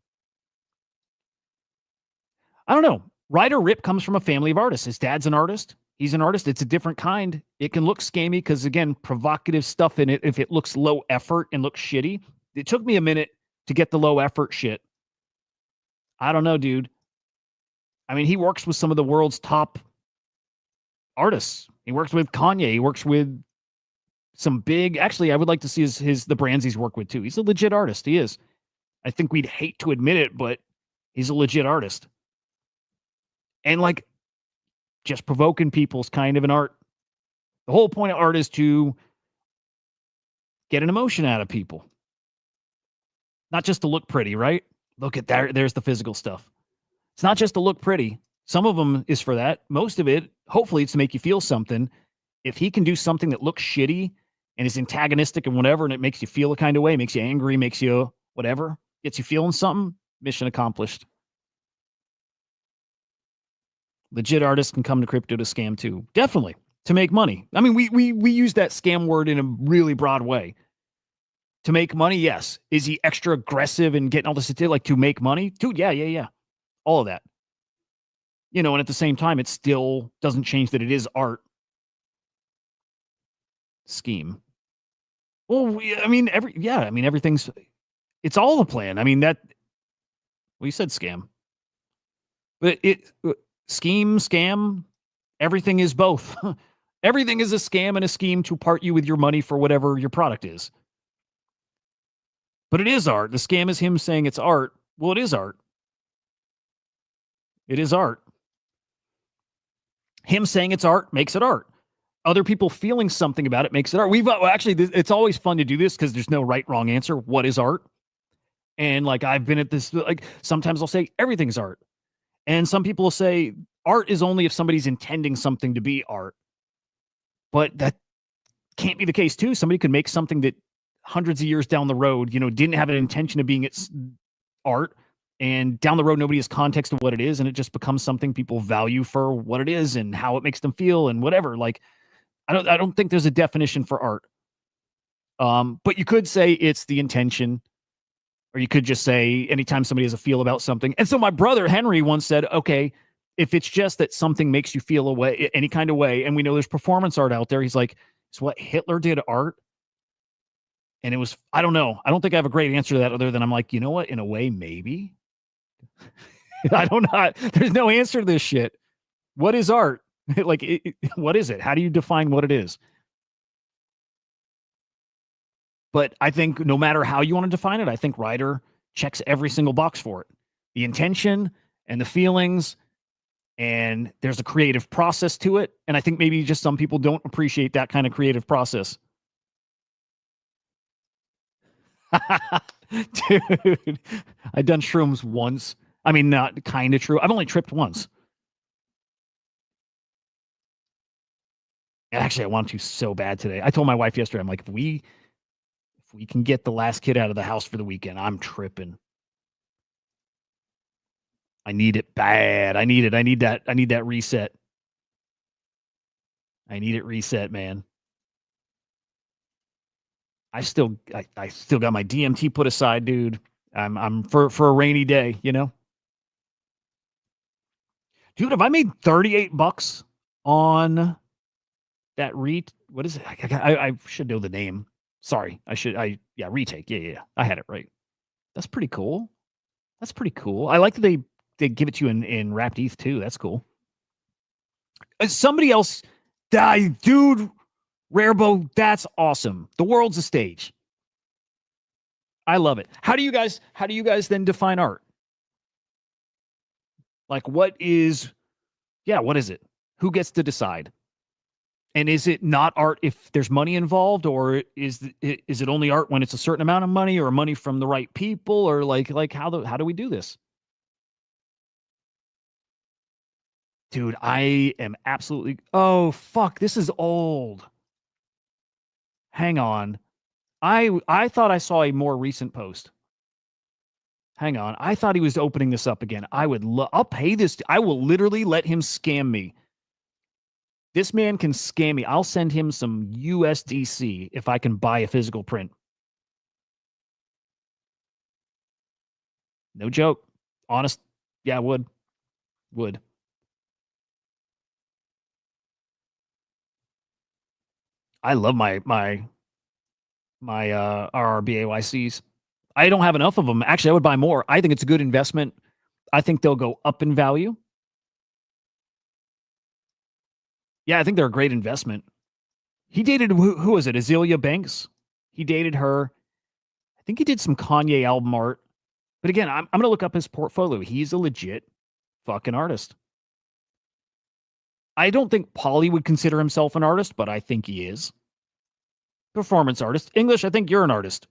D: I don't know. Ryder Rip comes from a family of artists. His dad's an artist. He's an artist. It's a different kind. It can look scammy because, again, provocative stuff in it, if it looks low effort and looks shitty. It took me a minute to get the low effort shit. I don't know, dude. I mean, he works with some of the world's top artists. He works with Kanye. He works with some big, actually, I would like to see the brands he's worked with too. He's a legit artist. He is. I think we'd hate to admit it, but he's a legit artist. And like, just provoking people is kind of an art. The whole point of art is to get an emotion out of people, not just to look pretty, right? Look at that. There's the physical stuff. It's not just to look pretty. Some of them is for that. Most of it, hopefully, it's to make you feel something. If he can do something that looks shitty and is antagonistic and whatever, and it makes you feel a kind of way, makes you angry, makes you whatever, gets you feeling something, mission accomplished. Legit artists can come to crypto to scam too. Definitely. To make money. I mean, we use that scam word in a really broad way. To make money, yes. Is he extra aggressive and getting all this like to make money? Dude, yeah. All of that. You know, and at the same time, it still doesn't change that it is art. Scheme. Well, I mean, everything's, it's all a plan. I mean, you said scam. But scheme, scam, everything is both. Everything is a scam and a scheme to part you with your money for whatever your product is. But it is art. The scam is him saying it's art. Well, it is art. It is art. Him saying it's art makes it art. Other people feeling something about it makes it art. It's always fun to do this because there's no right, wrong answer. What is art? And like, I've been at this, like, sometimes I'll say everything's art. And some people will say art is only if somebody's intending something to be art. But that can't be the case too. Somebody could make something that hundreds of years down the road, didn't have an intention of being its art. And down the road, nobody has context of what it is. And it just becomes something people value for what it is and how it makes them feel and whatever. Like, I don't think there's a definition for art. But you could say it's the intention, or you could just say anytime somebody has a feel about something. And so my brother Henry once said, okay, if it's just that something makes you feel a way, any kind of way, and we know there's performance art out there, he's like, it's what Hitler did art. And it was, I don't know. I don't think I have a great answer to that other than I'm like, you know what? In a way, maybe. I don't know. There's no answer to this shit. What is art? Like, what is it? How do you define what it is? But I think no matter how you want to define it, I think Ryder checks every single box for it. The intention and the feelings, and there's a creative process to it. And I think maybe just some people don't appreciate that kind of creative process. Dude, I've done shrooms once. I mean, not kind of true. I've only tripped once. And actually, I want to so bad today. I told my wife yesterday, I'm like, if we can get the last kid out of the house for the weekend, I'm tripping. I need it bad. I need it. I need that reset. I need it reset, man. I still got my DMT put aside, dude. I'm for a rainy day, Dude, if I made $38 on that what is it? I should know the name. Sorry. Retake. Yeah. I had it right. That's pretty cool. I like that they give it to you in wrapped ETH too. That's cool. Somebody else, dude, Rarebo, that's awesome. The world's a stage. I love it. How do you guys then define art? Like, what is it? Who gets to decide? And is it not art if there's money involved, or is it only art when it's a certain amount of money, or money from the right people, or like how do we do this? Dude, I am absolutely, oh fuck, this is old. Hang on. I thought I saw a more recent post. Hang on. I thought he was opening this up again. I'll pay this. I will literally let him scam me. This man can scam me. I'll send him some USDC if I can buy a physical print. No joke. Honest. Yeah, I would. Would. I love my RRBAYCs. I don't have enough of them. Actually, I would buy more. I think it's a good investment. I think they'll go up in value. Yeah, I think they're a great investment. He dated, who was it? Azealia Banks. He dated her. I think he did some Kanye album art. But again, I'm going to look up his portfolio. He's a legit fucking artist. I don't think Pauly would consider himself an artist, but I think he is. Performance artist. English, I think you're an artist.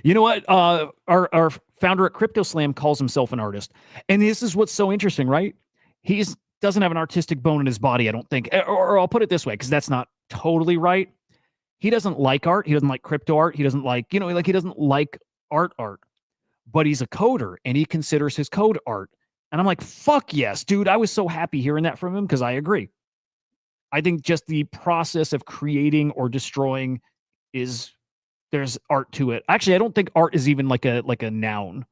D: You know what? Our founder at Crypto Slam calls himself an artist. And this is what's so interesting, right? He doesn't have an artistic bone in his body, I don't think. Or I'll put it this way, because that's not totally right. He doesn't like art. He doesn't like crypto art. He doesn't like, he doesn't like art. But he's a coder, and he considers his code art. And I'm like, fuck yes, dude. I was so happy hearing that from him, because I agree. I think just the process of creating or destroying there's art to it. Actually, I don't think art is even like a noun.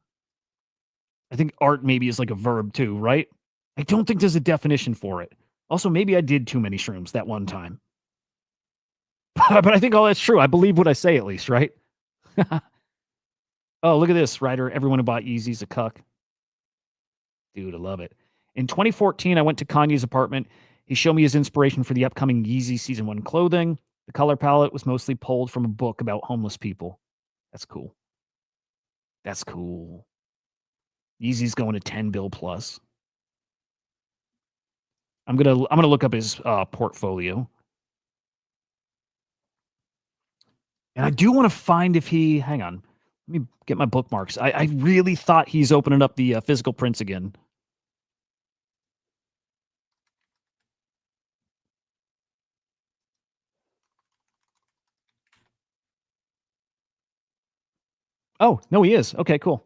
D: I think art maybe is like a verb too, right? I don't think there's a definition for it. Also, maybe I did too many shrooms that one time. But I think all that's true. I believe what I say, at least, right? Oh, look at this, Ryder. Everyone who bought Yeezy's a cuck. Dude, I love it. In 2014, I went to Kanye's apartment. He showed me his inspiration for the upcoming Yeezy Season 1 clothing. The color palette was mostly pulled from a book about homeless people. That's cool. That's cool. Yeezy's going to 10 bill plus. I'm gonna look up his portfolio. And I do want to find if he, hang on, let me get my bookmarks. I really thought he's opening up the physical prints again. Oh, no, he is. Okay, cool.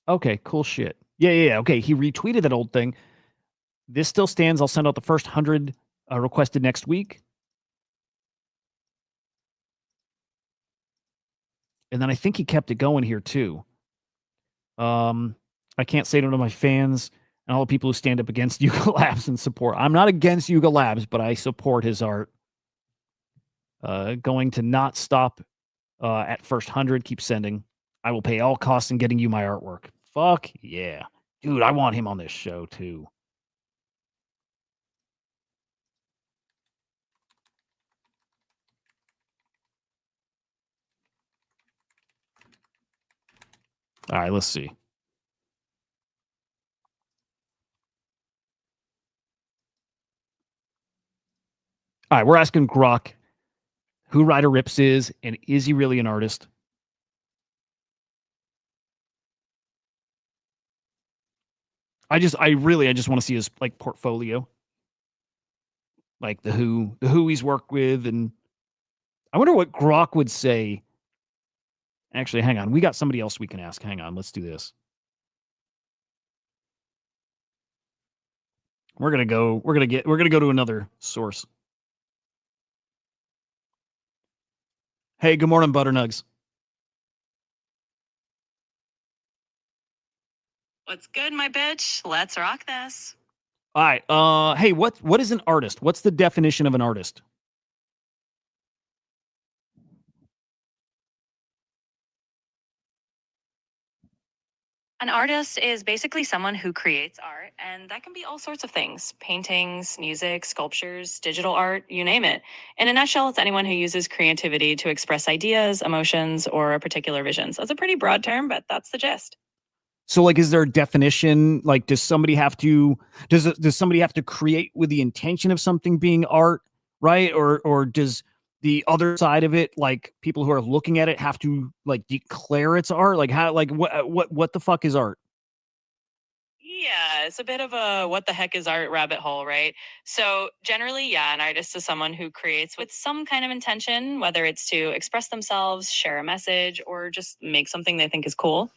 D: Okay, cool shit. Yeah. Okay, he retweeted that old thing. This still stands. I'll send out the first 100 requested next week. And then I think he kept it going here too. I can't say no to my fans and all the people who stand up against Yuga Labs and support. I'm not against Yuga Labs, but I support his art. Going to not stop at first 100. Keep sending. I will pay all costs in getting you my artwork. Fuck yeah. Dude, I want him on this show too. All right, let's see. All right, we're asking Grok who Ryder Rips is, and is he really an artist? I just want to see his like portfolio, like the who he's worked with, and I wonder what Grok would say. Actually, hang on, we got somebody else we can ask. Hang on, let's do this. We're gonna go to another source. Hey, good morning, Butternugs.
E: What's good, my bitch? Let's rock this.
D: All right. Hey, what is an artist? What's the definition of an artist?
E: An artist is basically someone who creates art, and that can be all sorts of things: paintings, music, sculptures, digital art, you name it. In a nutshell, it's anyone who uses creativity to express ideas, emotions, or a particular vision. So it's a pretty broad term, but that's the gist.
D: So, like, is there a definition? Like, does somebody have to create with the intention of something being art, right? Or does the other side of it, like people who are looking at it, have to like declare it's art? Like, how? Like, what the fuck is art?
E: Yeah, it's a bit of a what the heck is art rabbit hole, right? So, generally, yeah, an artist is someone who creates with some kind of intention, whether it's to express themselves, share a message, or just make something they think is cool.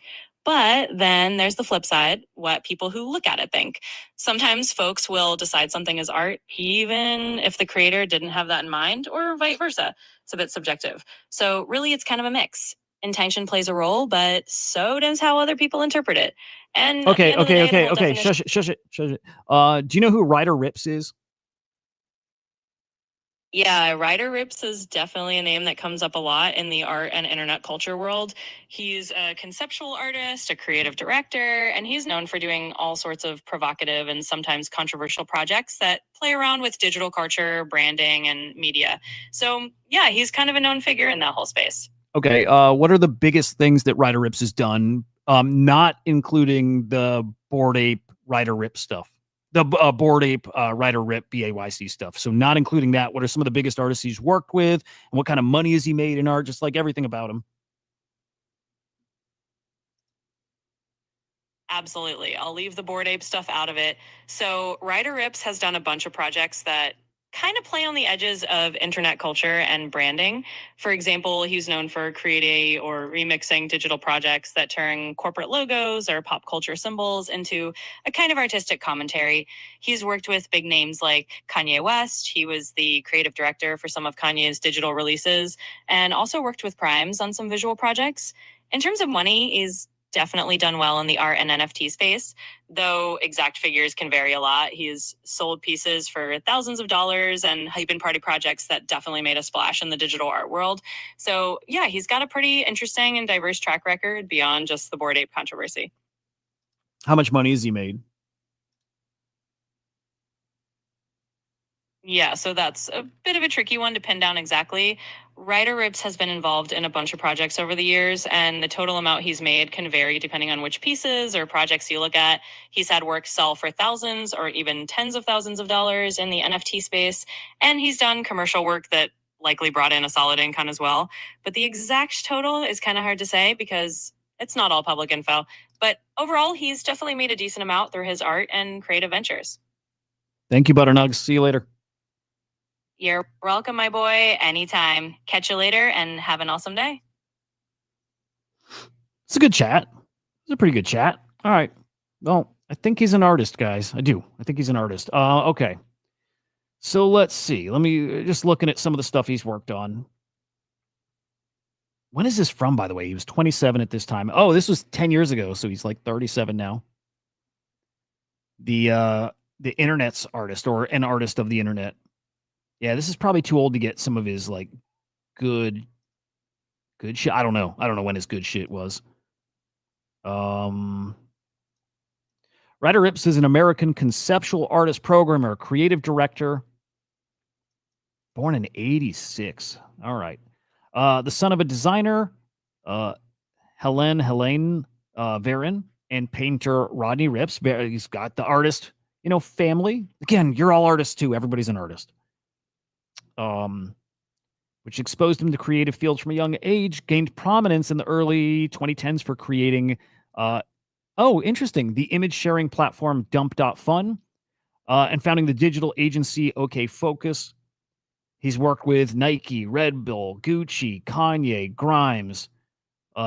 E: But then there's the flip side, what people who look at it think. Sometimes folks will decide something is art, even if the creator didn't have that in mind, or vice versa. It's a bit subjective. So, really, it's kind of a mix. Intention plays a role, but so does how other people interpret it. And
B: Okay.
E: the whole definition-
B: Shush it. Do you know who Ryder Rips is?
E: Yeah, Ryder Rips is definitely a name that comes up a lot in the art and internet culture world. He's a conceptual artist, a creative director, and he's known for doing all sorts of provocative and sometimes controversial projects that play around with digital culture, branding, and media. So, yeah, he's kind of a known figure in that whole space.
B: Okay. What are the biggest things that Ryder Rips has done? Not including the Bored Ape Ryder Rip stuff. The Bored Ape Ryder Rip BAYC stuff. So not including that, what are some of the biggest artists he's worked with? And what kind of money has he made in art? Just like everything about him.
E: Absolutely. I'll leave the Bored Ape stuff out of it. So Ryder Rips has done a bunch of projects that kind of play on the edges of internet culture and branding. For example, he's known for creating or remixing digital projects that turn corporate logos or pop culture symbols into a kind of artistic commentary. He's worked with big names like Kanye West. He was the creative director for some of Kanye's digital releases and also worked with Primes on some visual projects. In terms of money, he's definitely done well in the art and NFT space, though exact figures can vary a lot. He's sold pieces for thousands of dollars and hype and party projects that definitely made a splash in the digital art world. So yeah, he's got a pretty interesting and diverse track record beyond just the Bored Ape controversy.
B: How much money has he made?
E: Yeah, so that's a bit of a tricky one to pin down exactly. Ryder Rips has been involved in a bunch of projects over the years, and the total amount he's made can vary depending on which pieces or projects you look at. He's had work sell for thousands or even tens of thousands of dollars in the NFT space, and he's done commercial work that likely brought in a solid income as well. But the exact total is kind of hard to say because it's not all public info. But overall, he's definitely made a decent amount through his art and creative ventures.
B: Thank you, Butternugs. See you later.
E: You're welcome, my boy. Anytime. Catch you later and have an awesome day.
B: It's a good chat. It's a pretty good chat. All right. Well, I think he's an artist, guys. I do. I think he's an artist. Okay. So let's see. Let me just looking at some of the stuff he's worked on. When is this from, by the way? He was 27 at this time. Oh, this was 10 years ago, so he's like 37 now. The internet's artist or an artist of the internet. Yeah, this is probably too old to get some of his like good shit. I don't know. I don't know when his good shit was. Ryder Rips is an American conceptual artist, programmer, creative director. Born in 86. All right. The son of a designer, Helene Varin, and painter Rodney Rips. He's got the artist, family. Again, you're all artists too. Everybody's an artist. Which exposed him to creative fields from a young age, gained prominence in the early 2010s for creating, interesting, the image sharing platform Dump.fun, and founding the digital agency OK Focus. He's worked with Nike, Red Bull, Gucci, Kanye, Grimes.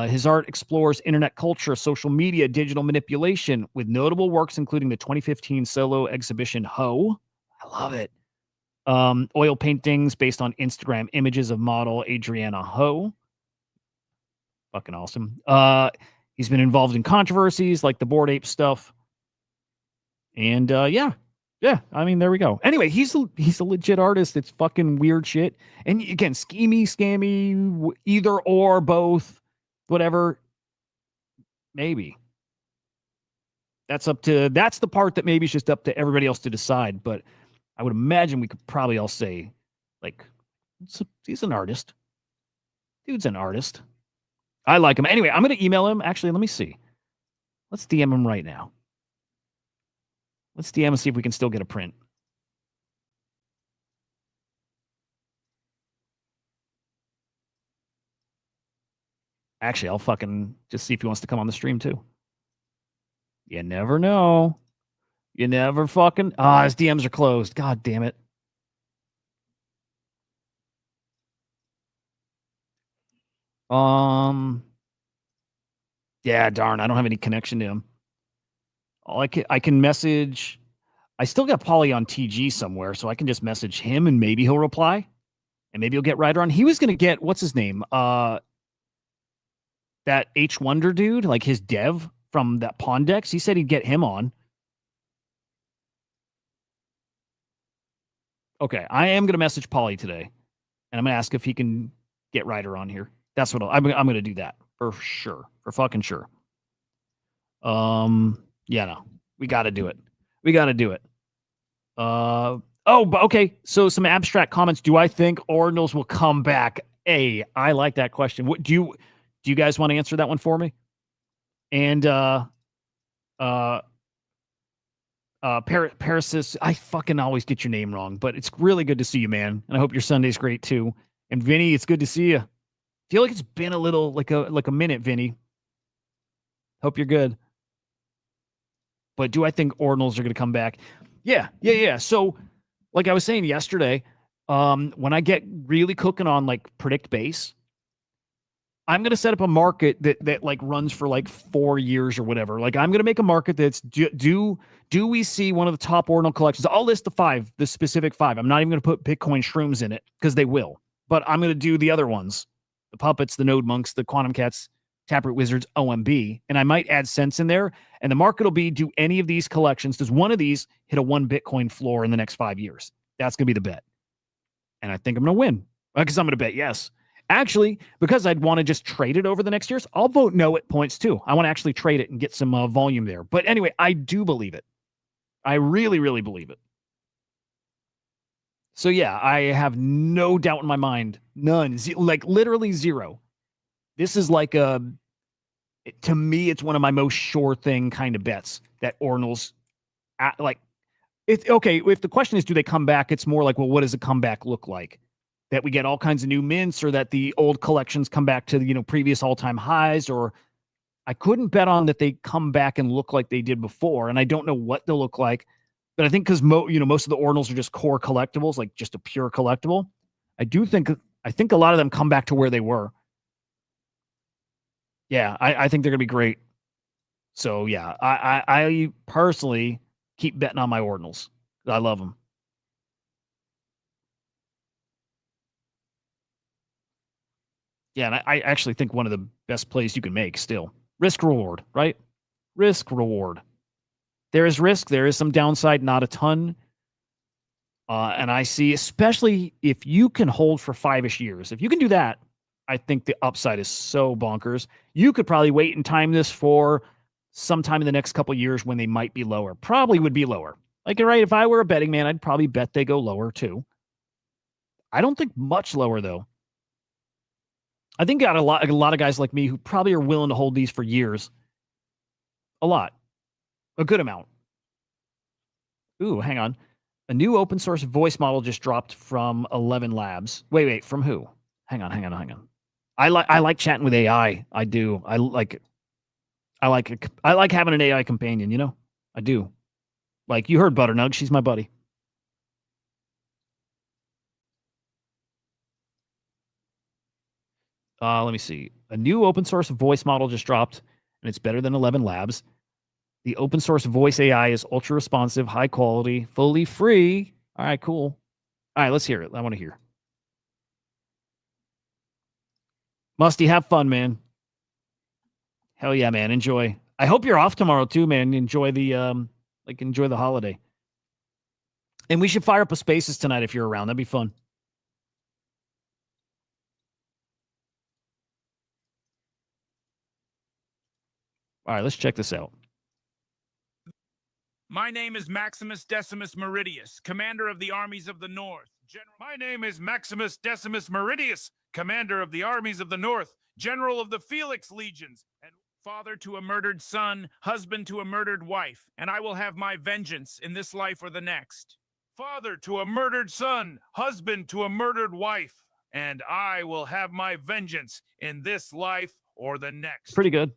B: His art explores internet culture, social media, digital manipulation, with notable works including the 2015 solo exhibition Ho. I love it. Oil paintings based on Instagram images of model Adriana Ho. Fucking awesome. He's been involved in controversies like the Bored Ape stuff. And yeah. I mean, there we go. Anyway, he's a legit artist. It's fucking weird shit. And again, schemy, scammy, either or, both, whatever. Maybe. That's the part that maybe is just up to everybody else to decide. But I would imagine we could probably all say, like, he's an artist. Dude's an artist. I like him. Anyway, I'm going to email him. Actually, let me see. Let's DM him right now. Let's DM and see if we can still get a print. Actually, I'll fucking just see if he wants to come on the stream too. You never know. You never fucking... his DMs are closed. God damn it. Yeah, darn. I don't have any connection to him. I can message... I still got Polly on TG somewhere, so I can just message him and maybe he'll reply. And maybe he'll get right on. He was going to get... What's his name?
D: that H Wonder dude, like his dev from that Pondex, he said he'd get him on. Okay, I am gonna message Paulie today, and I'm gonna ask if he can get Ryder on here. That's what I'm gonna do that for sure, for fucking sure. Yeah, no, we got to do it. We got to do it. But okay. So some abstract comments. Do I think ordinals will come back? Hey, I like that question. What do you guys want to answer that one for me? And Parasis, I fucking always get your name wrong, but it's really good to see you, man. And I hope your Sunday's great too. And Vinny, it's good to see you. Feel like it's been a little like a minute, Vinny. Hope you're good. But do I think ordinals are going to come back? Yeah. So, like I was saying yesterday, when I get really cooking on like predict base, I'm going to set up a market that like runs for like 4 years or whatever. Like I'm going to make a market that's do we see one of the top ordinal collections? I'll list the specific 5. I'm not even going to put Bitcoin shrooms in it because they will. But I'm going to do the other ones, the puppets, the node monks, the quantum cats, Taproot Wizards, OMB, and I might add cents in there. And the market will be, do any of these collections, does one of these hit a 1 Bitcoin floor in the next 5 years? That's going to be the bet. And I think I'm going to win because I'm going to bet yes. Actually, because I'd want to just trade it over the next years, I'll vote no at points too. I want to actually trade it and get some volume there. But anyway, I do believe it. I really, really believe it. So yeah, I have no doubt in my mind. None. Like literally zero. This is like to me, it's one of my most sure thing kind of bets that ordinals, like, it's okay. If the question is, do they come back? It's more like, well, what does a comeback look like? That we get all kinds of new mints, or that the old collections come back to the previous all-time highs, or I couldn't bet on that they come back and look like they did before, and I don't know what they'll look like. But I think because most of the ordinals are just core collectibles, like just a pure collectible. I think a lot of them come back to where they were. Yeah, I think they're gonna be great. So yeah, I personally keep betting on my ordinals. I love them. Yeah, and I actually think one of the best plays you can make still. Risk reward, right? Risk reward. There is risk, there is some downside, not a ton. And I see, especially if you can hold for 5-ish years, if you can do that, I think the upside is so bonkers. You could probably wait and time this for sometime in the next couple of years when they might be lower. Probably would be lower. Like, right, if I were a betting man, I'd probably bet they go lower too. I don't think much lower though. I think got a lot of guys like me who probably are willing to hold these for years. A lot. A good amount. Ooh, hang on. A new open source voice model just dropped from 11 Labs. Wait, from who? Hang on. I like chatting with AI. I do. I like having an AI companion, I do. Like you heard Butternug, she's my buddy. Let me see. A new open source voice model just dropped, and it's better than 11 Labs. The open source voice AI is ultra responsive, high quality, fully free. All right, cool. All right, let's hear it. I want to hear. Musty, have fun, man. Hell yeah, man. Enjoy. I hope you're off tomorrow too, man. Enjoy the enjoy the holiday. And we should fire up a Spaces tonight if you're around. That'd be fun. All right, let's check this out.
F: My name is Maximus Decimus Meridius, commander of the armies of the North. My name is Maximus Decimus Meridius, commander of the armies of the North, general of the Felix legions, and father to a murdered son, husband to a murdered wife, and I will have my vengeance in this life or the next. Father to a murdered son, husband to a murdered wife, and I will have my vengeance in this life or the next.
D: Pretty good.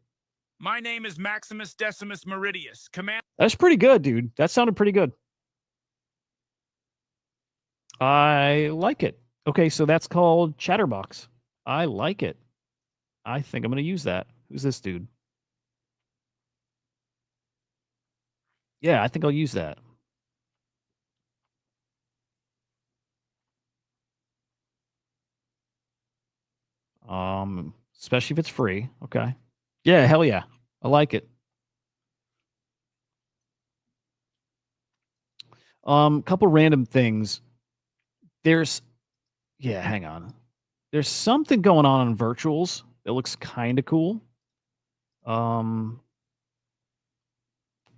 F: My name is Maximus Decimus Meridius, commander.
D: That's pretty good, dude. That sounded pretty good. I like it. Okay, so that's called Chatterbox. I like it. I think I'm going to use that. Who's this dude? Yeah, I think I'll use that. especially if it's free. Okay. Yeah, hell yeah. I like it. Couple random things. There's hang on. There's something going on in virtuals that looks kind of cool.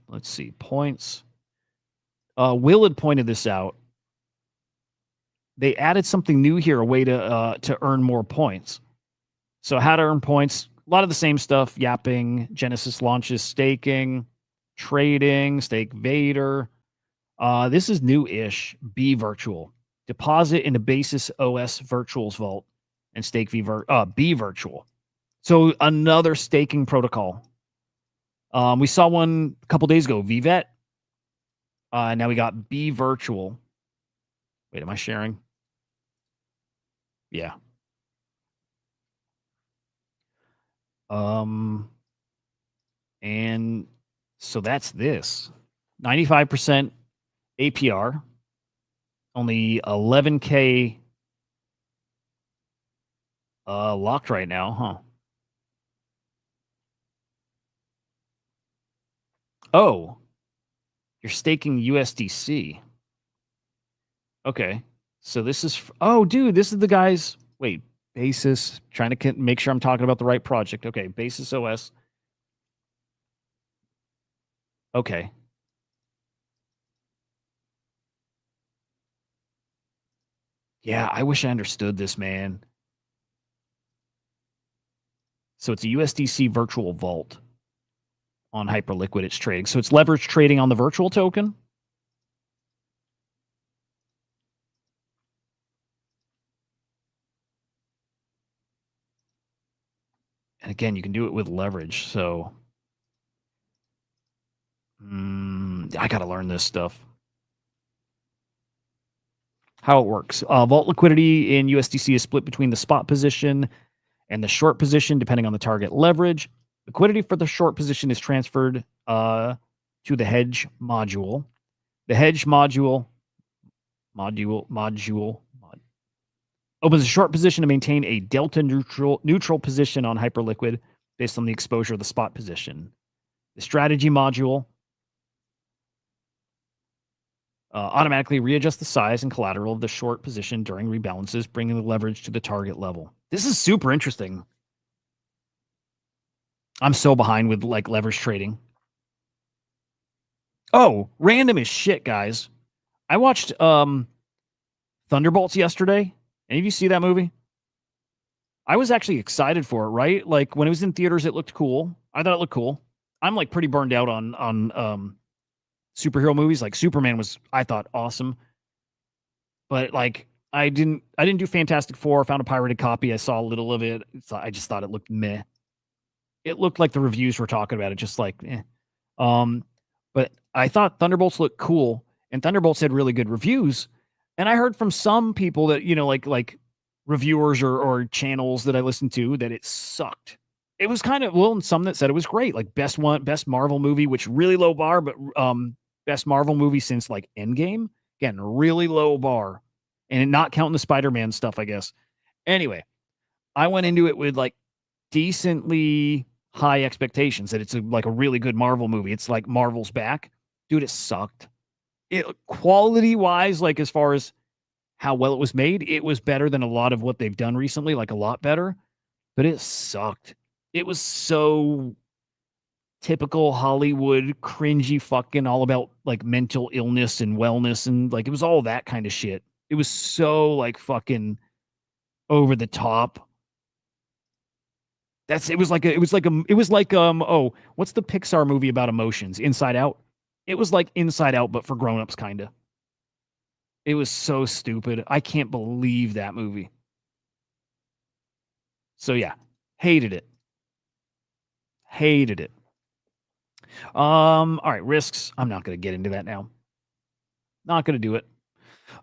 D: Let's see. Points. Will had pointed this out. They added something new here, a way to earn more points. So how to earn points, a lot of the same stuff, yapping, Genesis launches, staking, trading, stake Vader. This is new-ish, B virtual. Deposit into Basis OS Virtuals Vault and stake B virtual. So another staking protocol. We saw one a couple days ago, VVET. Now we got B virtual. Wait, am I sharing? Yeah. And so that's this. 95% APR. Only 11K locked right now, huh? Oh, you're staking USDC. Okay. So this is, oh, dude, this is the guys. Wait, Basis, trying to make sure I'm talking about the right project. Okay, Basis OS. Okay. Yeah, I wish I understood this, man. So it's a USDC virtual vault on Hyperliquid. It's trading. So it's leverage trading on the virtual token. And again, you can do it with leverage. So I got to learn this stuff. How it works. Vault liquidity in USDC is split between the spot position and the short position, depending on the target leverage. Liquidity for the short position is transferred to the hedge module. The hedge module opens a short position to maintain a delta neutral position on Hyperliquid based on the exposure of the spot position. The strategy module automatically readjusts the size and collateral of the short position during rebalances, bringing the leverage to the target level. This is super interesting. I'm so behind with like leverage trading. Oh, random as shit, guys. I watched Thunderbolts yesterday. Any of you see that movie? I was actually excited for it, right? Like when it was in theaters, it looked cool. I thought it looked cool. I'm like pretty burned out on superhero movies. Like Superman was, I thought, awesome. But like I didn't do Fantastic Four. Found a pirated copy. I saw a little of it. I just thought it looked meh. It looked like the reviews were talking about it, just like eh. But I thought Thunderbolts looked cool, and Thunderbolts had really good reviews. And I heard from some people that, you know, like reviewers or channels that I listened to, that it sucked. It was kind of, well, and some that said it was great, like best Marvel movie, which really low bar, but best Marvel movie since like Endgame. Again, really low bar, and not counting the Spider-Man stuff, I guess. Anyway, I went into it with like decently high expectations that it's like a really good Marvel movie. It's like Marvel's back. Dude, it sucked. It quality wise, like as far as how well it was made, it was better than a lot of what they've done recently, like a lot better, but it sucked. It was so typical Hollywood, cringy, fucking all about like mental illness and wellness, and like it was all that kind of shit. It was so like fucking over the top. It was like oh, what's the Pixar movie about emotions? Inside Out. It was like Inside Out, but for grown-ups, kind of. It was so stupid. I can't believe that movie. So yeah, hated it. Hated it. All right, risks. I'm not going to get into that now. Not going to do it.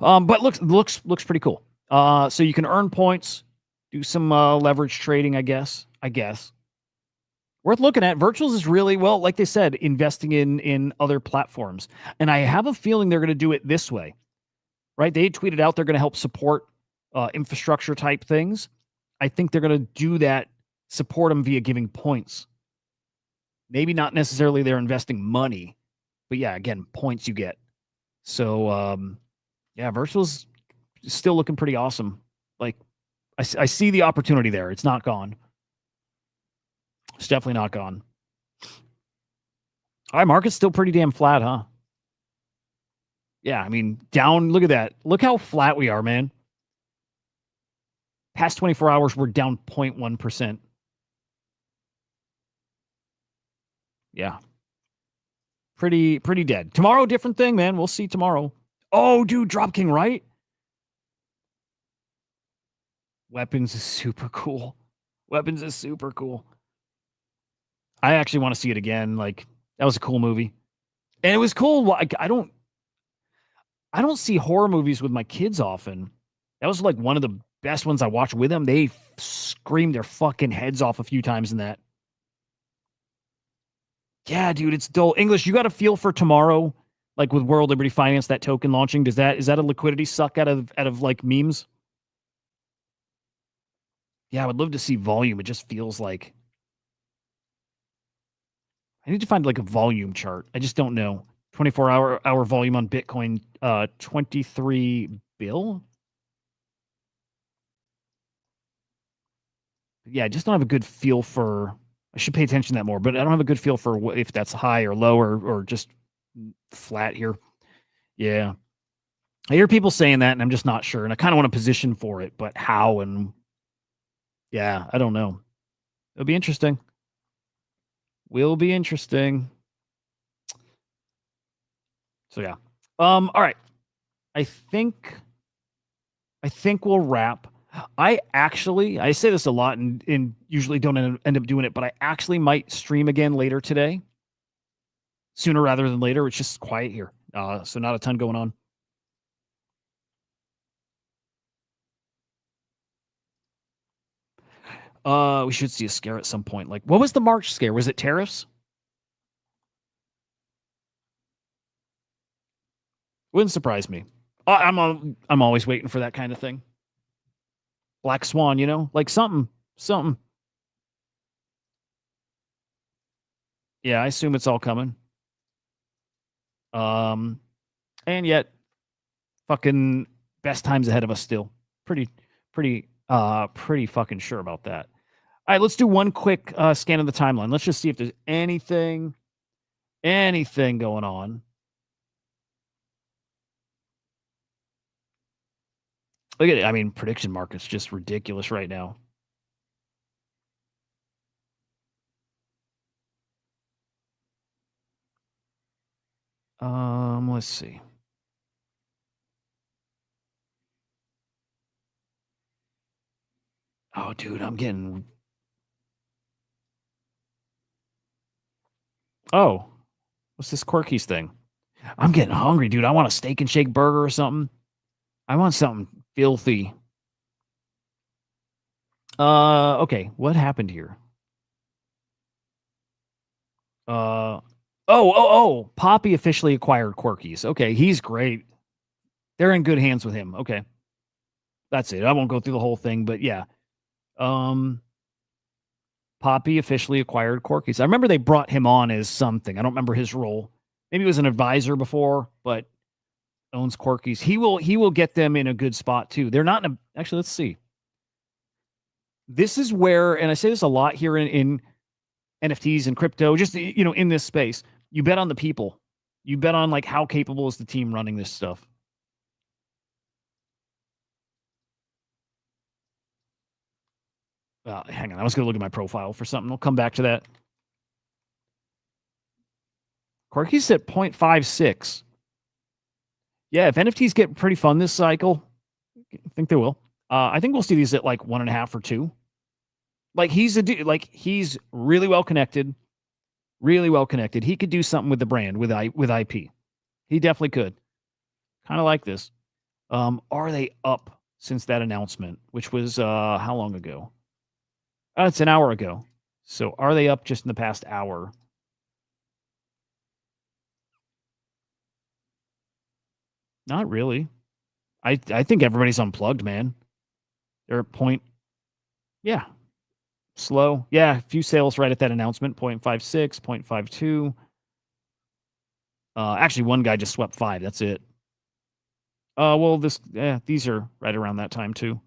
D: But looks pretty cool. So you can earn points, do some leverage trading, I guess. Worth looking at. Virtuals is really, well, like they said, investing in other platforms. And I have a feeling they're going to do it this way, right? They tweeted out they're going to help support infrastructure type things. I think they're going to do that support them via giving points. Maybe not necessarily they're investing money, but yeah, again, points you get. So yeah, Virtual's still looking pretty awesome. Like I see the opportunity there. It's not gone. It's definitely not gone. All right, market's still pretty damn flat, huh? Yeah, I mean, down. Look at that. Look how flat we are, man. Past 24 hours, we're down 0.1%. Yeah. Pretty dead. Tomorrow, different thing, man. We'll see tomorrow. Oh, dude, Drop King, right? Weapons is super cool. Weapons is super cool. I actually want to see it again. Like, that was a cool movie. And it was cool. Like, I don't see horror movies with my kids often. That was like one of the best ones I watched with them. They screamed their fucking heads off a few times in that. Yeah, dude, it's dull. English, you got a feel for tomorrow, like with World Liberty Finance, that token launching. Is that a liquidity suck out of like memes? Yeah, I would love to see volume. It just feels like I need to find like a volume chart. I just don't know. 24-hour volume on Bitcoin, 23 bill. Yeah, I just don't have a good feel for. I should pay attention to that more, but I don't have a good feel for if that's high or low or just flat here. Yeah. I hear people saying that, and I'm just not sure. And I kind of want to position for it, but how and yeah, I don't know. It'll be interesting. Will be interesting. So yeah. All right. I think we'll wrap. I say this a lot and usually don't end up doing it, but I actually might stream again later today. Sooner rather than later. It's just quiet here. So not a ton going on. We should see a scare at some point. Like, what was the March scare? Was it tariffs? Wouldn't surprise me. I'm always waiting for that kind of thing. Black Swan, like something. Yeah, I assume it's all coming. And yet, fucking best times ahead of us still. Pretty fucking sure about that. All right, let's do one quick scan of the timeline. Let's just see if there's anything going on. Look at it. I mean, prediction market's just ridiculous right now. Let's see. Oh, dude, I'm getting. Oh, what's this Quirkies thing? I'm getting hungry, dude. I want a steak and shake burger or something. I want something filthy. Okay, what happened here? Poppy officially acquired Quirkies. Okay, he's great. They're in good hands with him. Okay. That's it. I won't go through the whole thing, but yeah. Poppy officially acquired Quirkies. I remember they brought him on as something. I don't remember his role. Maybe he was an advisor before, but owns Quirkies. He will get them in a good spot too. They're not in a actually, let's see. This is where, and I say this a lot here in NFTs and crypto, just in this space. You bet on the people. You bet on like how capable is the team running this stuff. Hang on, I was going to look at my profile for something. I'll come back to that. Quirky's at 0.56. Yeah, if NFTs get pretty fun this cycle, I think they will. I think we'll see these at like 1.5 or 2. Like he's really well connected. Really well connected. He could do something with the brand, with IP. He definitely could. Kind of like this. Are they up since that announcement, which was how long ago? It's an hour ago. So are they up just in the past hour? Not really. I think everybody's unplugged, man. They're at point. Yeah. Slow. Yeah, a few sales right at that announcement. 0.56, 0.52. Actually, one guy just swept 5. That's it. Well, these are right around that time too.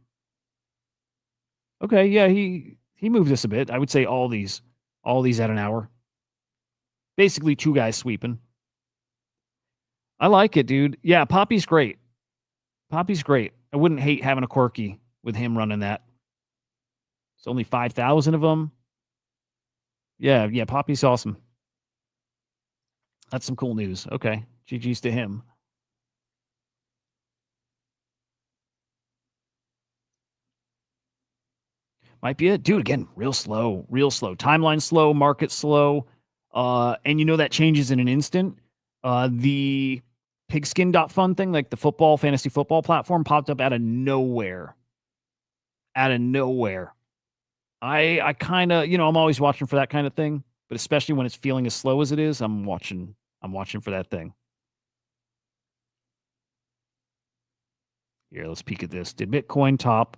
D: Okay, yeah, he moved this a bit. I would say all these at an hour. Basically 2 guys sweeping. I like it, dude. Yeah, Poppy's great. Poppy's great. I wouldn't hate having a quirky with him running that. It's only 5,000 of them. Yeah, Poppy's awesome. That's some cool news. Okay, GG's to him. Might be it. Dude, again, real slow. Timeline slow, market slow. And you know that changes in an instant. The pigskin.fun thing, like the fantasy football platform, popped up out of nowhere. I kind of, I'm always watching for that kind of thing, but especially when it's feeling as slow as it is, I'm watching for that thing. Here, let's peek at this. Did Bitcoin top?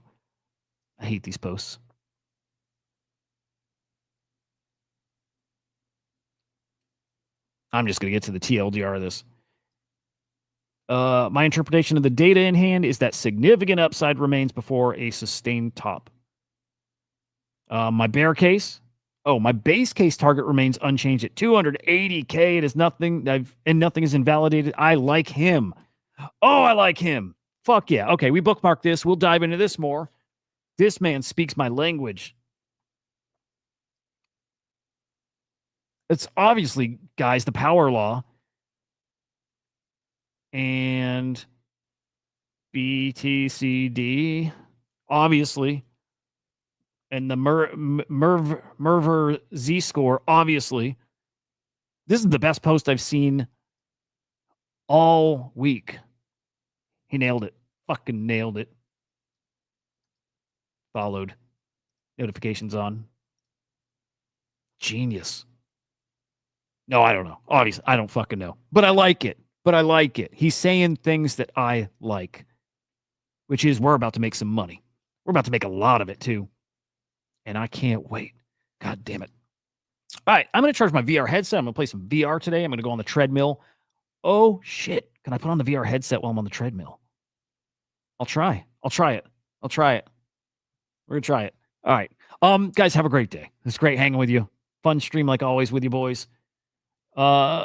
D: I hate these posts. I'm just going to get to the TLDR of this. My interpretation of the data in hand is that significant upside remains before a sustained top. My bear case. My base case target remains unchanged at 280K. It is nothing, and nothing is invalidated. I like him. I like him. Fuck yeah. Okay, we bookmark this. We'll dive into this more. This man speaks my language. It's obviously, guys, the power law. And BTCD, obviously. And the Merver Z score, obviously. This is the best post I've seen all week. He nailed it. Fucking nailed it. Followed. Notifications on. Genius. No, I don't know. Obviously, I don't fucking know. But I like it. He's saying things that I like, which is we're about to make some money. We're about to make a lot of it, too. And I can't wait. God damn it. All right, I'm going to charge my VR headset. I'm going to play some VR today. I'm going to go on the treadmill. Oh, shit. Can I put on the VR headset while I'm on the treadmill? I'll try it. We're going to try it. All right. Guys, have a great day. It's great hanging with you. Fun stream like always with you boys.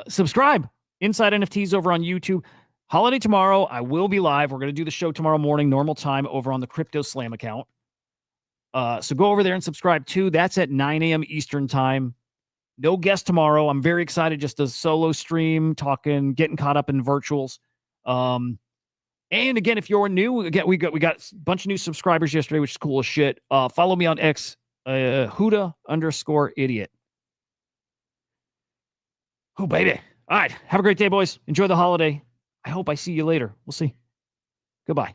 D: Subscribe. Inside NFTs over on YouTube. Holiday tomorrow. I will be live. We're going to do the show tomorrow morning, normal time, over on the Crypto Slam account. So go over there and subscribe too. That's at 9 a.m. Eastern time. No guest tomorrow. I'm very excited. Just a solo stream, getting caught up in virtuals. And again, if you're new, again, we got a bunch of new subscribers yesterday, which is cool as shit. Follow me on X, Huda_idiot. Oh, baby. All right. Have a great day, boys. Enjoy the holiday. I hope I see you later. We'll see. Goodbye.